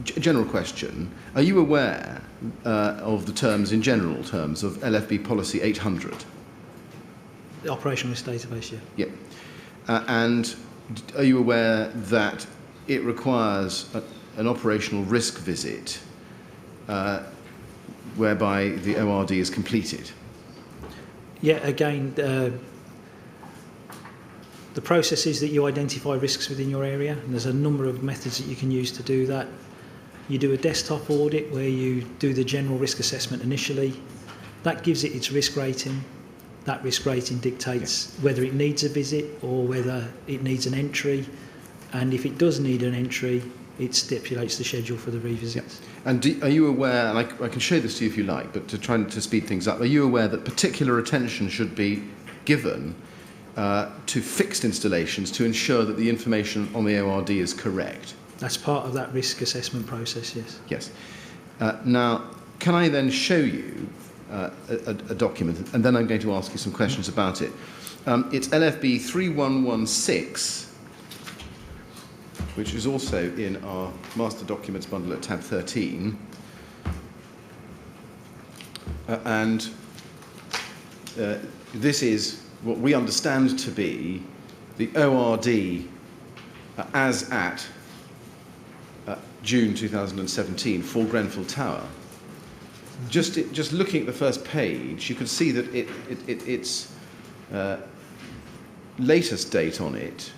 General question. Are you aware of the terms, in general terms, of LFB policy 800? The operational risk database, yeah. Yeah. And are you aware that it requires an operational risk visit whereby the ORD is completed? Yeah, again, the process is that you identify risks within your area, and there's a number of methods that you can use to do that. You do a desktop audit where you do the general risk assessment initially. That gives it its risk rating. That risk rating dictates whether it needs a visit or whether it needs an entry. And if it does need an entry, it stipulates the schedule for the revisits. Yeah. And are you aware, and I can show this to you if you like, but to try to speed things up, are you aware that particular attention should be given to fixed installations to ensure that the information on the ORD is correct? That's part of that risk assessment process, yes. Yes. Now, can I then show you a document, and then I'm going to ask you some questions about it. It's LFB 3116, which is also in our master documents bundle at tab 13. and this is what we understand to be the ORD as at June 2017 for Grenfell Tower. Just looking at the first page, you can see that its latest date on it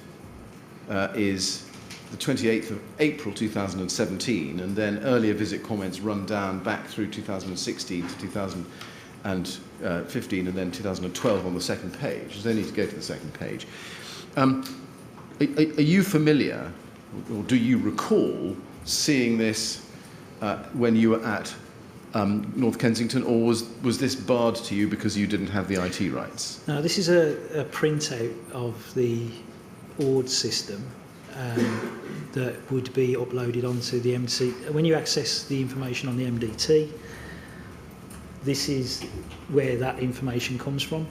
is the 28th of April 2017, and then earlier visit comments run down back through 2016 to 2015, and then 2012 on the second page. There's no need to go to the second page. Are you familiar, or do you recall seeing this when you were at North Kensington, or was this barred to you because you didn't have the IT rights? Now, this is a printout of the ORD system that would be uploaded onto the MDT. When you access the information on the MDT, this is where that information comes from.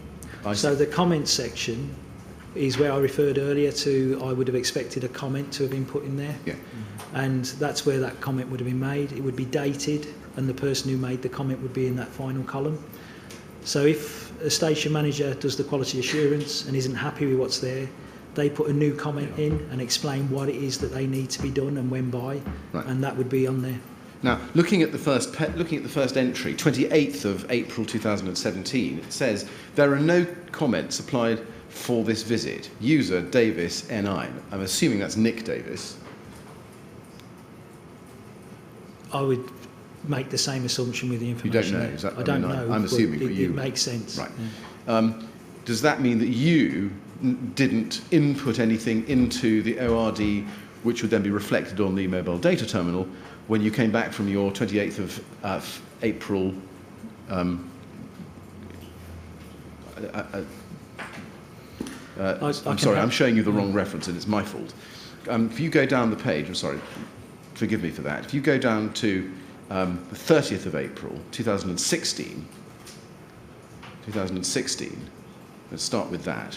So the comment section is where I referred earlier to. I would have expected a comment to have been put in there. Yeah. And that's where that comment would have been made. It would be dated, and the person who made the comment would be in that final column. So if a station manager does the quality assurance and isn't happy with what's there, they put a new comment in and explain what it is that they need to be done and when by, right. And that would be on there. Now, looking at the first entry, 28th of April 2017, it says there are no comments applied for this visit. User Davis N9. I'm assuming that's Nick Davis. I would make the same assumption with the information. You don't know? Is that, I don't know. I'm assuming, but it makes sense. Right. Yeah. Does that mean that you didn't input anything into the ORD which would then be reflected on the mobile data terminal when you came back from your 28th of April I'm sorry, I'm showing you the wrong reference and it's my fault. If you go down the page, I'm sorry, forgive me for that. If you go down to the 30th of April 2016, let's start with that.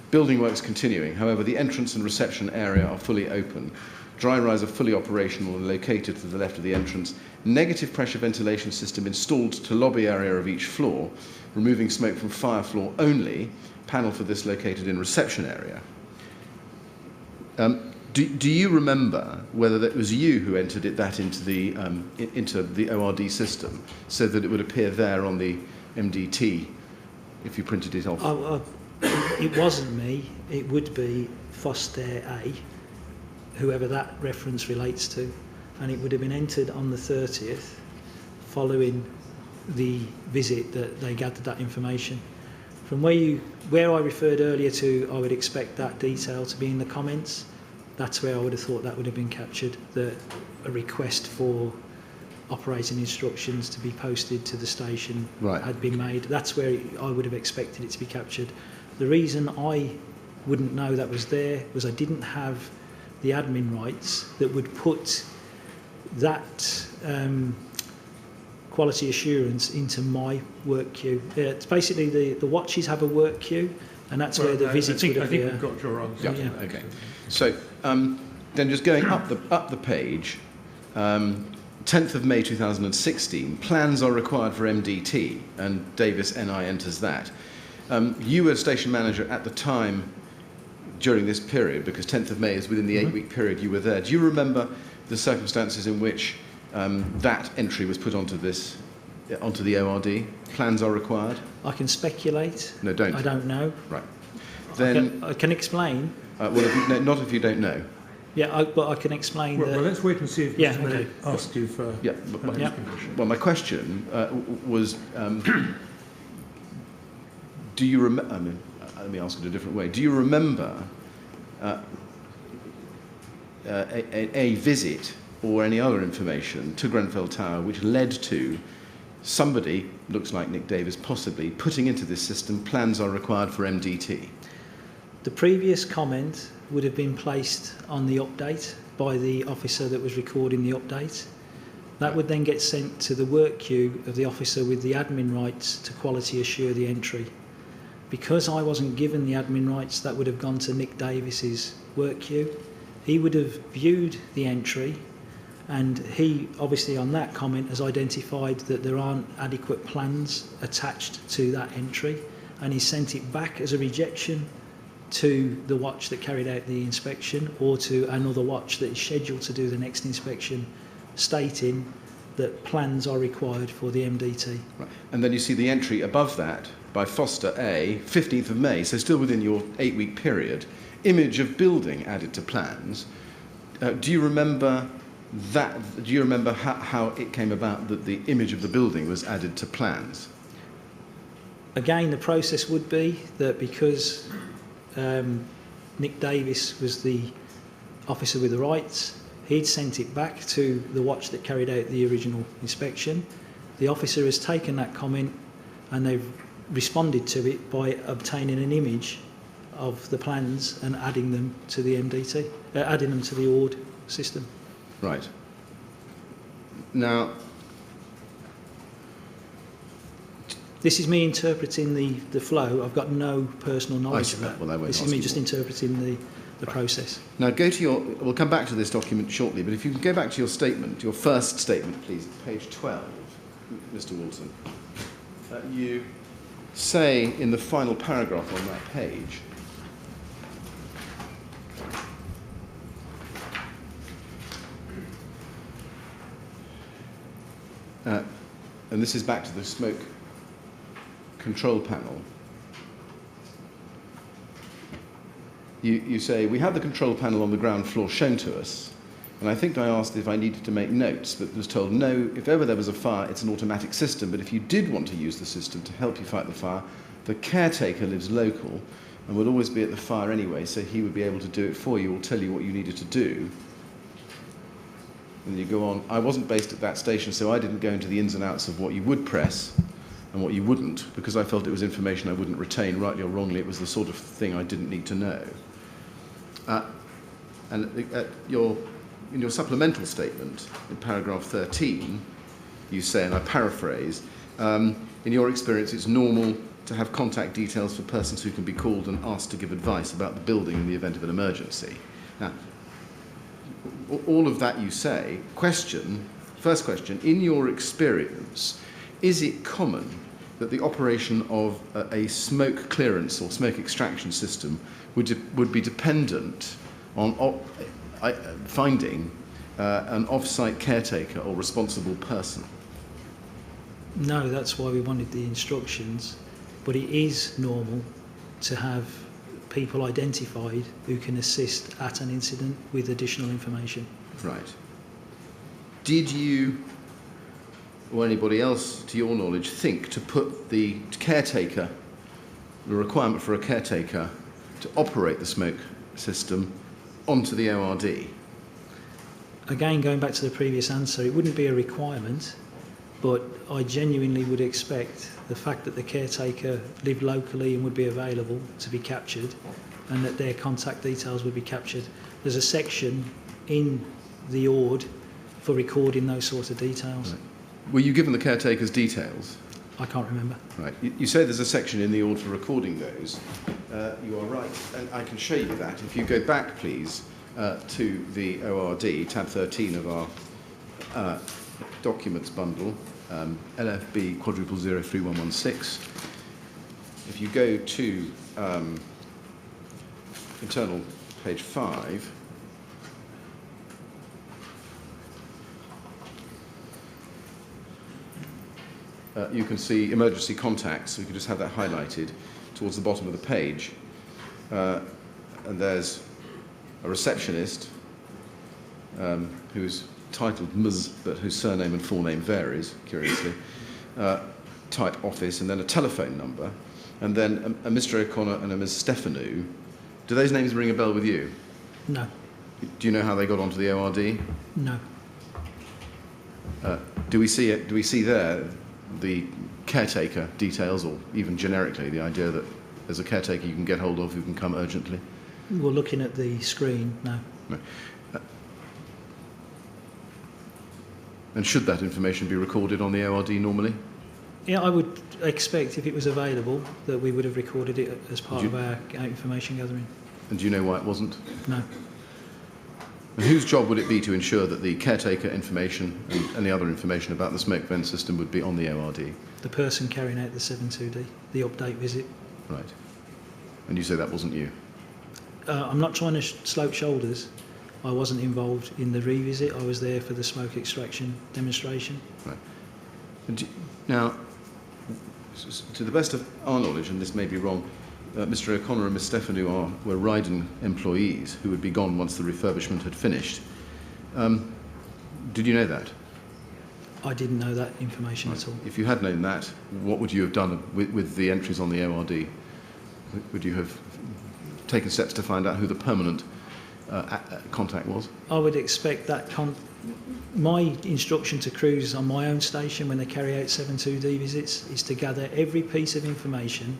Building works continuing. However, the entrance and reception area are fully open. Dry rise are fully operational and located to the left of the entrance. Negative pressure ventilation system installed to lobby area of each floor, removing smoke from fire floor only. Panel for this located in reception area. Do you remember whether that was you who entered that into the ORD system so that it would appear there on the MDT if you printed it off? It wasn't me. It would be Foster A, whoever that reference relates to, and it would have been entered on the 30th following the visit that they gathered that information. From where I referred earlier to, I would expect that detail to be in the comments. That's where I would have thought that would have been captured, that a request for operating instructions to be posted to the station had been made. That's where I would have expected it to be captured. The reason I wouldn't know that was there was I didn't have the admin rights that would put that quality assurance into my work queue. It's basically the watches have a work queue, and that's where the visits would appear. I think we've got your answer. Yeah. Okay. So then just going up the page, 10th of May 2016, plans are required for MDT, and Davis NI enters that. You were station manager at the time during this period, because 10th of May is within the 8-week period you were there. Do you remember the circumstances in which that entry was put onto the ORD? Plans are required? I can speculate. No, don't. I don't know. Right. Then I can explain. Well, not if you don't know. Yeah, but I can explain. Well, let's wait and see if Mr. May asks you for Well, my question was, do you remember? I mean, let me ask it a different way. Do you remember a visit or any other information to Grenfell Tower which led to somebody, looks like Nick Davis, possibly putting into this system plans are required for MDT? The previous comment would have been placed on the update by the officer that was recording the update. That would then get sent to the work queue of the officer with the admin rights to quality assure the entry. Because I wasn't given the admin rights, that would have gone to Nick Davis's work queue. He would have viewed the entry And he, obviously on that comment, has identified that there aren't adequate plans attached to that entry, and he sent it back as a rejection to the watch that carried out the inspection, or to another watch that is scheduled to do the next inspection, stating that plans are required for the MDT. Right. And then you see the entry above that by Foster A, 15th of May, so still within your 8-week period, image of building added to plans. Do you remember that? Do you remember how it came about that the image of the building was added to plans? Again, the process would be that because Nick Davis was the officer with the rights, he'd sent it back to the watch that carried out the original inspection. The officer has taken that comment and they've responded to it by obtaining an image of the plans and adding them to the MDT, adding them to the ORD system. Right. Now, this is me interpreting the flow. I've got no personal knowledge of that. Well, this is me just interpreting the process. Now, go to your... We'll come back to this document shortly, but if you can go back to your statement, your first statement, please, page 12, Mr. Walton. You say in the final paragraph on that page, and this is back to the smoke control panel. You say, we have the control panel on the ground floor shown to us, and I think I asked if I needed to make notes, but was told, no, if ever there was a fire, it's an automatic system, but if you did want to use the system to help you fight the fire, the caretaker lives local and will always be at the fire anyway, so he would be able to do it for you or tell you what you needed to do. And you go on, I wasn't based at that station, so I didn't go into the ins and outs of what you would press and what you wouldn't, because I felt it was information I wouldn't retain, rightly or wrongly. It was the sort of thing I didn't need to know. In your supplemental statement, in paragraph 13, you say, and I paraphrase, in your experience, it's normal to have contact details for persons who can be called and asked to give advice about the building in the event of an emergency. Now, all of that you say, first question, in your experience, is it common that the operation of a smoke clearance or smoke extraction system would be dependent on finding an off-site caretaker or responsible person? No, that's why we wanted the instructions, but it is normal to have people identified who can assist at an incident with additional information. Right. Did you, or anybody else, to your knowledge, think to put the caretaker, the requirement for a caretaker to operate the smoke system onto the ORD? Again, going back to the previous answer, it wouldn't be a requirement, but I genuinely would expect the fact that the caretaker lived locally and would be available to be captured, and that their contact details would be captured. There's a section in the ORD for recording those sorts of details. Right. Were you given the caretaker's details? I can't remember. Right. You say there's a section in the ORD for recording those. You are right, and I can show you that. If you go back, please, to the ORD, tab 13 of our documents bundle, LFB quadruple 03116. If you go to internal page 5, you can see emergency contacts. So you can just have that highlighted towards the bottom of the page. And there's a receptionist who's titled Ms, but whose surname and full name varies, curiously. Type office, and then a telephone number, and then a Mr. O'Connor and a Ms. Stefanu. Do those names ring a bell with you? No. Do you know how they got onto the ORD? No. Do we see it? Do we see there the caretaker details, or even generically the idea that there's a caretaker you can get hold of who can come urgently? Well, looking at the screen, no. No. And should that information be recorded on the ORD normally? Yeah, I would expect if it was available that we would have recorded it as part of our information gathering. And do you know why it wasn't? No. And whose job would it be to ensure that the caretaker information and any other information about the smoke vent system would be on the ORD? The person carrying out the 72D, the update visit. Right. And you say that wasn't you? I'm not trying to slope shoulders. I wasn't involved in the revisit. I was there for the smoke extraction demonstration. Right. Now, to the best of our knowledge, and this may be wrong, Mr. O'Connor and Miss Stefanu were Ryden employees who would be gone once the refurbishment had finished. Did you know that? I didn't know that information at all. If you had known that, what would you have done with the entries on the ORD? Would you have taken steps to find out who the permanent contact was? I would expect that my instruction to crews on my own station when they carry out 72D visits is to gather every piece of information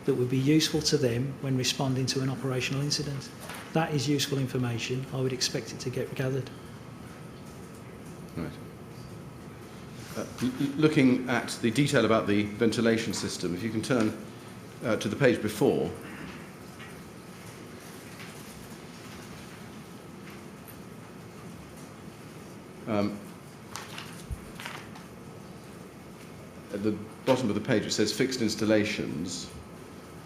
that would be useful to them when responding to an operational incident. That is useful information. I would expect it to get gathered. Right. Looking at the detail about the ventilation system, if you can turn to the page before. At the bottom of the page it says fixed installations,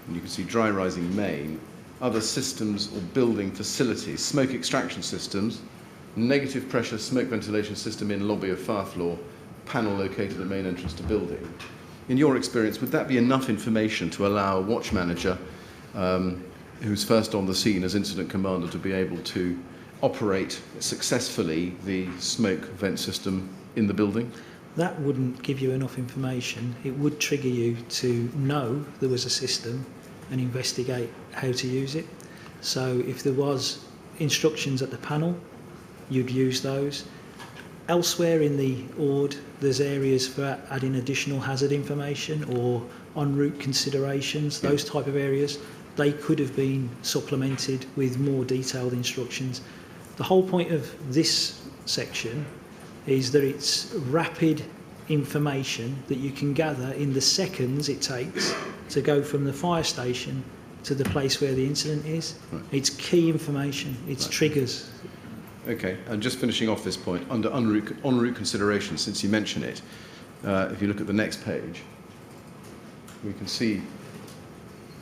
and you can see dry rising main, other systems or building facilities, smoke extraction systems, negative pressure smoke ventilation system in lobby of fire floor, panel located at main entrance to building. In your experience, would that be enough information to allow a watch manager who's first on the scene as incident commander to be able to operate successfully the smoke vent system in the building? That wouldn't give you enough information. It would trigger you to know there was a system and investigate how to use it. So if there was instructions at the panel, you'd use those. Elsewhere in the ORD, there's areas for adding additional hazard information or en route considerations, those type of areas. They could have been supplemented with more detailed instructions. The whole point of this section is that it's rapid information that you can gather in the seconds it takes to go from the fire station to the place where the incident is. Right. It's key information, it's right. Triggers. Okay, and just finishing off this point, under en route considerations, since you mention it, if you look at the next page, we can see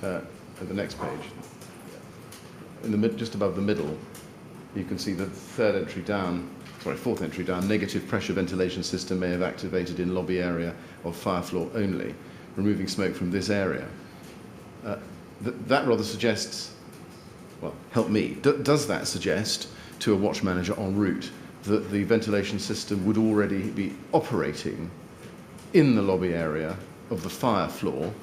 at the next page, in the just above the middle, you can see the fourth entry down, negative pressure ventilation system may have activated in lobby area of fire floor only, removing smoke from this area. That rather suggests, well, help me, does that suggest to a watch manager en route that the ventilation system would already be operating in the lobby area of the fire floor,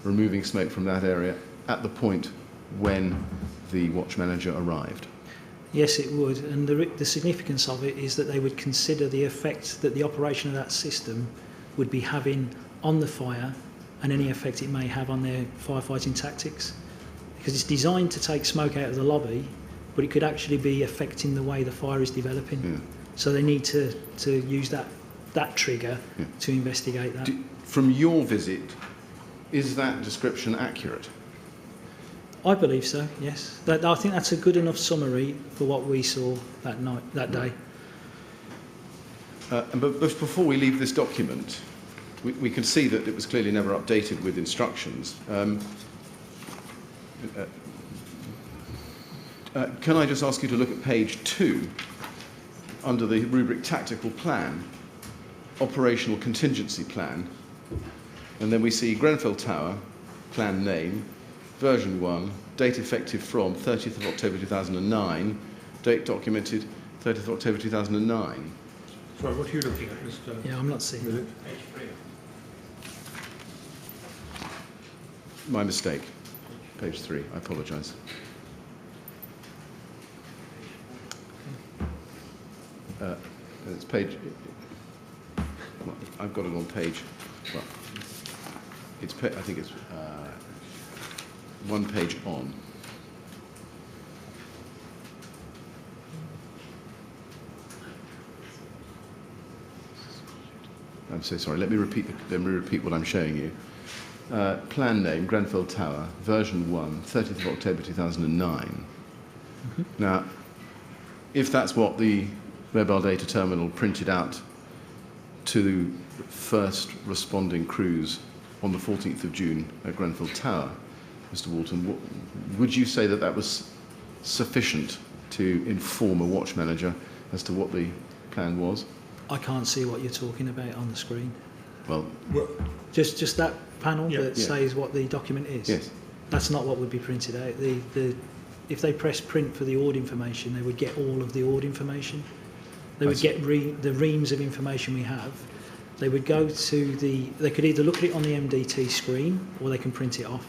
removing smoke from that area at the point when the watch manager arrived? Yes, it would, and the significance of it is that they would consider the effect that the operation of that system would be having on the fire and any effect it may have on their firefighting tactics. Because it's designed to take smoke out of the lobby, but it could actually be affecting the way the fire is developing. Yeah. So they need to use that trigger to investigate that. From your visit, is that description accurate? I believe so, yes. I think that's a good enough summary for what we saw that day. But before we leave this document, we can see that it was clearly never updated with instructions. Can I just ask you to look at page 2, under the rubric Tactical Plan, Operational Contingency Plan, and then we see Grenfell Tower, Plan Name, Version 1, date effective from 30th of October 2009, date documented 30th of October 2009. Sorry, what are you looking at, Mr. Yeah, I'm not seeing it. My mistake. Page 3, I apologise. It's page... Well, I've got it on page... Well, I think it's one page on. I'm so sorry. Let me repeat what I'm showing you. Plan name, Grenfell Tower, version 1, 30th of October 2009. Mm-hmm. Now, if that's what the mobile data terminal printed out to first responding crews on the 14th of June at Grenfell Tower, Mr. Walton, would you say that that was sufficient to inform a watch manager as to what the plan was? I can't see what you're talking about on the screen. Well, Just that panel Yeah. that says what the document is? yes. That's not what would be printed out. If they press print for the ORD information, they would get all of the ORD information. They would get the reams of information we have. They would go to they could either look at it on the MDT screen or they can print it off.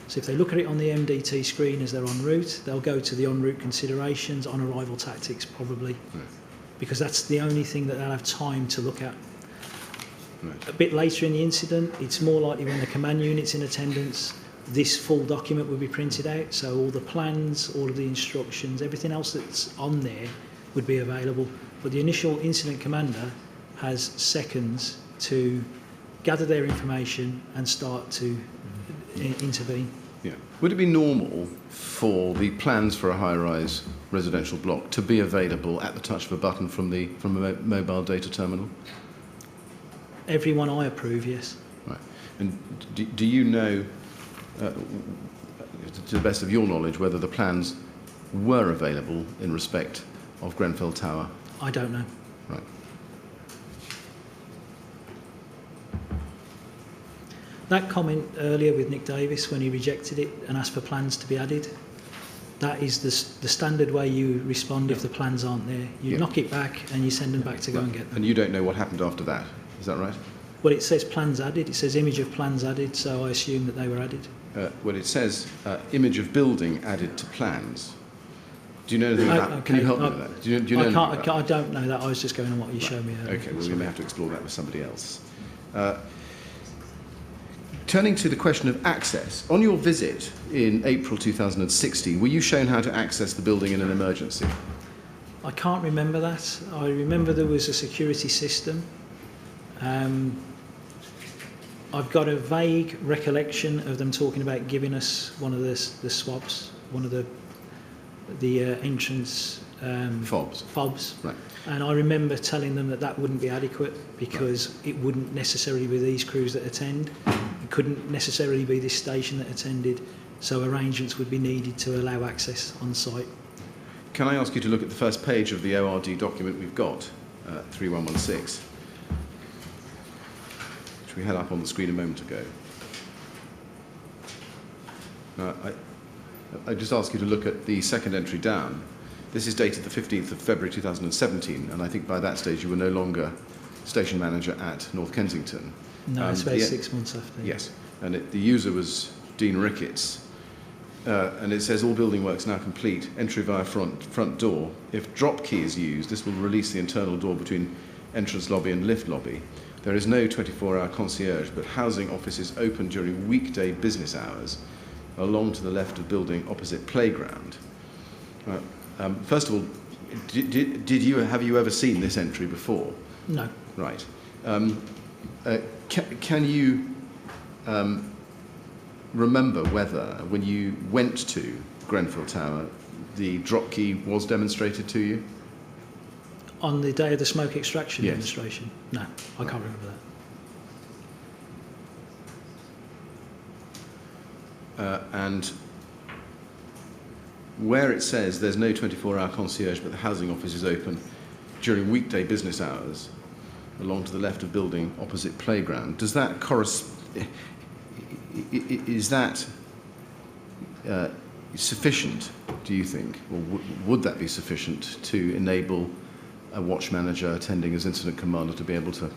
So if they look at it on the MDT screen as they're en route, they'll go to the en route considerations, on arrival tactics probably, because that's the only thing that they'll have time to look at. Right. A bit later in the incident, it's more likely when the command unit's in attendance, this full document will be printed out, so all the plans, all of the instructions, everything else that's on there would be available. But the initial incident commander has seconds to gather their information and start to intervene. Yeah. Would it be normal for the plans for a high-rise residential block to be available at the touch of a button from a mobile data terminal? Everyone I approve, yes. Right. And do you know, to the best of your knowledge, whether the plans were available in respect of Grenfell Tower? I don't know. Right. That comment earlier with Nick Davis when he rejected it and asked for plans to be added, that is the standard way you respond if the plans aren't there. You knock it back and you send them back to go and get them. And you don't know what happened after that, is that right? Well, it says plans added. It says image of plans added, so I assume that they were added. Well, it says image of building added to plans. Do you know anything about that? Okay. Can you help me with that? Do you know anything about that? I don't know that. I was just going on what you showed me earlier. Okay, well, we may have to explore that with somebody else. Turning to the question of access, on your visit in April 2016, were you shown how to access the building in an emergency? I can't remember that. I remember there was a security system. I've got a vague recollection of them talking about giving us one of the swabs, one of the entrance fobs. Right. And I remember telling them that wouldn't be adequate because it wouldn't necessarily be these crews that attend. It couldn't necessarily be this station that attended. So arrangements would be needed to allow access on site. Can I ask you to look at the first page of the ORD document we've got, 3116, which we had up on the screen a moment ago. I just ask you to look at the second entry down. This is dated the 15th of February 2017, and I think by that stage you were no longer station manager at North Kensington. No, it's about 6 months after. Yes, and the user was Dean Ricketts, and it says all building works now complete, entry via front door. If drop key is used, this will release the internal door between entrance lobby and lift lobby. There is no 24-hour concierge, but housing offices open during weekday business hours along to the left of building opposite playground. First of all, have you ever seen this entry before? No. Right. Can you remember whether, when you went to Grenfell Tower, the drop key was demonstrated to you? On the day of the smoke extraction Yes. demonstration? No, I can't remember that. And where it says there's no 24-hour concierge, but the housing office is open during weekday business hours, along to the left of building opposite playground, does that correspond? Is that sufficient, do you think? Or would that be sufficient to enable a watch manager attending as incident commander to be able to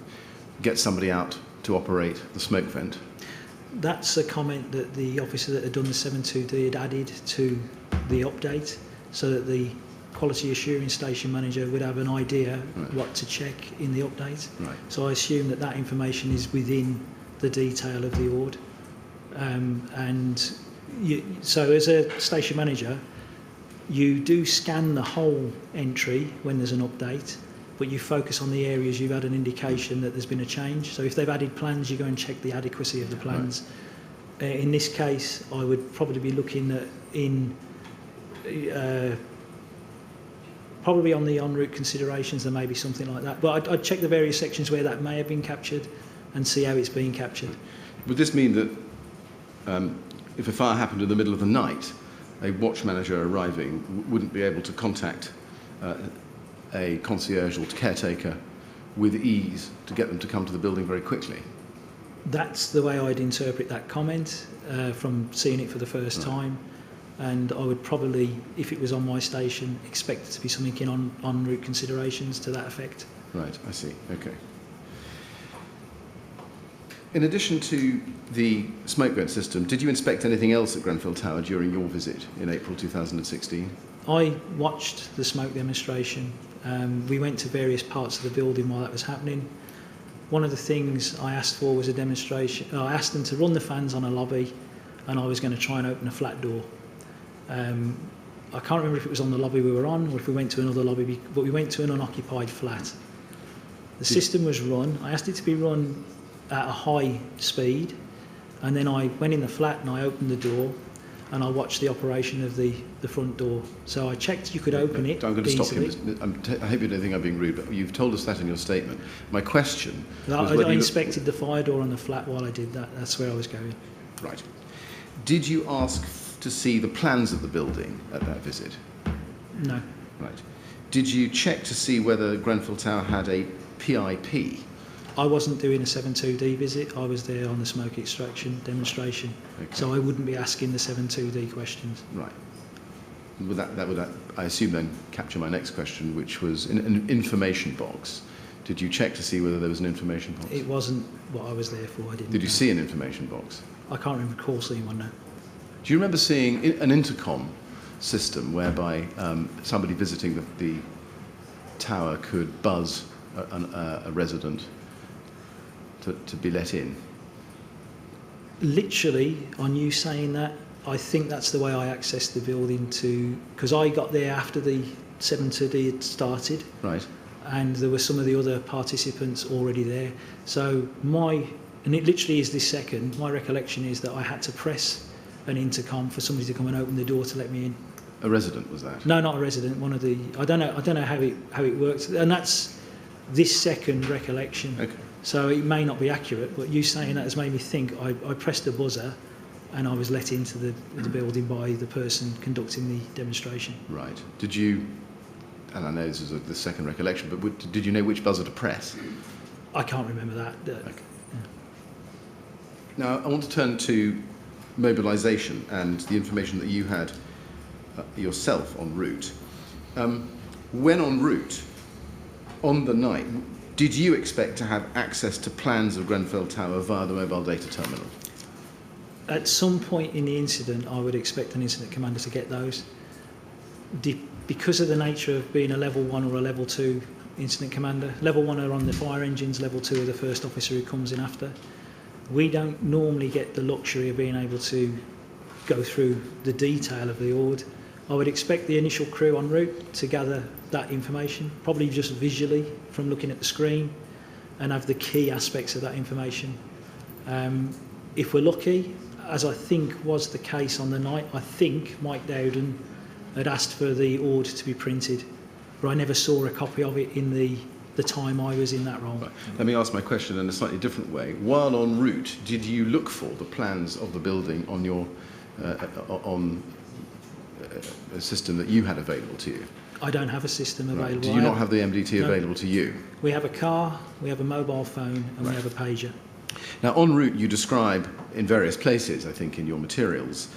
get somebody out to operate the smoke vent? That's a comment that the officer that had done the 7.2D had added to the update, so that the quality assurance station manager would have an idea what to check in the update. Right. So I assume that information is within the detail of the ORD. So as a station manager, you do scan the whole entry when there's an update, but you focus on the areas you've had an indication that there's been a change. So if they've added plans, you go and check the adequacy of the plans. Right. In this case, I would probably be looking at probably on the en route considerations there may be something like that. But I'd check the various sections where that may have been captured and see how it's being captured. Would this mean that if a fire happened in the middle of the night, a watch manager arriving wouldn't be able to contact a concierge or caretaker with ease to get them to come to the building very quickly? That's the way I'd interpret that comment from seeing it for the first time. And I would probably, if it was on my station, expect it to be something in en route considerations to that effect. Right, I see. Okay. In addition to the smoke vent system, did you inspect anything else at Grenfell Tower during your visit in April 2016? I watched the smoke demonstration. We went to various parts of the building while that was happening. One of the things I asked for was a demonstration. I asked them to run the fans on a lobby, and I was going to try and open a flat door. I can't remember if it was on the lobby we were on or if we went to another lobby, but we went to an unoccupied flat. The system was run. I asked it to be run at a high speed, and then I went in the flat and I opened the door and I watched the operation of the front door. So I checked you could open it I'm going to easily. stop you. I hope you don't think I'm being rude, but you've told us that in your statement. My question was I whether you inspected the fire door on the flat while I did that. That's where I was going. Right. Did you ask to see the plans of the building at that visit? No. Right. Did you check to see whether Grenfell Tower had a PIP? I wasn't doing a 7.2D visit. I was there on the smoke extraction demonstration. Okay. So I wouldn't be asking the 7.2D questions. Right. Would that, I assume, then capture my next question, which was an information box. Did you check to see whether there was an information box? It wasn't what I was there for. I didn't. Did you know. see an information box? I can't recall seeing one now. Do you remember seeing an intercom system whereby somebody visiting the tower could buzz a resident to be let in? Literally, on you saying that, I think that's the way I accessed the building because I got there after the 7.2D had started. Right. And there were some of the other participants already there. So and it literally is this second, my recollection is that I had to press an intercom for somebody to come and open the door to let me in. A resident, was that? No, not a resident. One of the I don't know how it works, and that's this second recollection. Okay. So it may not be accurate, but you saying that has made me think. I pressed the buzzer, and I was let into the building by the person conducting the demonstration. Right. Did you? And I know this is the second recollection, but did you know which buzzer to press? I can't remember that. Okay. Now I want to turn to mobilisation and the information that you had yourself en route. When en route, on the night, did you expect to have access to plans of Grenfell Tower via the mobile data terminal? At some point in the incident, I would expect an incident commander to get those. Because of the nature of being a level 1 or a level 2 incident commander, level 1 are on the fire engines, level 2 are the first officer who comes in after. We don't normally get the luxury of being able to go through the detail of the ORD. I would expect the initial crew en route to gather that information, probably just visually from looking at the screen, and have the key aspects of that information. If we're lucky, as I think was the case on the night, I think Mike Dowden had asked for the ORD to be printed, but I never saw a copy of it in the time I was in that role. Right. Let me ask my question in a slightly different way. While en route, did you look for the plans of the building on your a system that you had available to you? I don't have a system available. Right. Did you not have the MDT available to you? We have a car, we have a mobile phone, and we have a pager. Now, en route, you describe in various places, I think, in your materials,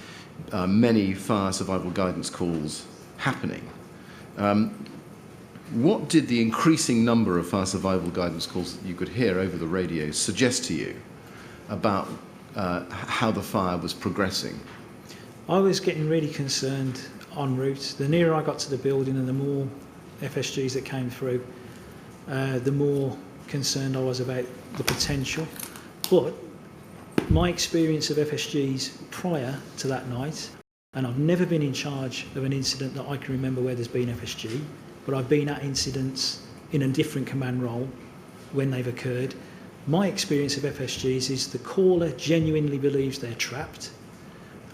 many fire survival guidance calls happening. What did the increasing number of fire survival guidance calls that you could hear over the radio suggest to you about how the fire was progressing? I was getting really concerned en route. The nearer I got to the building and the more FSGs that came through, the more concerned I was about the potential. But my experience of FSGs prior to that night, and I've never been in charge of an incident that I can remember where there's been FSG, but I've been at incidents in a different command role when they've occurred. My experience of FSGs is the caller genuinely believes they're trapped,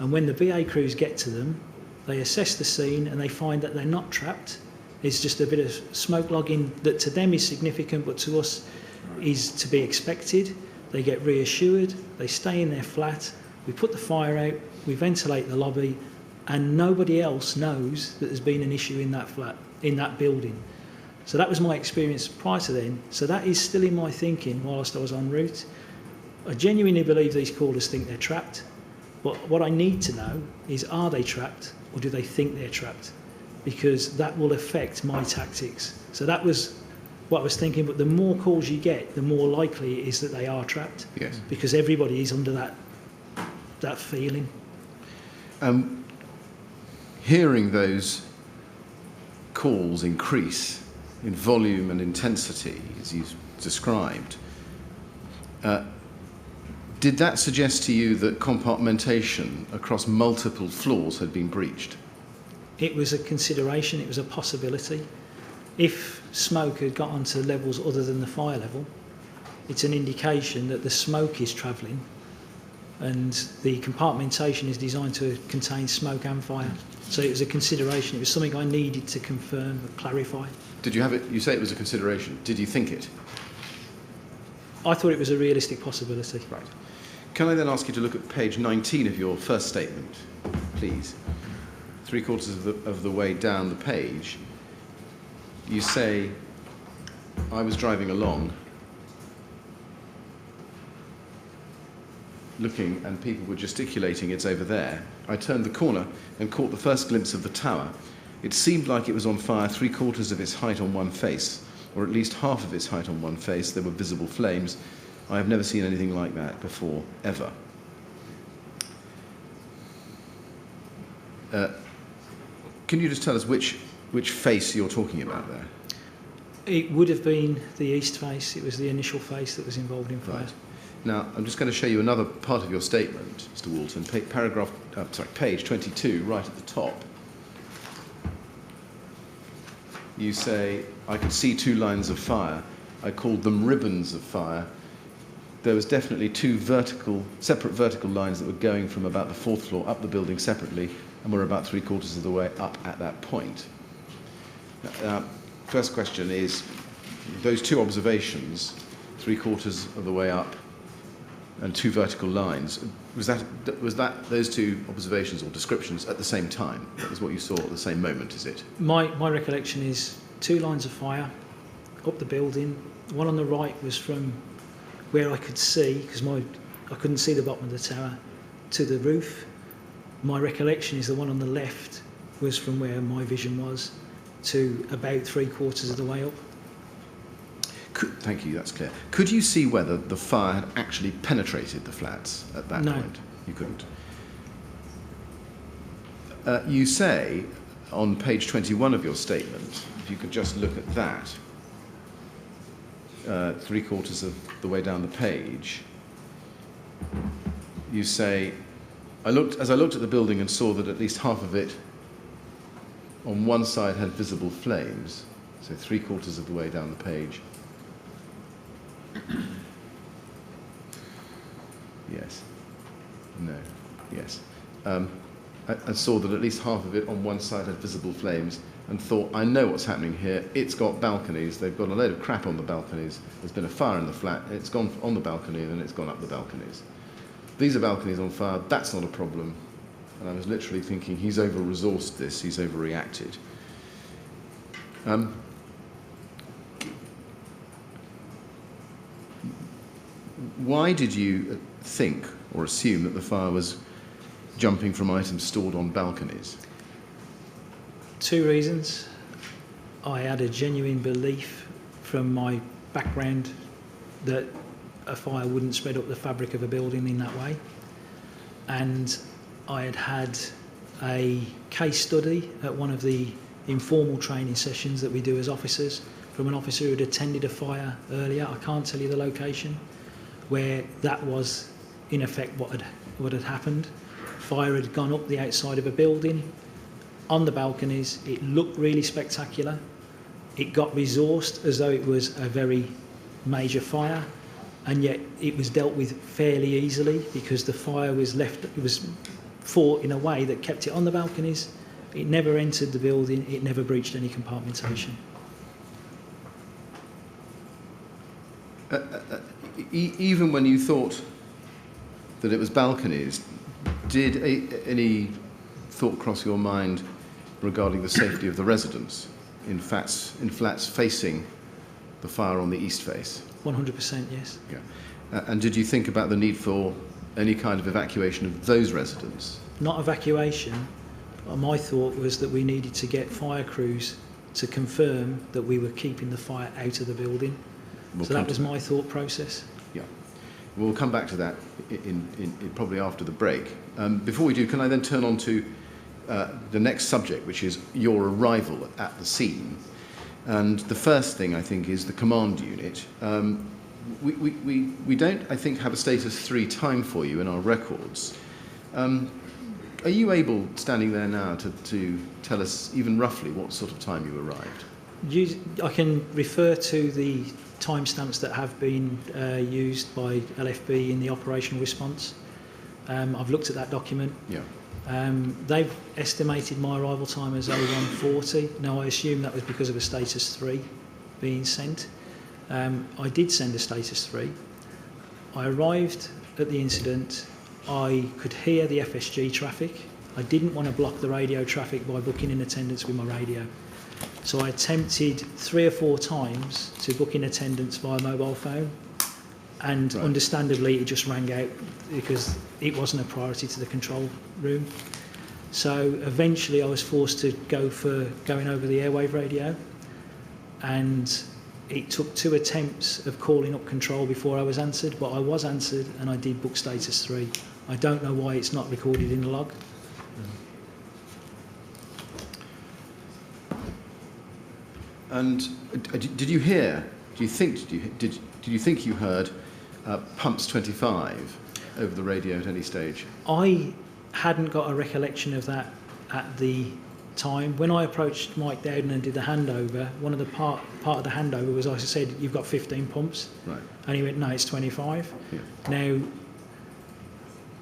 and when the BA crews get to them, they assess the scene and they find that they're not trapped. It's just a bit of smoke logging that to them is significant, but to us is to be expected. They get reassured, they stay in their flat, we put the fire out, we ventilate the lobby, and nobody else knows that there's been an issue in that flat, in that building. So that was my experience prior to then. So that is still in my thinking whilst I was en route. I genuinely believe these callers think they're trapped. But what I need to know is, are they trapped or do they think they're trapped? Because that will affect my tactics. So that was what I was thinking. But the more calls you get, the more likely it is that they are trapped. Yes. Because everybody is under that feeling. Hearing those calls increase in volume and intensity, as you described, did that suggest to you that compartmentation across multiple floors had been breached? It was a consideration, it was a possibility. If smoke had got onto levels other than the fire level, it's an indication that the smoke is travelling, and the compartmentation is designed to contain smoke and fire. So it was a consideration, it was something I needed to confirm or clarify. Did you have it? You say it was a consideration. Did you think it? I thought it was a realistic possibility. Right. Can I then ask you to look at page 19 of your first statement, please? 3/4 of the way down the page, you say, I was driving along, looking, and people were gesticulating, it's over there. I turned the corner and caught the first glimpse of the tower. It seemed like it was on fire 3/4 of its height on one face, or at least half of its height on one face. There were visible flames. I have never seen anything like that before, ever. Can you just tell us which face you're talking about there? It would have been the east face. It was the initial face that was involved in fire. Right. Now, I'm just going to show you another part of your statement, Mr. Walton. Page 22, right at the top. You say, I could see 2 lines of fire. I called them ribbons of fire. There was definitely 2 separate vertical lines that were going from about the 4th floor up the building separately, and were about 3/4 of the way up at that point. First question is, those 2 observations, 3/4 of the way up and 2 vertical lines, was that those 2 observations or descriptions at the same time? That was what you saw at the same moment, is it? My recollection is 2 lines of fire up the building. One on the right was from where I could see, because I couldn't see the bottom of the tower, to the roof. My recollection is the one on the left was from where my vision was to about 3/4 of the way up. Thank you, that's clear. Could you see whether the fire had actually penetrated the flats at that point? You couldn't. You say on page 21 of your statement, if you could just look at that, 3/4 of the way down the page, you say, as I looked at the building and saw that at least half of it on one side had visible flames, so 3/4 of the way down the page. Yes. No. Yes. I saw that at least half of it on one side had visible flames and thought, I know what's happening here. It's got balconies. They've got a load of crap on the balconies. There's been a fire in the flat. It's gone on the balcony and then it's gone up the balconies. These are balconies on fire. That's not a problem. And I was literally thinking, he's over-resourced this. He's overreacted. Why did you think or assume that the fire was jumping from items stored on balconies? 2 reasons. I had a genuine belief from my background that a fire wouldn't spread up the fabric of a building in that way. And I had had a case study at one of the informal training sessions that we do as officers from an officer who had attended a fire earlier. I can't tell you the location, where that was in effect what had happened. Fire had gone up the outside of a building on the balconies. It looked really spectacular. It got resourced as though it was a very major fire, and yet it was dealt with fairly easily because the fire was fought in a way that kept it on the balconies It never entered the building, it never breached any compartmentation. Even when you thought that it was balconies, did any thought cross your mind regarding the safety of the residents in flats facing the fire on the east face? 100%, yes. Yeah. And did you think about the need for any kind of evacuation of those residents? Not evacuation. My thought was that we needed to get fire crews to confirm that we were keeping the fire out of the building. So that was my thought process. Yeah. We'll come back to that in probably after the break. Before we do, can I then turn on to the next subject, which is your arrival at the scene. And the first thing, I think, is the command unit. We don't, I think, have a status 3 time for you in our records. Are you able, standing there now, to tell us even roughly what sort of time you arrived? I can refer to the timestamps that have been used by LFB in the operational response. I've looked at that document. Yeah. They've estimated my arrival time as 01:40. Now, I assume that was because of a status 3 being sent. I did send a status 3. I arrived at the incident. I could hear the FSG traffic. I didn't want to block the radio traffic by booking in attendance with my radio. So I attempted 3 or 4 times to book in attendance via mobile phone, and understandably it just rang out because it wasn't a priority to the control room. So eventually I was forced to go for going over the airwave radio, and it took 2 attempts of calling up control before I was answered, but I was answered and I did book status 3. I don't know why it's not recorded in the log. And did you hear? Did you think you heard pumps 25 over the radio at any stage? I hadn't got a recollection of that at the time. When I approached Mike Dowden and did the handover, one of the part of the handover was I said, "You've got 15 pumps." Right. And he went, "No, it's 25. Yeah. Now,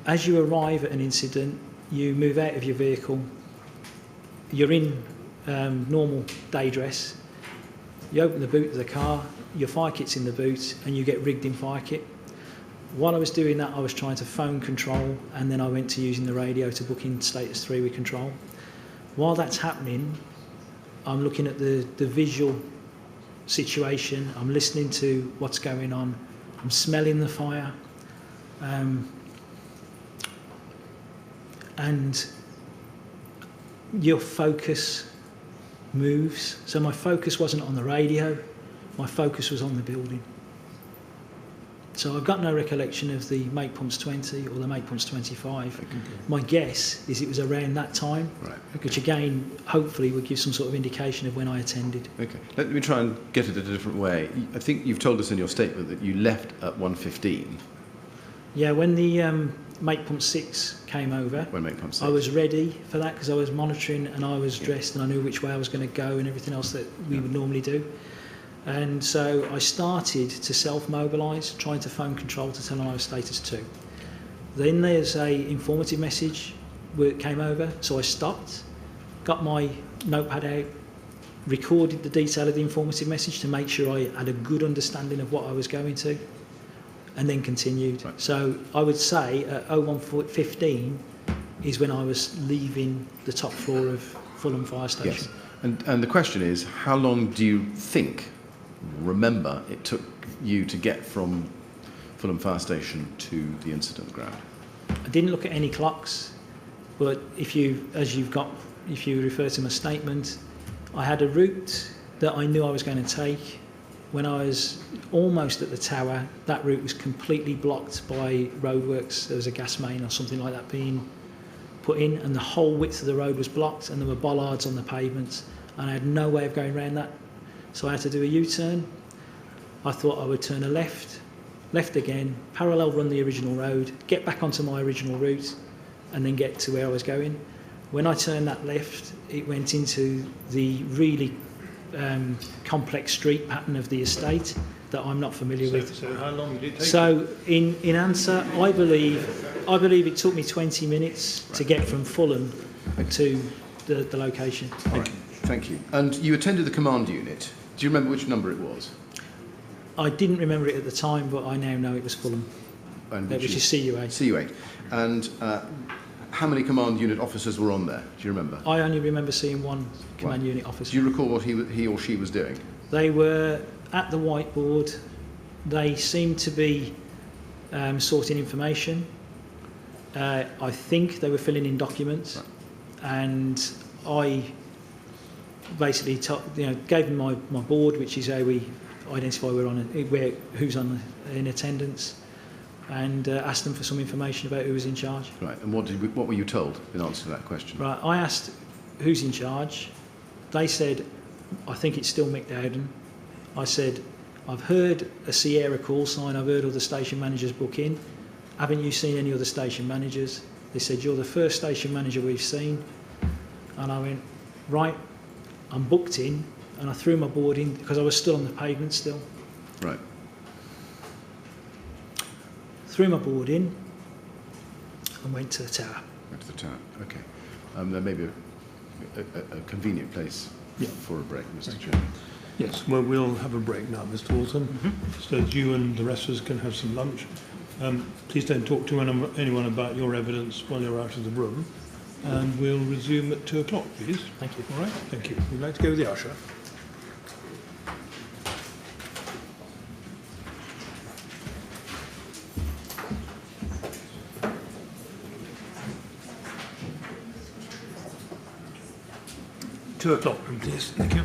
as you arrive at an incident, you move out of your vehicle. You're in normal day dress. You open the boot of the car, your fire kit's in the boot, and you get rigged in fire kit. While I was doing that, I was trying to phone control, and then I went to using the radio to book in status 3 with control. While that's happening, I'm looking at the visual situation. I'm listening to what's going on. I'm smelling the fire. And your focus moves. So my focus wasn't on the radio, my focus was on the building. So I've got no recollection of the make pumps 20 or the make pumps 25. Okay. My guess is it was around that time, right. Okay. Which again, hopefully would give some sort of indication of when I attended. Okay, let me try and get it a different way. I think you've told us in your statement that you left at 1:15. Yeah, when the make pump 6 came over, when make pump 6. I was ready for that because I was monitoring and I was dressed and I knew which way I was going to go and everything else that we would normally do. And so I started to self-mobilise, trying to phone control to tell them I was status 2. Then there's a informative message that came over, so I stopped, got my notepad out, recorded the detail of the informative message to make sure I had a good understanding of what I was going to, and then continued. Right. So I would say at 01:15 is when I was leaving the top floor of Fulham Fire Station. Yes. And the question is, how long do you remember it took you to get from Fulham Fire Station to the incident ground? I didn't look at any clocks, but if you refer to my statement, I had a route that I knew I was going to take. When I was almost at the tower, that route was completely blocked by roadworks. There was a gas main or something like that being put in, and the whole width of the road was blocked, and there were bollards on the pavements, and I had no way of going around that. So I had to do a U-turn. I thought I would turn a left again, parallel run the original road, get back onto my original route, and then get to where I was going. When I turned that left, it went into the really complex street pattern of the estate that I'm not familiar with. So how long did it take? So in answer, I believe it took me 20 minutes to get from Fulham to the location. All right. Thank you. And you attended the command unit. Do you remember which number it was? I didn't remember it at the time, but I now know it was Fulham, And which is CU8. CU8. And how many command unit officers were on there? Do you remember? I only remember seeing one command unit officer. Do you recall what he or she was doing? They were at the whiteboard. They seemed to be sorting information. I think they were filling in documents, Right. and I basically gave them my board, which is how we identify who's in attendance, and asked them for some information about who was in charge. Right. And what were you told in answer to that question? Right. I asked who's in charge. They said, I think it's still Mick Dowden. I said, I've heard a Sierra call sign. I've heard other station managers book in. Haven't you seen any other station managers? They said, you're the first station manager we've seen. And I went, right, I'm booked in. And I threw my board in because I was still on the pavement still. Right. Threw my board in and went to the tower. Went to the tower. Okay. There may be a convenient place for a break, Mr. Chairman. Yes, well, we'll have a break now, Mr. Walton, so that you and the rest of us can have some lunch. Please don't talk to anyone about your evidence while you're out of the room, and we'll resume at 2 o'clock, please. Thank you. All right, thank you. We'd like to go with the usher. Two o'clock, please. Thank you.